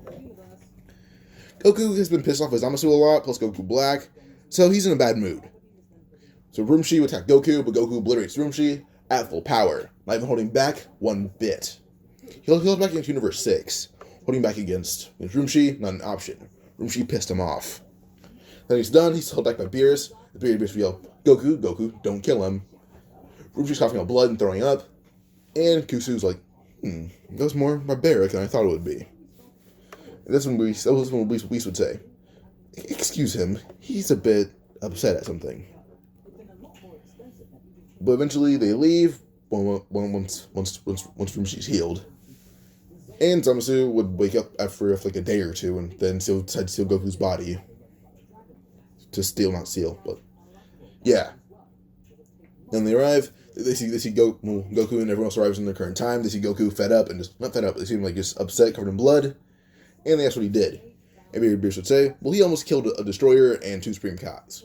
Goku has been pissed off with Zamasu a lot, plus Goku Black, so he's in a bad mood. So Rumshi will attack Goku, but Goku obliterates Rumshi, at full power, not even holding back one bit. He held back against Universe 6, holding back against Rumshi, not an option. Rumshi pissed him off. Then he's done, he's held back by Beerus. The Beerus yell, Goku, Goku, don't kill him. Rumshi's coughing out blood and throwing up. And Kusu's like, that was more barbaric than I thought it would be. And that's when Whis would say, excuse him, he's a bit upset at something. But eventually they leave once Rumshi's healed. And Zamasu would wake up after like a day or two and then decide to steal Goku's body. To steal, not steal, but yeah. Then they arrive. They see Goku and everyone else arrives in their current time. They see Goku fed up and just not fed up. They see him like just upset, covered in blood, and they ask what he did. And Beerus would say, "Well, he almost killed a destroyer and 2 Supreme Kais.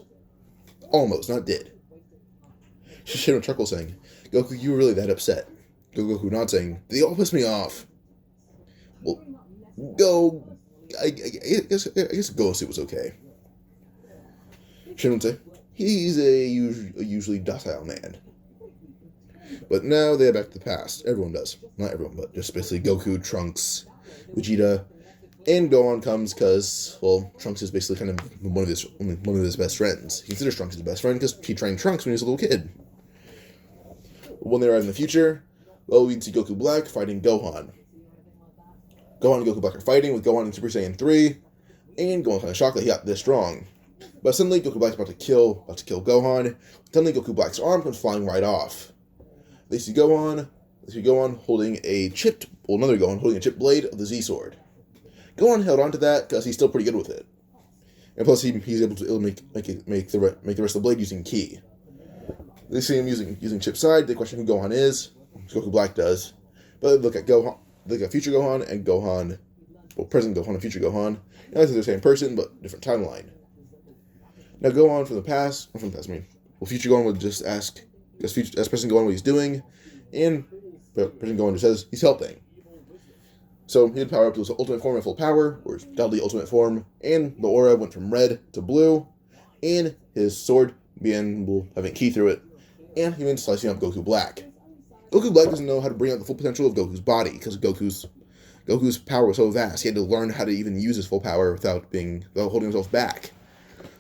Almost, not did." Shinra chuckles, saying, "Goku, you were really that upset?" Goku not saying, "They all pissed me off." Well, I guess Goku was okay. Shinra would say, he's a usually docile man. But now they are back to the past. Everyone does. Not everyone, but just basically Goku, Trunks, Vegeta, and Gohan comes because, well, Trunks is basically kind of one of his best friends. He considers Trunks his best friend because he trained Trunks when he was a little kid. When they arrive in the future, well, we see Goku Black fighting Gohan. Gohan and Goku Black are fighting with Gohan in Super Saiyan 3, and Gohan kind of shocked that he got this strong. But suddenly, Goku Black's about to kill Gohan. Suddenly, Goku Black's arm comes flying right off. They see Gohan holding a chipped blade of the Z-Sword. Gohan held on to that because he's still pretty good with it. And plus, he's able to make the rest of the blade using Ki. They see him using Chip's side. They question who Gohan is. Goku Black does. But look at future Gohan and Gohan, well, present Gohan and future Gohan. And they're the same person, but different timeline. Now Gohan from the past, future Gohan would just ask President Gohan what he's doing, and President Gohan just says he's helping. So he would power up to his ultimate form at full power, or his godly ultimate form, and the aura went from red to blue, and his sword began having Ki through it, and he began slicing up Goku Black. Goku Black doesn't know how to bring out the full potential of Goku's body, because Goku's power was so vast, he had to learn how to even use his full power without holding himself back.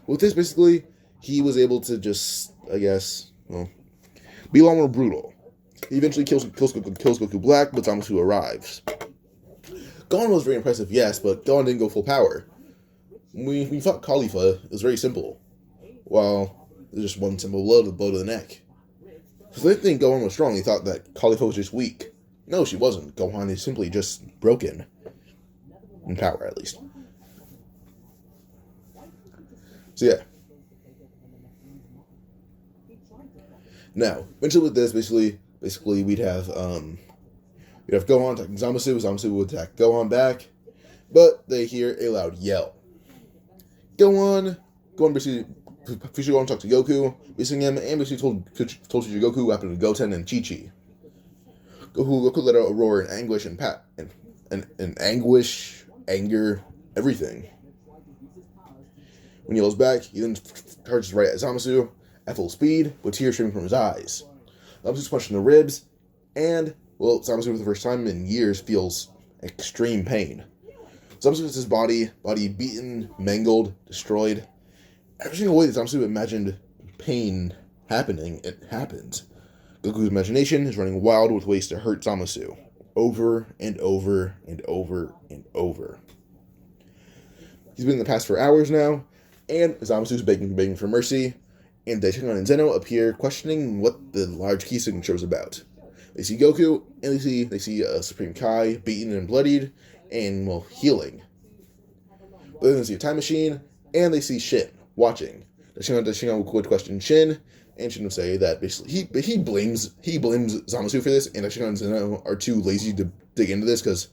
With this, basically, he was able to just, be a lot more brutal. He eventually kills Goku Black, but Zamasu arrives. Gohan was very impressive, yes, but Gohan didn't go full power. When he fought Khalifa, it was very simple. Well, it was just one simple blow to the neck. So they didn't think Gohan was strong. They thought that Khalifa was just weak. No, she wasn't. Gohan is simply just broken. In power, at least. So yeah. Now, eventually with this, basically we'd have Gohan attacking Zamasu. Zamasu would attack Gohan back, but they hear a loud yell. Gohan basically Future Gohan talked to Goku, missing him, and basically told Future Goku what happened to Goten and Chi-Chi. Goku let out a roar in anguish and anguish, anger, everything. When he yells back, he then charges right at Zamasu at full speed, with tears streaming from his eyes. Zamasu's punched in the ribs, and, well, Zamasu for the first time in years feels extreme pain. Zamasu gets his body beaten, mangled, destroyed. Every single way that Zamasu imagined pain happening, it happens. Goku's imagination is running wild with ways to hurt Zamasu, over and over and over and over. He's been in the past for hours now, and Zamasu's begging for mercy, and Daishingan and Zeno appear questioning what the large key signature was about. They see Goku, and they see a Supreme Kai beaten and bloodied, and, well, healing. But then they see a time machine, and they see Shin watching. Daishingan would question Shin, and Shin would say that basically he blames Zamasu for this, and Daishingan and Zeno are too lazy to dig into this because,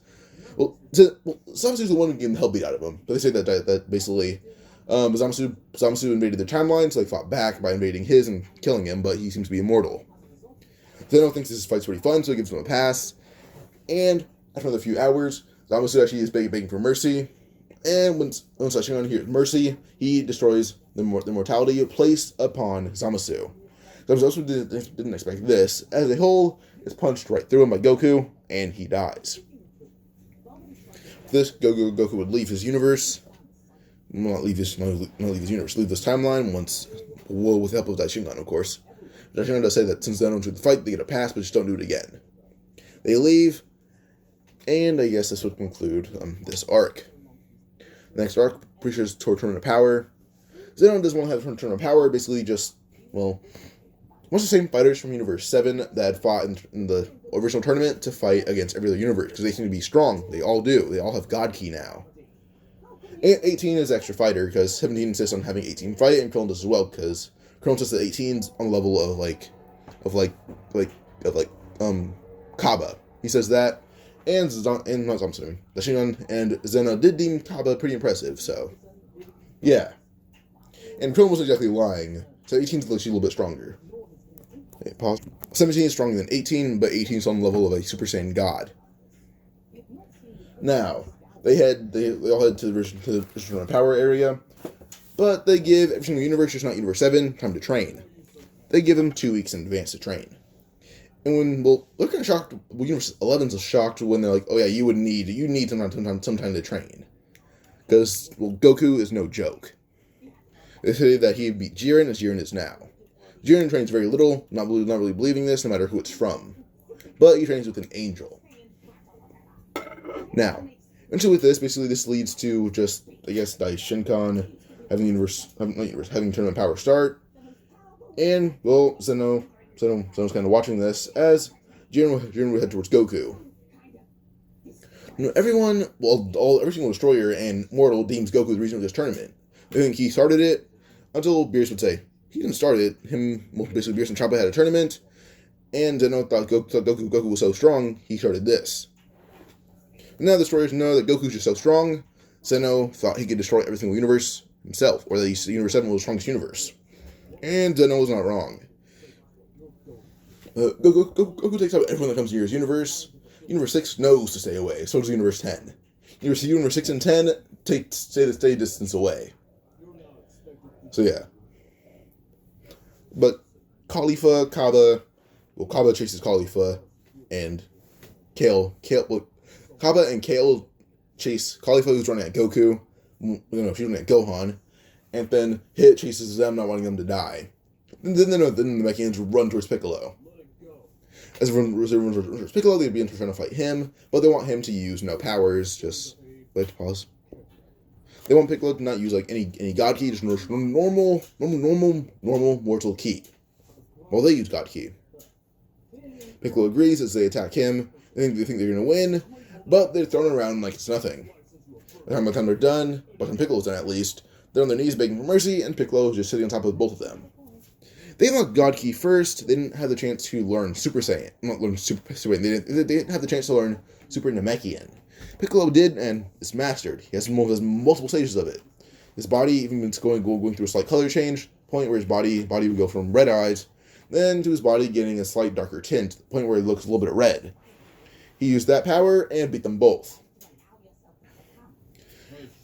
Zamasu's the one who getting the hell beat out of him. But they say that basically Zamasu invaded their timeline, so they fought back by invading his and killing him, but he seems to be immortal. Zeno thinks this fight's pretty fun, so he gives him a pass. And after another few hours, Zamasu actually is begging for mercy. And when Daishingan hears mercy, he destroys the mortality placed upon Zamasu. Those also didn't expect this. As a whole, is punched right through him by Goku, and he dies. This Goku would leave his universe. Not leave his universe. Leave this timeline once, well, with the help of Daishingan, of course. Daishingan does say that since they don't do the fight, they get a pass, but just don't do it again. They leave, and I guess this would conclude this arc. The next arc pushes toward Tournament of Power. Zeno doesn't want to have a Tournament of Power. Basically, just most of the same fighters from Universe 7 that fought in the original tournament to fight against every other universe because they seem to be strong. They all do. They all have God Ki now. And 18 is extra fighter because 17 insists on having 18 fight, and Krillin does as well because Krillin insists that 18's on the level of Kaba. He says that, and Daishingan and Zeno did deem Kaba pretty impressive. So, yeah. And Krillin wasn't exactly lying. So 18 is actually a little bit stronger. Okay, pause. 17 is stronger than 18, but 18 is on the level of a Super Saiyan God. Now, they all head to the power area, but they give every single universe, just not Universe 7, time to train. They give them 2 weeks in advance to train. And when, they're kind of shocked, Universe 11's shocked when they're like, oh yeah, you need some time to train. Because, Goku is no joke. They say that he beat Jiren as Jiren is now. Jiren trains very little, not really believing this, no matter who it's from. But he trains with an angel. Now, eventually with this, basically this leads to just, I guess, Daishinkan having tournament power start. And, Zeno's kind of watching this as Jiren would head towards Goku. Every single destroyer and mortal deems Goku the reason of this tournament. They think he started it, until Beerus would say, he didn't start it. Basically Beerus and Choppa had a tournament, and Zeno thought Goku was so strong, he started this. And now the destroyers know that Goku's just so strong, Zeno thought he could destroy every single universe himself, or that Universe 7 was the strongest universe. And Zeno was not wrong. Goku takes out everyone that comes near his universe. Universe 6 knows to stay away, so does Universe 10. Universe 6 and 10 stay distance away. So yeah. But Kaba chases Khalifa, and Kaba and Kale chase Khalifa, who's running at Goku. She's running at Gohan, and then Hit chases them, not wanting them to die. And then the Namekians run towards Piccolo. As everyone runs towards Piccolo, they begin trying to fight him, but they want him to use no powers. Just pause. They want Piccolo to not use any God Ki, just normal mortal Ki. Well, they use God Ki. Piccolo agrees as they attack him. They think they're going to win, but they're thrown around like it's nothing. By the time they're done, by the time Piccolo's done at least, they're on their knees begging for mercy, and Piccolo is just sitting on top of both of them. They unlocked God Ki first. They didn't have the chance to learn Super Saiyan. Not learn Super Saiyan. They didn't have the chance to learn Super Namekian. Piccolo did, and it's mastered. He has multiple stages of it. His body even been going through a slight color change, point where his body would go from red eyes, then to his body getting a slight darker tint, point where it looks a little bit red. He used that power and beat them both.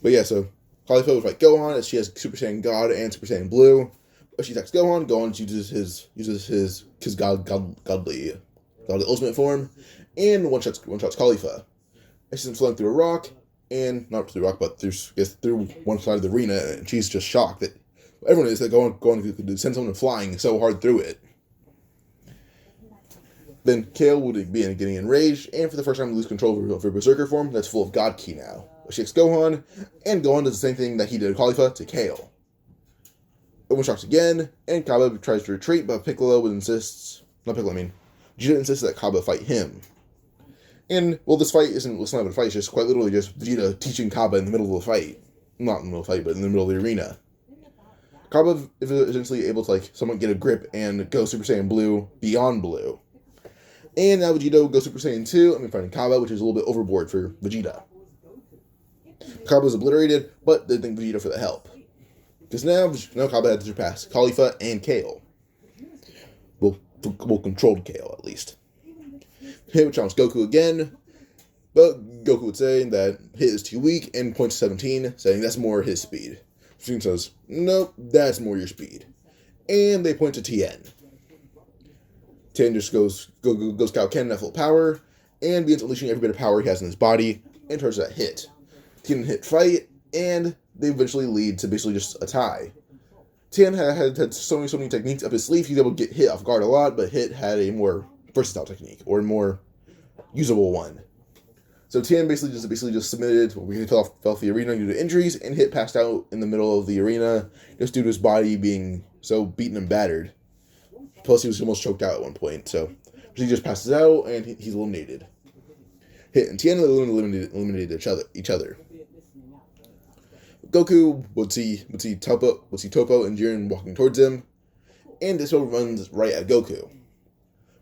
But yeah, so Khalifa would fight Gohan as she has Super Saiyan God and Super Saiyan Blue. But she attacks Gohan. Gohan uses his godly ultimate form, and one shots Khalifa. And she's flying through a rock, and not through a rock, but through one side of the arena, and she's just shocked that everyone is that Gohan could send someone flying so hard through it. Then Kale would be getting enraged, and for the first time lose control of her Berserker form that's full of God Ki now. She takes Gohan, and Gohan does the same thing that he did to Khalifa to Kale. One shocks again, and Kaba tries to retreat, but Vegeta insists that Kaba fight him. And, this fight it's not even a fight, it's just quite literally just Vegeta teaching Kaba in the middle of the fight. Not in the middle of the fight, but in the middle of the arena. Kaba is essentially able to, somewhat get a grip and go Super Saiyan Blue beyond Blue. And now Vegeta goes Super Saiyan 2, fighting Kaba, which is a little bit overboard for Vegeta. Kaba is obliterated, but they thank Vegeta for the help. Because now Kaba had to surpass Khalifa and Kale. Well, controlled Kale, at least. Hit would challenge Goku again, but Goku would say that Hit is too weak and points to 17, saying that's more his speed. 17 says, nope, that's more your speed. And they point to Tien. Tien just goes Kaioken at full power, and begins unleashing every bit of power he has in his body, and turns that hit. Tien and Hit fight, and they eventually lead to basically just a tie. Tien had so many techniques up his sleeve, he's able to get Hit off guard a lot, but Hit had a more versatile technique, or a more usable one. So Tien basically just submitted, he fell off the arena due to injuries, and Hit passed out in the middle of the arena, just due to his body being so beaten and battered. Plus, he was almost choked out at one point, so he just passes out, and he's eliminated. Hit and Tien eliminated each other. Goku would see Toppo and Jiren walking towards him, and Dispo runs right at Goku.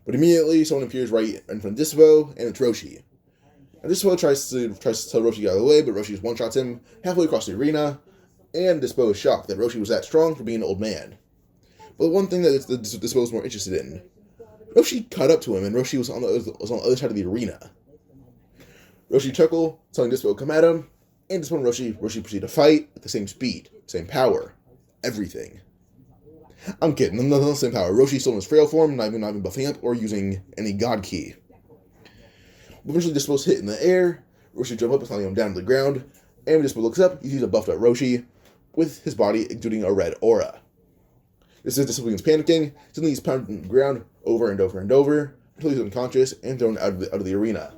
But immediately, someone appears right in front of Dispo, and it's Roshi. And Dispo tries to tell Roshi out of the way, but Roshi just one-shots him halfway across the arena, and Dispo is shocked that Roshi was that strong for being an old man. But the one thing that Dispo was more interested in, Roshi caught up to him, and Roshi was on the other side of the arena. Roshi chuckled, telling Dispo to come at him, and Dispo and Roshi proceed to fight at the same speed, same power, everything. I'm kidding, not the same power. Roshi's still in his frail form, not even buffing up or using any God Ki. Eventually, Dispo's hit in the air. Roshi jumps up, slamming him down to the ground. And when Dispo looks up, he sees a buffed up Roshi with his body exuding a red aura. This is Dispo begins panicking. Suddenly, he's pounding the ground over and over and over until he's unconscious and thrown out of the arena.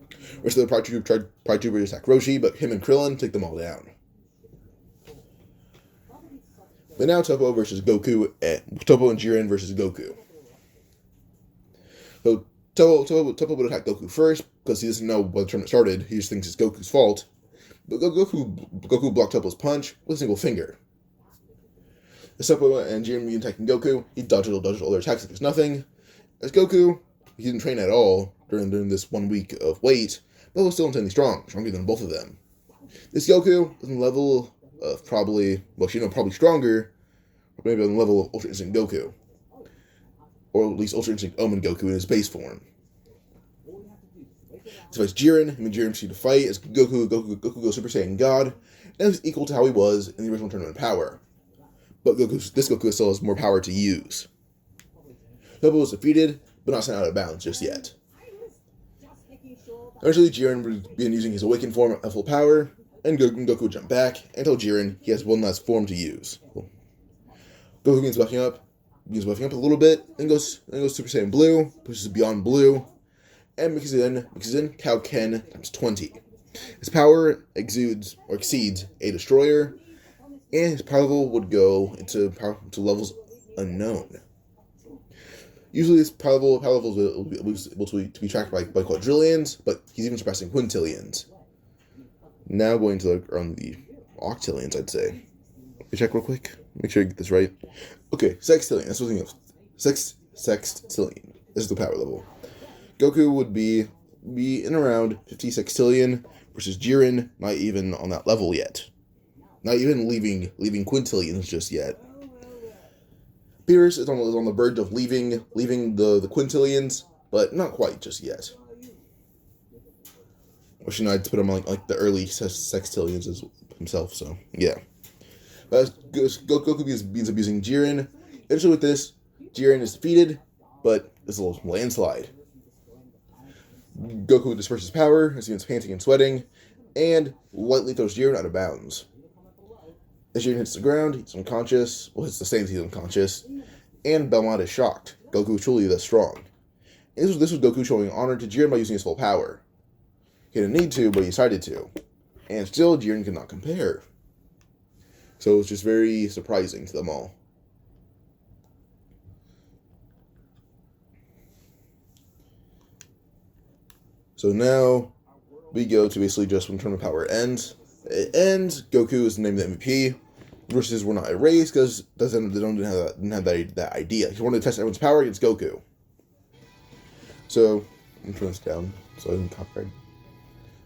The rest of the Pride Troopers attack Roshi, but him and Krillin take them all down. But now Toppo and Jiren versus Goku. So Toppo would attack Goku first, because he doesn't know when the tournament started, he just thinks it's Goku's fault. But Goku blocked Toppo's punch with a single finger. As Toppo and Jiren begin attacking Goku, he dodges all their attacks like it's nothing. As Goku, he didn't train at all during this 1 week of wait, but was still insanely strong, stronger than both of them. This Goku is on the level of probably stronger, but maybe on the level of Ultra Instinct Goku. Or at least Ultra Instinct Omen Goku in his base form. To fight Jiren, him and Jiren proceed to fight as Goku goes Super Saiyan God, and is equal to how he was in the original tournament power. But this Goku still has more power to use. Toppo was defeated, but not sent out of bounds just yet. Eventually, Jiren began using his awakened form at full power, and Goku would jump back and tell Jiren he has one last form to use. Goku begins buffing up a little bit, and goes Super Saiyan Blue, pushes beyond Blue, and mixes in Kaioken times 20. His power exceeds a destroyer, and his power level would go into levels unknown. Usually, his power levels will be able to be tracked by quadrillions, but he's even surpassing quintillions. Now going to around the octillions, I'd say. Let me check real quick. Make sure I get this right. Okay, sextillion. That's what I'm thinking of. Sextillion. This is the power level. Goku would be in around 50 sextillion versus Jiren, not even on that level yet. Not even leaving quintillions just yet. Beerus is on the verge of leaving the quintillions, but not quite just yet. Wishing I'd put him on like the early sextillions as himself, so yeah. Goku begins abusing Jiren. Eventually with this, Jiren is defeated, but there's a little landslide. Goku disperses power as he begins panting and sweating, and lightly throws Jiren out of bounds. As Jiren hits the ground, he's unconscious. Well, it's the same as he's unconscious. And Belmont is shocked. Goku is truly that strong. And this was Goku showing honor to Jiren by using his full power. He didn't need to, but he decided to. And still, Jiren could not compare. So it was just very surprising to them all. So now, we go to basically just when tournament power ends. It ends, Goku is named the MVP. Versus were not erased because they didn't have that idea. He wanted to test everyone's power against Goku. So, I'm turn this down so I don't copyright.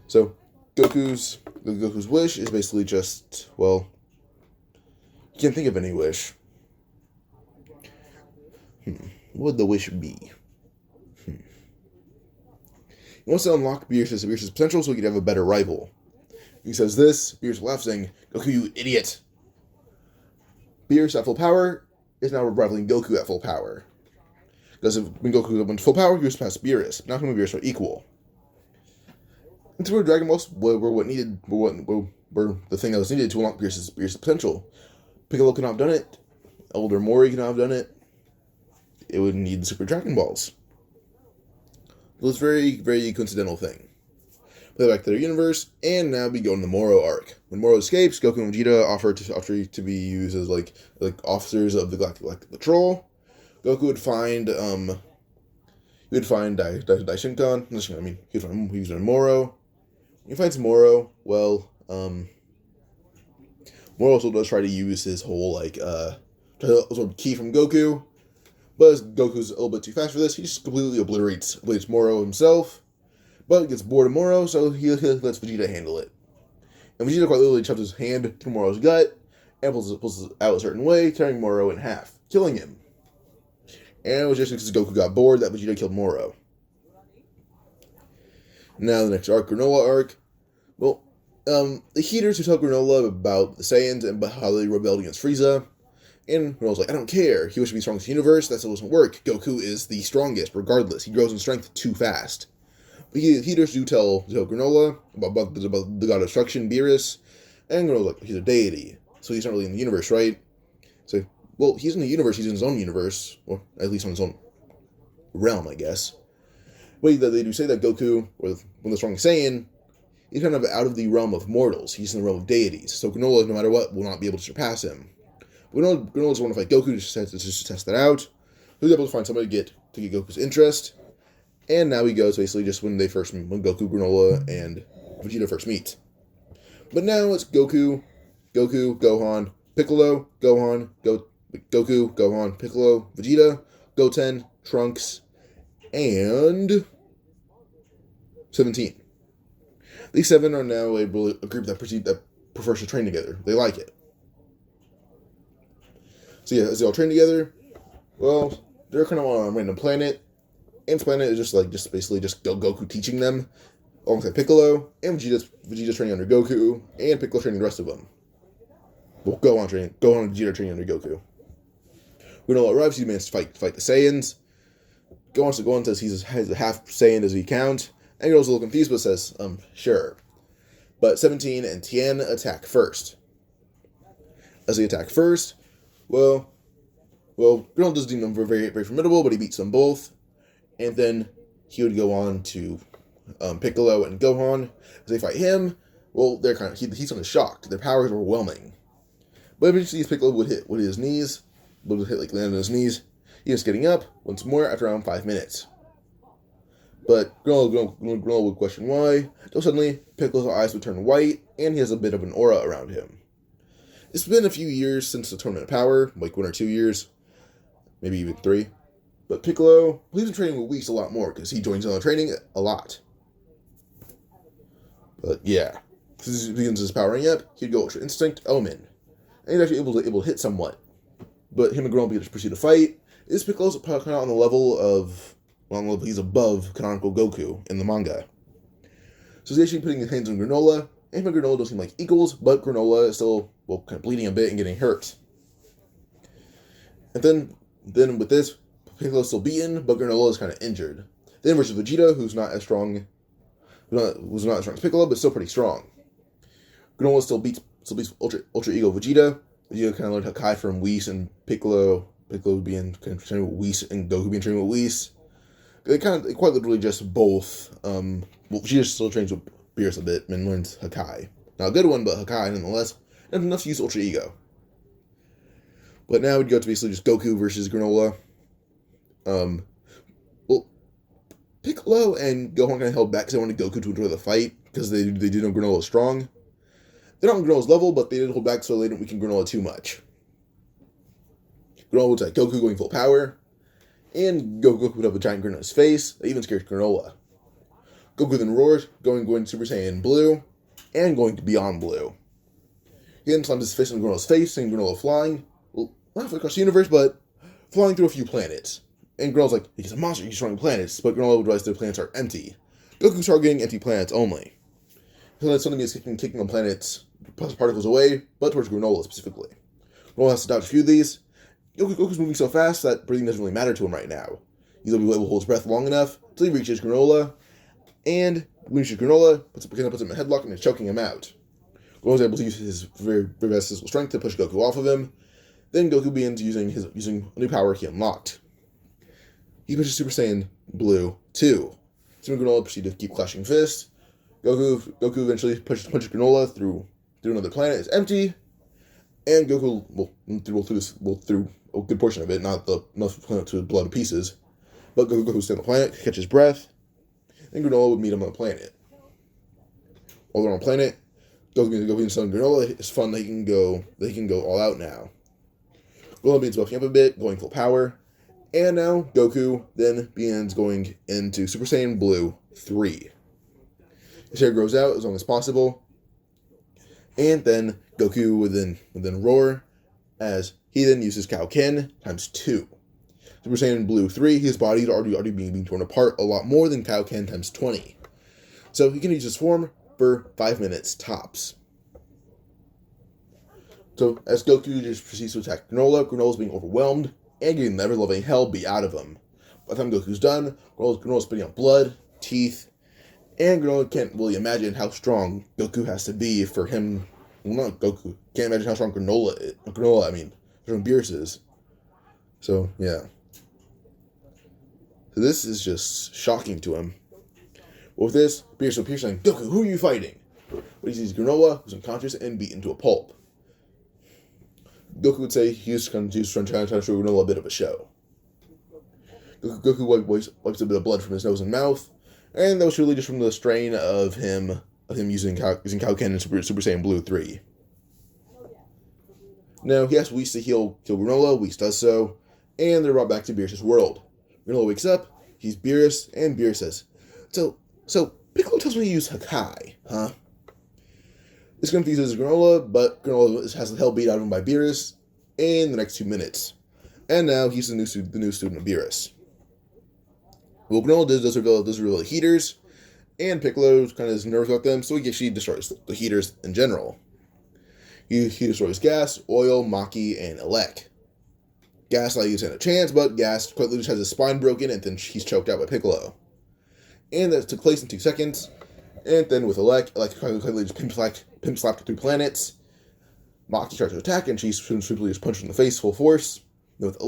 So, Goku's wish is basically just, well, you can't think of any wish. What would the wish be? He wants to unlock Beerus' potential so he could have a better rival. He says this, Beerus laughs saying, "Goku, you idiot!" Beerus at full power is now rivaling Goku at full power. Because when Goku went to full power, he was past Beerus. Now him and Beerus are equal. And Super Dragon Balls were the thing that was needed to unlock Beerus' potential. Piccolo could not have done it. Elder Mori could not have done it. It would need the Super Dragon Balls. It was a very, very coincidental thing. Play back to their universe, and now we go in the Moro arc. When Moro escapes, Goku and Vegeta offer to be used as like officers of the Galactic Patrol. Goku would find Daishinkan. He'd find Moro. When he finds Moro, well, Moro also does try to use his whole key from Goku, but as Goku's a little bit too fast for this, he just completely obliterates Moro himself. But gets bored of Moro, so he lets Vegeta handle it. And Vegeta quite literally shoves his hand through Moro's gut and pulls it out a certain way, tearing Moro in half, killing him. And it was just because Goku got bored that Vegeta killed Moro. Now the next arc, Granola arc. Well, the Heaters who tell Granola about the Saiyans and about how they rebelled against Frieza. And Granola's like, I don't care. He wishes to be strongest in the universe. That still doesn't work. Goku is the strongest, regardless. He grows in strength too fast. But Heaters do tell Granola about the god of destruction, Beerus. And Granola's like, he's a deity. So he's not really in the universe, right? So, well, he's in the universe. He's in his own universe. Or at least on his own realm, I guess. But they do say that Goku, or when the strongest Saiyan, he's kind of out of the realm of mortals. He's in the realm of deities. So Granola, no matter what, will not be able to surpass him. Granola's want to fight Goku just to test that out. He's able to find somebody to get Goku's interest. And now he goes basically just when Goku, Granola, and Vegeta first meet. But now it's Goku, Gohan, Piccolo, Goku, Gohan, Piccolo, Vegeta, Goten, Trunks, and 17. These 7 are now a group that prefers to train together. They like it. So yeah, as they all train together, well, they're kind of on a random planet. And this planet is just basically Goku teaching them, alongside Piccolo, and Vegeta's training under Goku, and Piccolo training the rest of them. Well, Gohan and Vegeta training under Goku. Granola arrives, he manages to fight the Saiyans. Gohan says he's as half Saiyan as he count, and Granola's a little confused, but says, sure. But 17 and Tien attack first. As they attack first, well, Granola doesn't deem them very, very formidable, but he beats them both. And then he would go on to Piccolo and Gohan. As they fight him, well, he's kind of shocked. Their power is overwhelming. But eventually Piccolo would hit his knees, land on his knees. He was getting up once more after around 5 minutes. But Granola would question why. Until suddenly, Piccolo's eyes would turn white, and he has a bit of an aura around him. It's been a few years since the Tournament of Power, like 1 or 2 years, maybe even 3. But Piccolo, he's been training with Whis a lot more, because he joins in on training a lot. But yeah, since he begins his powering up, he'd go Ultra Instinct, Omen. And he's actually able to hit somewhat. But him and Granola proceed to fight. Piccolo's kind of on the level he's above canonical Goku in the manga. So he's actually putting his hands on Granola, and him and Granola don't seem like equals, but Granola is still, kind of bleeding a bit and getting hurt. And then with this, Piccolo's still beaten, but Granola is kind of injured. Then versus Vegeta, who's not as strong as Piccolo, but still pretty strong. Granola still beats Ultra Ego Vegeta. Vegeta kind of learned Hakai from Whis and Piccolo being kind of training with Whis and Goku being training with Whis. They quite literally just both. Vegeta still trains with Beerus a bit and learns Hakai. Not a good one, but Hakai nonetheless. And enough to use Ultra Ego. But now we'd go to basically just Goku versus Granola. Piccolo and Gohan kind of held back because they wanted Goku to enjoy the fight because they do know Granola is strong. They're not on Granola's level, but they did hold back so they didn't weaken Granola too much. Granola would attack Goku going full power, and Goku would have a giant grin on his face that even scares Granola. Goku then roars, going Super Saiyan Blue, and going to Beyond Blue. He then slams his fist on Granola's face, seeing Granola flying, not across the universe, but flying through a few planets. And Granola's like, he's a monster, he's destroying planets, but Granola would realize the planets are empty. Goku's targeting empty planets only. So then suddenly he's kicking on planets, particles away, but towards Granola specifically. Granola has to dodge a few of these. Goku's moving so fast that breathing doesn't really matter to him right now. He's able to hold his breath long enough until he reaches Granola, and when he reaches Granola, puts him in a headlock and is choking him out. Granola is able to use his very best physical strength to push Goku off of him. Then Goku begins using a new power he unlocked. He pushes Super Saiyan Blue 2. Super Granola proceeds to keep clashing fists. Goku eventually pushes Granola through another planet. It's empty, and Goku through a good portion of it, not the planet to blow to pieces. But Goku stays on the planet, catches breath, and Granola would meet him on the planet. While they're on the planet, Goku and Son Granola, it's fun that he can go all out now. Granola begins buffing up a bit, going full power, and now Goku then begins going into Super Saiyan Blue 3. His hair grows out as long as possible, and then Goku would then roar as he then uses Kaioken times 2. Super Saiyan Blue 3, his body is already being torn apart a lot more than Kaioken times 20. So he can use his form for 5 minutes tops. So as Goku just proceeds to attack Granola's being overwhelmed and getting the ever-loving hell beat out of him. By the time Goku's done, Granola's spitting out blood, teeth, and Granola can't really imagine how strong Goku has to be for him. Well, not Goku. Can't imagine how strong Beerus is. So, yeah. So this is just shocking to him. With this, Beerus saying, Goku, who are you fighting? But he sees Granola, who's unconscious and beaten to a pulp. Goku would say he's trying to show Granola a bit of a show. Goku wipes a bit of blood from his nose and mouth, and that was really just from the strain of him using Kaioken and Super Saiyan Blue 3. Now, he asks Whis to kill Granola. Whis does so, and they're brought back to Beerus' world. Granola wakes up, he's Beerus, and Beerus says, So, Piccolo tells me to use Hakai, huh? This confuses Granola, but Granola has the hell beat out of him by Beerus in the next 2 minutes. And now he's the new student of Beerus. Well, Granola does reveal the heaters, and Piccolo kind of is nervous about them, so he actually destroys the heaters in general. He destroys Gas, Oil, Maki, and Elec. Gas not using a chance, but Gas quite literally just has his spine broken, and then he's choked out by Piccolo. And that took place in 2 seconds. And then with Elec quite literally just pimp slapped 3 planets. Maki starts to attack, and she's simply just punched in the face full force. Then with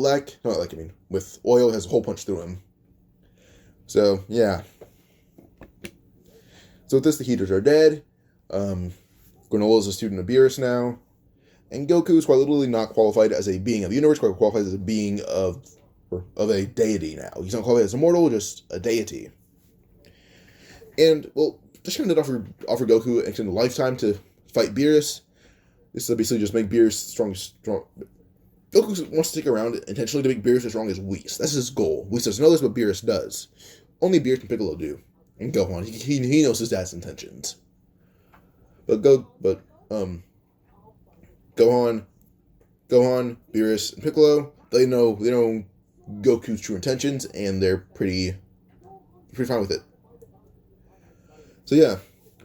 with Oil, has a hole punch through him. So, yeah. So with this, the heaters are dead. Granola is a student of Beerus now. And Goku is quite literally not qualified as a being of the universe, quite qualified as a being of a deity now. He's not qualified as a mortal, just a deity. And, well, this kind of offer Goku an extended lifetime to fight Beerus. This will basically just make Beerus strong. Goku wants to stick around intentionally to make Beerus as strong as Whis. That's his goal. Whis doesn't know this, but Beerus does. Only Beerus and Piccolo do. And Gohan, he knows his dad's intentions. Gohan, Beerus, and Piccolo, they know Goku's true intentions, and they're pretty fine with it. So yeah,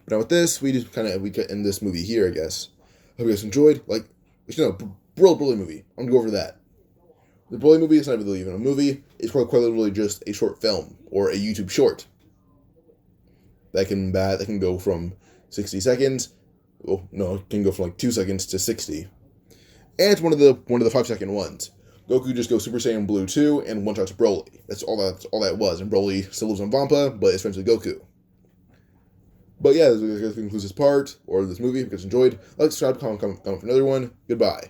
but now with this, we get in this movie here, I guess. Hope you guys enjoyed. Broly movie. I'm gonna go over that. The Broly movie is not really even a movie. It's quite literally just a short film or a YouTube short that can go from 60 seconds. Oh no, it can go from 2 seconds to 60. And it's one of the 5-second ones. Goku just goes Super Saiyan Blue 2 and one-shots Broly. That's all that was. And Broly still lives on Vampa, but is friends with Goku. But yeah, this concludes this part, or this movie. If you guys enjoyed, like, subscribe, comment for another one. Goodbye.